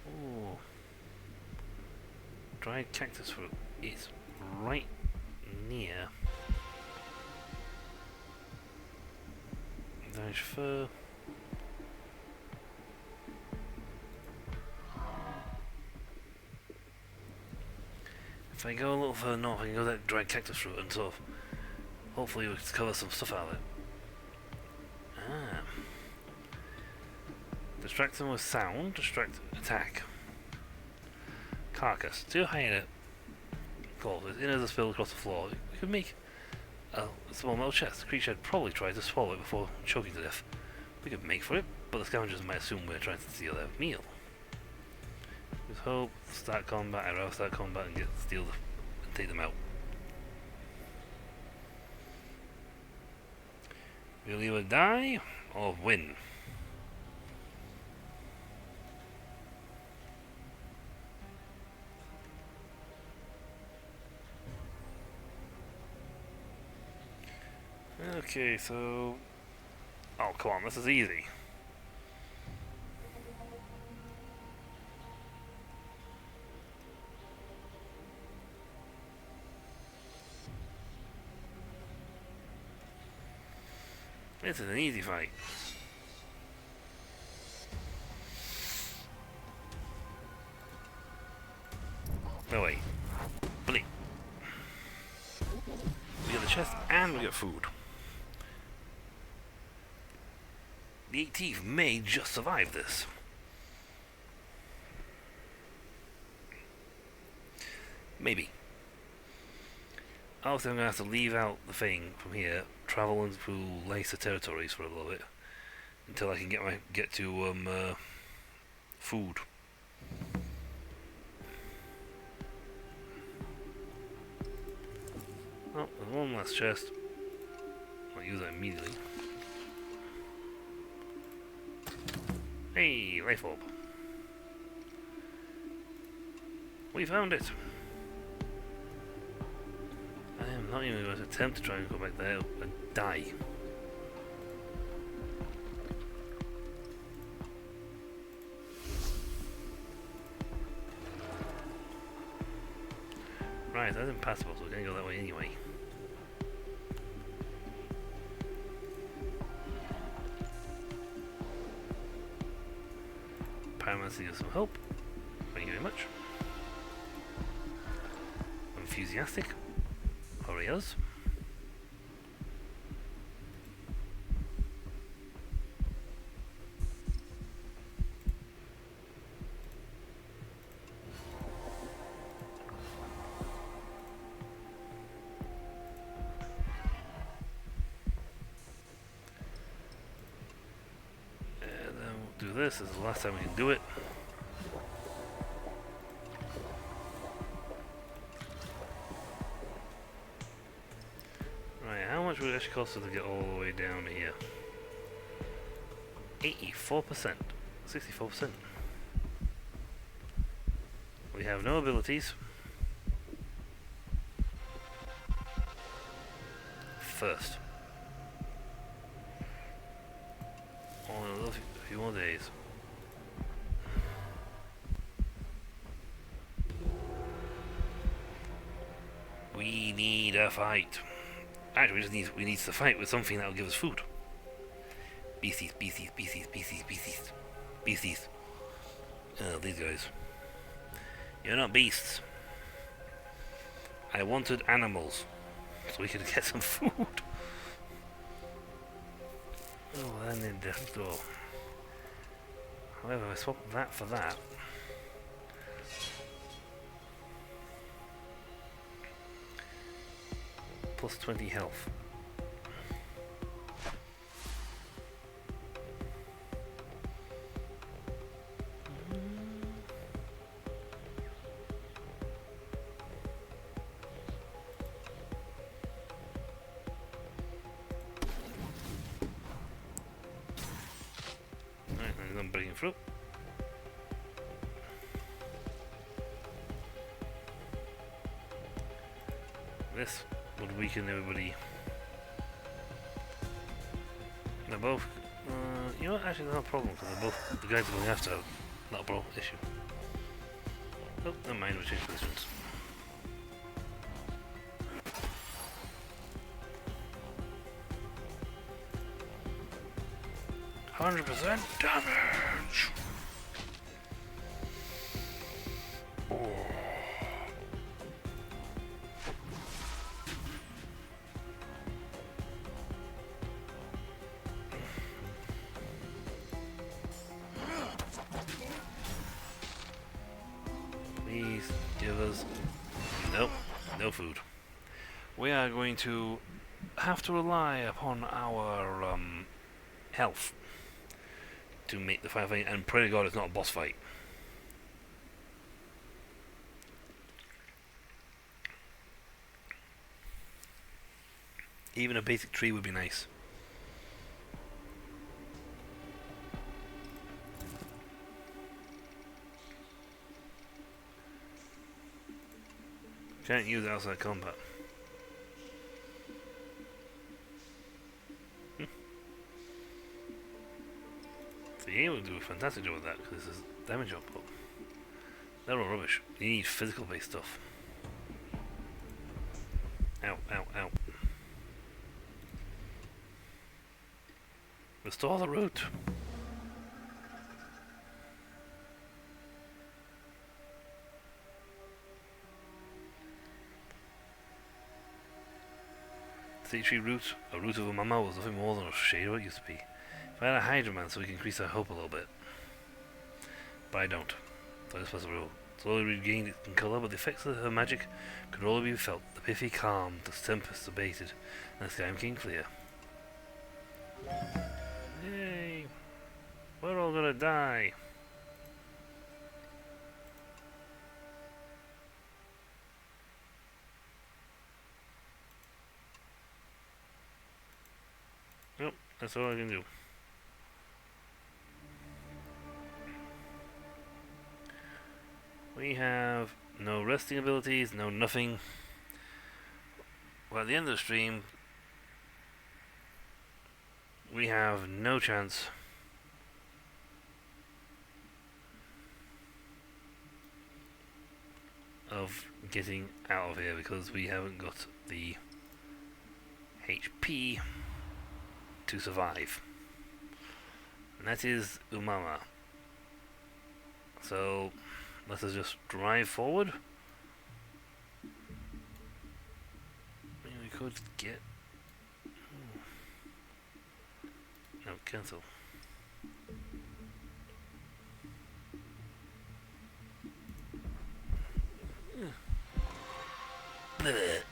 Oh. Dried cactus fruit. It's right near. Dash fur. If I go a little further north, I can go that dried cactus fruit and sort of hopefully we can cover some stuff out of it. Ah. Distract them with sound, distract attack. Carcass. Too high in it. Cool. It's in as a spill across the floor. We could make A small metal chest. The creature had probably tried to swallow it before choking to death. We could make for it, but the scavengers might assume we're trying to steal their meal. Just hope, start combat, I'd rather start combat and take them out. We'll either die or win. Okay, so... Oh, come on, this is easy. This is an easy fight. No way. Bleep. We got the chest and we got food. The 18th may just survive this. Maybe. Also, I'm going to have to leave out the thing from here, travel into Lacer territories for a little bit, until I can get to food. Oh, there's one last chest. I'll use that immediately. Hey, life orb. We found it. I am not even going to attempt to try and go back there and die. Right, that's impassable, so we're going to go that way anyway. Pyromancy gives some help. Thank you very much. Enthusiastic. Warriors. And then we'll do this. This is the last time we can do it. Would it actually cost us to get all the way down here? 84%. 64%. We have no abilities. First. Only a few more days. We need a fight. Actually, we need to fight with something that will give us food. Beasties. Oh, these guys. You're not beasts. I wanted animals, so we could get some food. Oh, then in death door. However, I swapped that for that. Plus 20 health. Right, I'm breaking through. This would weaken everybody. They're both. You know what? Actually, not a problem because they're both the guys are going after. Not a problem issue. Oh, never mind. We'll change positions. %100% damage. Oh. Please give us no food. We are going to have to rely upon our health to make the final fight, and pray to God it's not a boss fight. Even a basic tree would be nice. Can't use it outside combat. So he will do a fantastic job with that because this is damage output. They're all rubbish. You need physical based stuff. Ow, ow, ow. Restore the root. Sea tree root, a root of a mama, was nothing more than a shade of what it used to be. If I had a Hydra Man so we can increase our hope a little bit. But I don't. So I just press the rule. Slowly regained its colour, but the effects of her magic could only be felt. The pithy calmed, the tempest abated, and the sky became clear. Yay! We're all gonna die! Nope, that's all I can do. We have no resting abilities, no nothing. Well, at the end of the stream, we have no chance of getting out of here because we haven't got the HP to survive. And that is Umama. So let us just drive forward. I mean, we could get... No, cancel. Blech.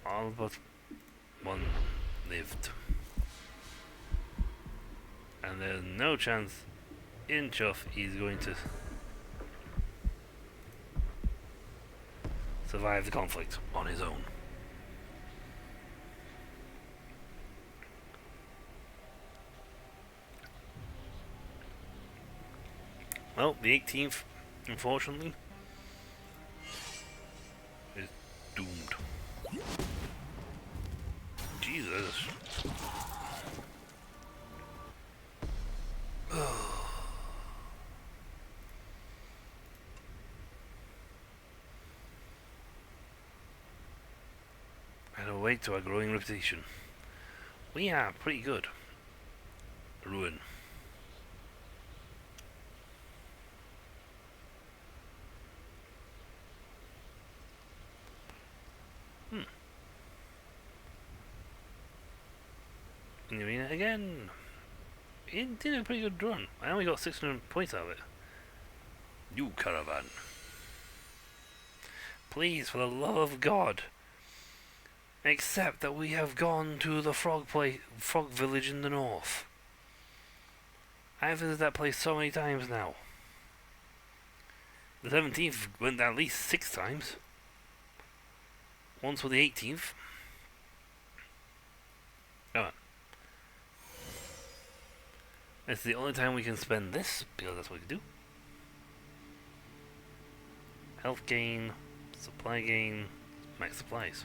All but one lived. And there's no chance in Chuff he's going to survive the conflict on his own. Well, the 18th, unfortunately, is doomed. Jesus. And await to our growing reputation. We are pretty good. Ruin. In the arena again. It did a pretty good run. I only got 600 points out of it. You caravan. Please, for the love of God, accept that we have gone to the frog village in the north. I've visited that place so many times now. The 17th went at least 6 times. Once with the 18th. Come on. It's the only time we can spend this, because that's what we can do. Health gain, supply gain, max supplies.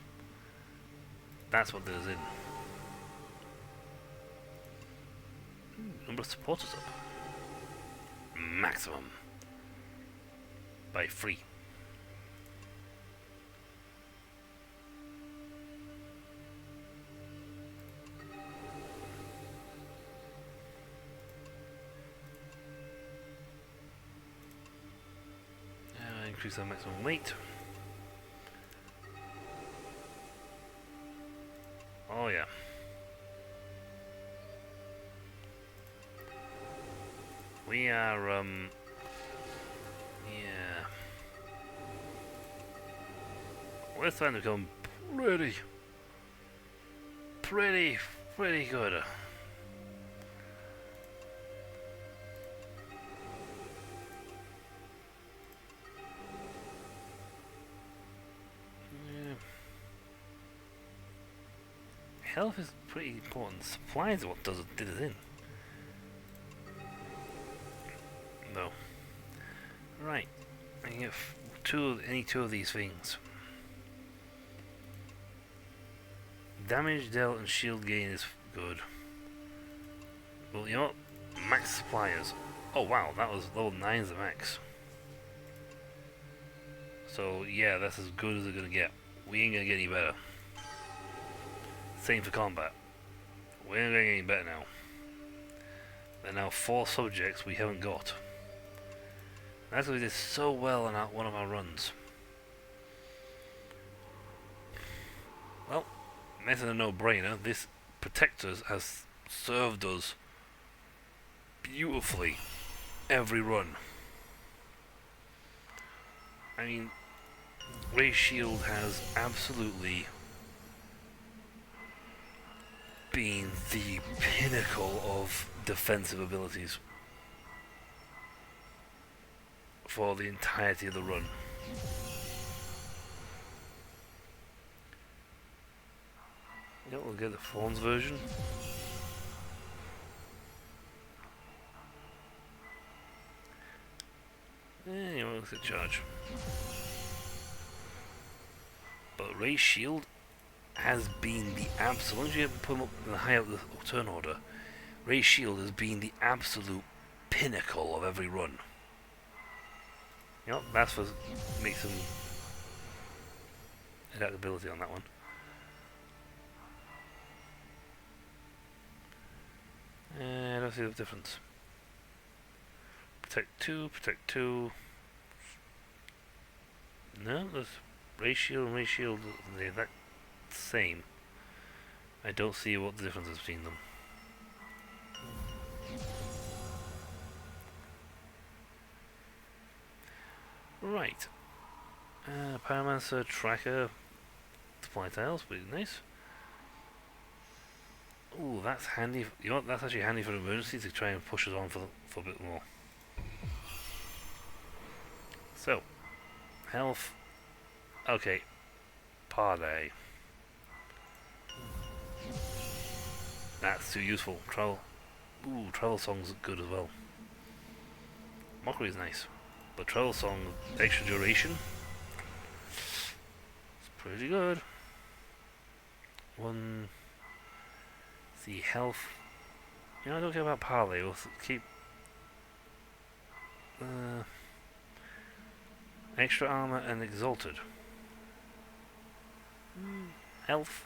That's what there's in. Number of supporters up. Maximum. By free. Increase our maximum weight. Oh yeah. We are yeah. we're starting to become pretty, pretty good. Health is pretty important. Supplies are what did us in. No. Right. I can get any two of these things. Damage dealt and shield gain is good. Well, you know what? Max suppliers. Oh wow, that was level 9's the max. So yeah, that's as good as it's gonna get. We ain't gonna get any better. Same for combat. We ain't gonna get any better now. There are now 4 subjects we haven't got. That's why we did so well on one of our runs. Well, this is a no-brainer. This Protectors has served us beautifully every run. I mean, Ray Shield has absolutely been the pinnacle of defensive abilities for the entirety of the run. Yeah, we'll get the Thorns version. Anyway, let's get charge. But Ray's Shield has been the absolute. Once you put him up in the high up the turn order, Ray's Shield has been the absolute pinnacle of every run. You know, that's for make some adaptability on that one. I don't see the difference. Protect 2, protect 2. No, there's Ray Shield and Ray Shield, they're that same. I don't see what the difference is between them. Right. Pyromancer, Tracker, supply tiles, pretty nice. Ooh, that's handy. You know what? That's actually handy for emergency to try and push us on for a bit more. So, health. Okay. Parley. That's too useful. Travel. Ooh, travel songs are good as well. Mockery is nice, but travel song extra duration. It's pretty good. One. See health. You know, I don't care about parley. We'll keep extra armor and exalted. Health.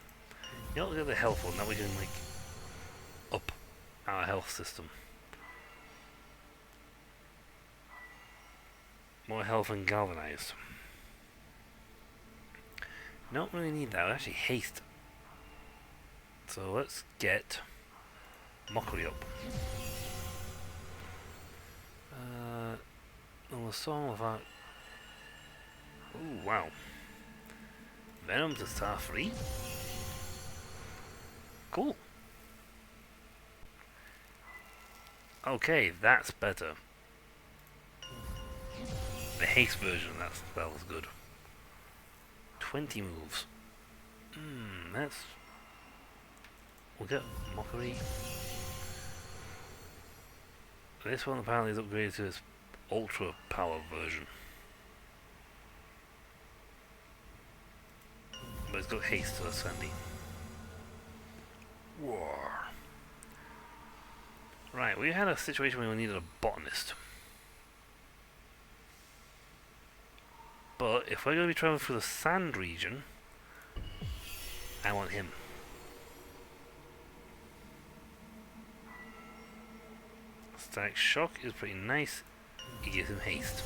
You know, look at the health one. Now we can like up our health system. More health and galvanized. Don't really need that. Actually, haste. So let's get Mockery up. And we'll song without. Ooh, wow. Venom to star 3. Cool. Okay, that's better. The haste version of that spell is good. 20 moves. That's. We'll get Mockery. This one apparently is upgraded to its ultra power version. But it's got haste, so that's handy. War. Right, we had a situation where we needed a botanist. But if we're going to be traveling through the sand region, I want him. Static Shock is pretty nice. He gives him haste.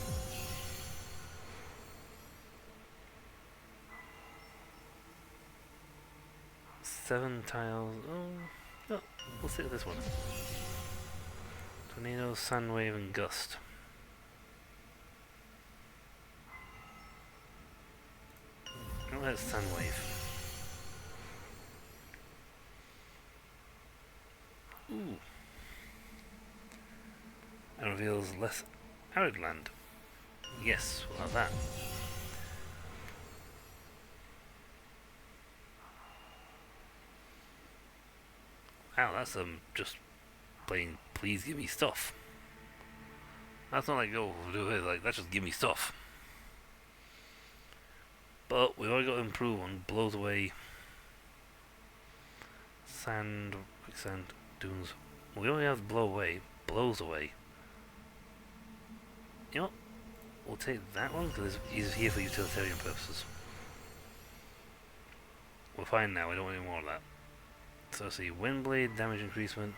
Seven tiles. Oh, no, we'll stick with this one. Tornado, Sand Wave, and Gust. Oh, that's Sunwave. Ooh. That reveals less arid land. Yes, we'll have that. Wow, that's just plain please give me stuff. That's not like, oh, do it, like, that's just give me stuff. But we've already got to improve on blows away sand, quicksand, dunes. We only have blow away, blows away. You know what? We'll take that one because he's here for utilitarian purposes. We're fine now, we don't want any more of that. So let's see, wind blade, damage increasement,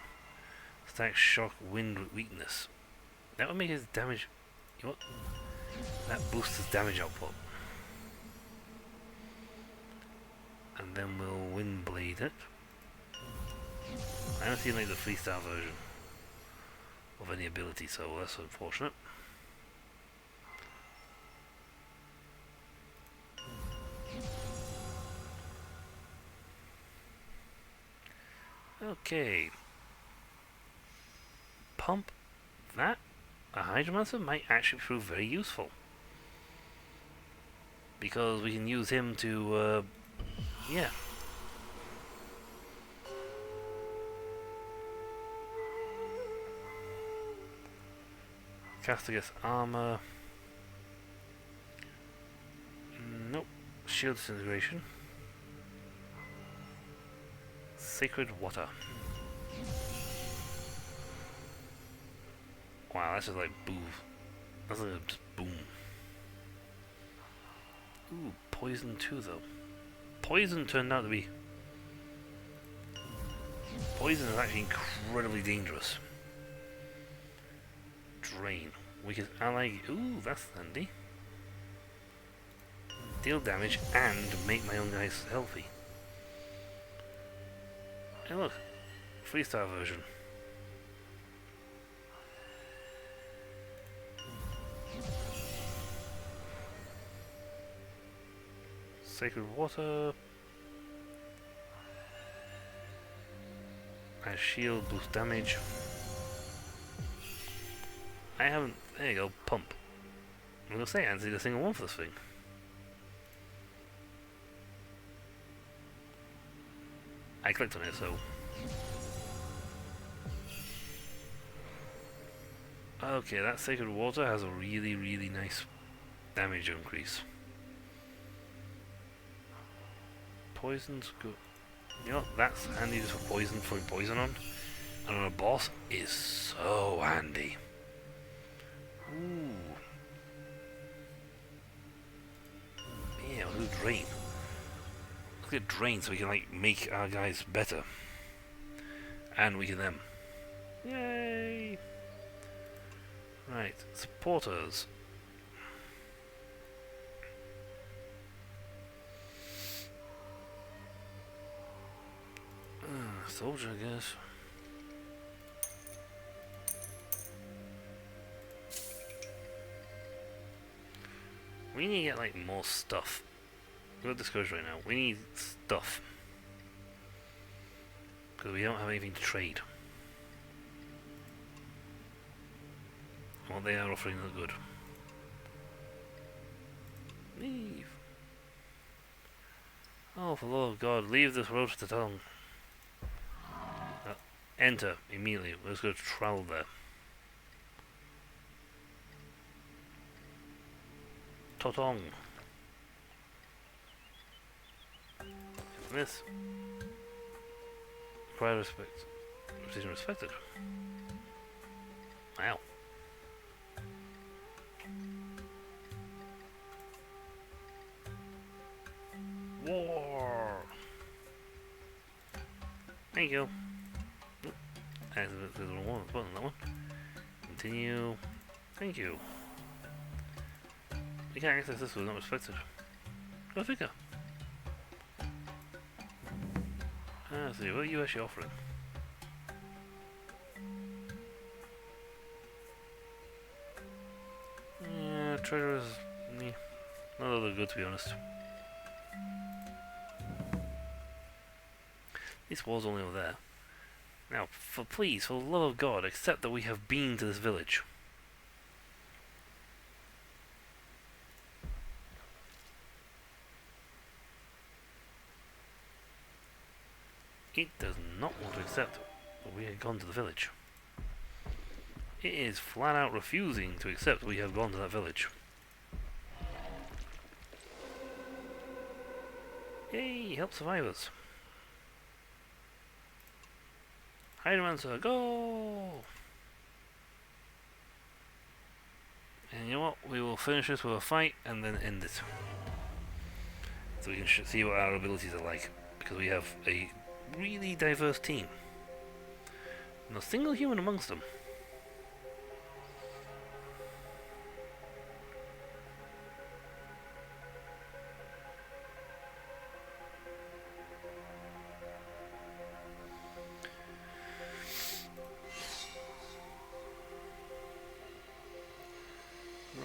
stack shock, wind weakness. That would make his damage. You know what? That boosts his damage output. And then we'll wind blade it. I haven't seen like the 3-star version of any ability, so that's unfortunate. Okay. Pump that. A Hydromancer might actually prove very useful. Because we can use him to, yeah. Cast against armor. Nope. Shield disintegration. Sacred water. Wow, that's just like boom. That's like just boom. Ooh, poison too though. Poison turned out to be. Poison is actually incredibly dangerous. Drain. Weakest ally. Ooh, that's handy. Deal damage and make my own guys healthy. Hey look, 3-star version. Sacred water. A shield boost damage. I haven't. There you go. Pump. I'm gonna say I haven't seen a single one for this thing. I clicked on it, so. Okay, that sacred water has a really, really nice damage increase. Poison's good. You know, that's handy just for poison, throwing poison on. And on a boss is so handy. Ooh. Yeah, we'll do drain. Let's get drain so we can like make our guys better. And weaken them. Yay! Right, supporters. Soldier, I guess. We need to get like more stuff. We've got discouraged right now. We need stuff. Because we don't have anything to trade. What they are offering is good. Leave. Oh, for the love of God, leave this road to the tongue. Enter immediately. Let's go to travel there. Totong. This. Require respect. Decision respected. Wow. War. Thank you. There's the wrong button on that one. Continue. Thank you. We can't access this, was not respected. Go figure. Let's see, what are you actually offering? Yeah, treasure is not all that good to be honest. This wall's only over there. Now, please, for the love of God, accept that we have been to this village. It does not want to accept that we have gone to the village. It is flat out refusing to accept we have gone to that village. Yay, help survivors. Hydromancer, go! And you know what? We will finish this with a fight and then end it. So we can see what our abilities are like. Because we have a really diverse team. Not a single human amongst them.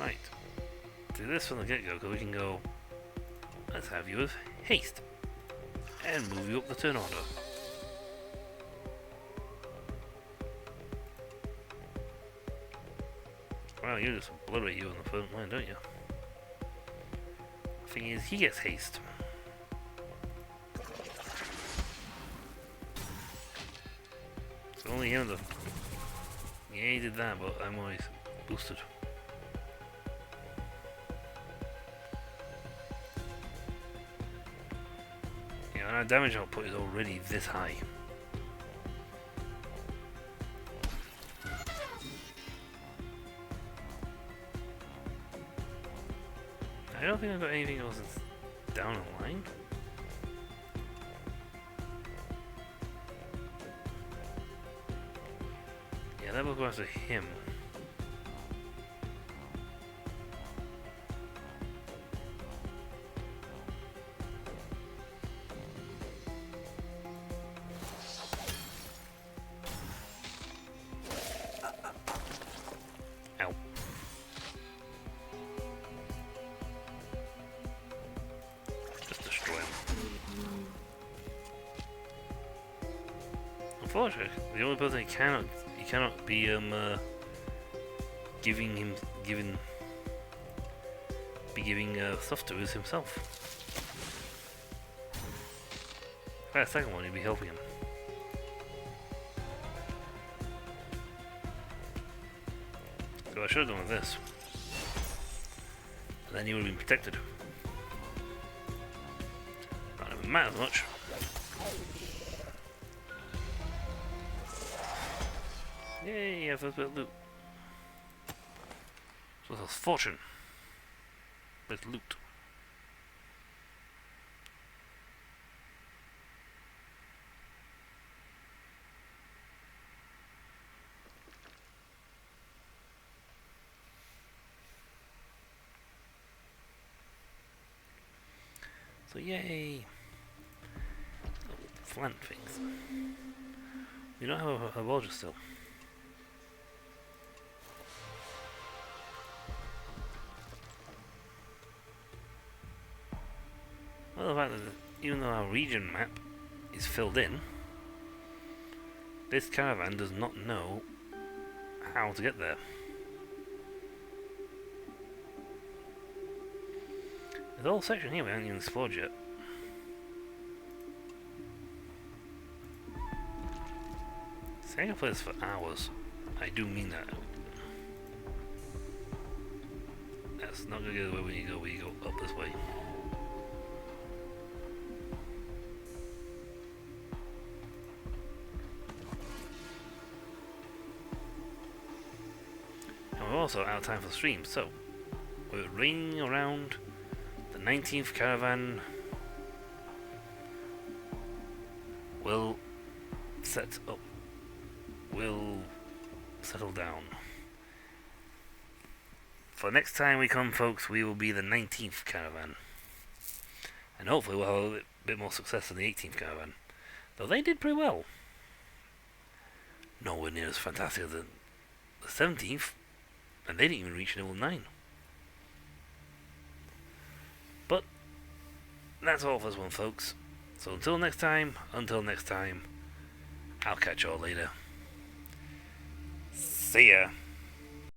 Right. Do this from the get-go, because we can go... Let's have you with haste. And move you up the turn order. Wow, you just obliterate you on the front line, don't you? The thing is, he gets haste. It's only him the... Yeah, he did that, but I'm always boosted. Yeah, and our damage output is already this high. I don't think I've got anything else that's down the line. Yeah, that will go after him. Ow. Just destroy him. Unfortunately, the only person he cannot be giving stuff to is himself. That second one, he'd be helping him. So I should have done with this. And then he would have been protected. Not even matter much. Yay, I have a bit of loot. So that's fortune. With loot. So yay! Oh, plant things. We don't have a Bolger still. Well, the fact that even though our region map is filled in, this caravan does not know how to get there. There's a whole section here we haven't even explored yet. Saying I play this for hours, I do mean that. That's not going to go the way we go up this way. And we're also out of time for the stream, so we're raining around the 19th caravan will set up. Will settle down. For next time we come, folks, we will be the 19th caravan. And hopefully we'll have a bit more success than the 18th caravan. Though they did pretty well. Nowhere near as fantastic as the 17th. And they didn't even reach level 9. But that's all for this one, folks. So until next time, I'll catch y'all later. See ya.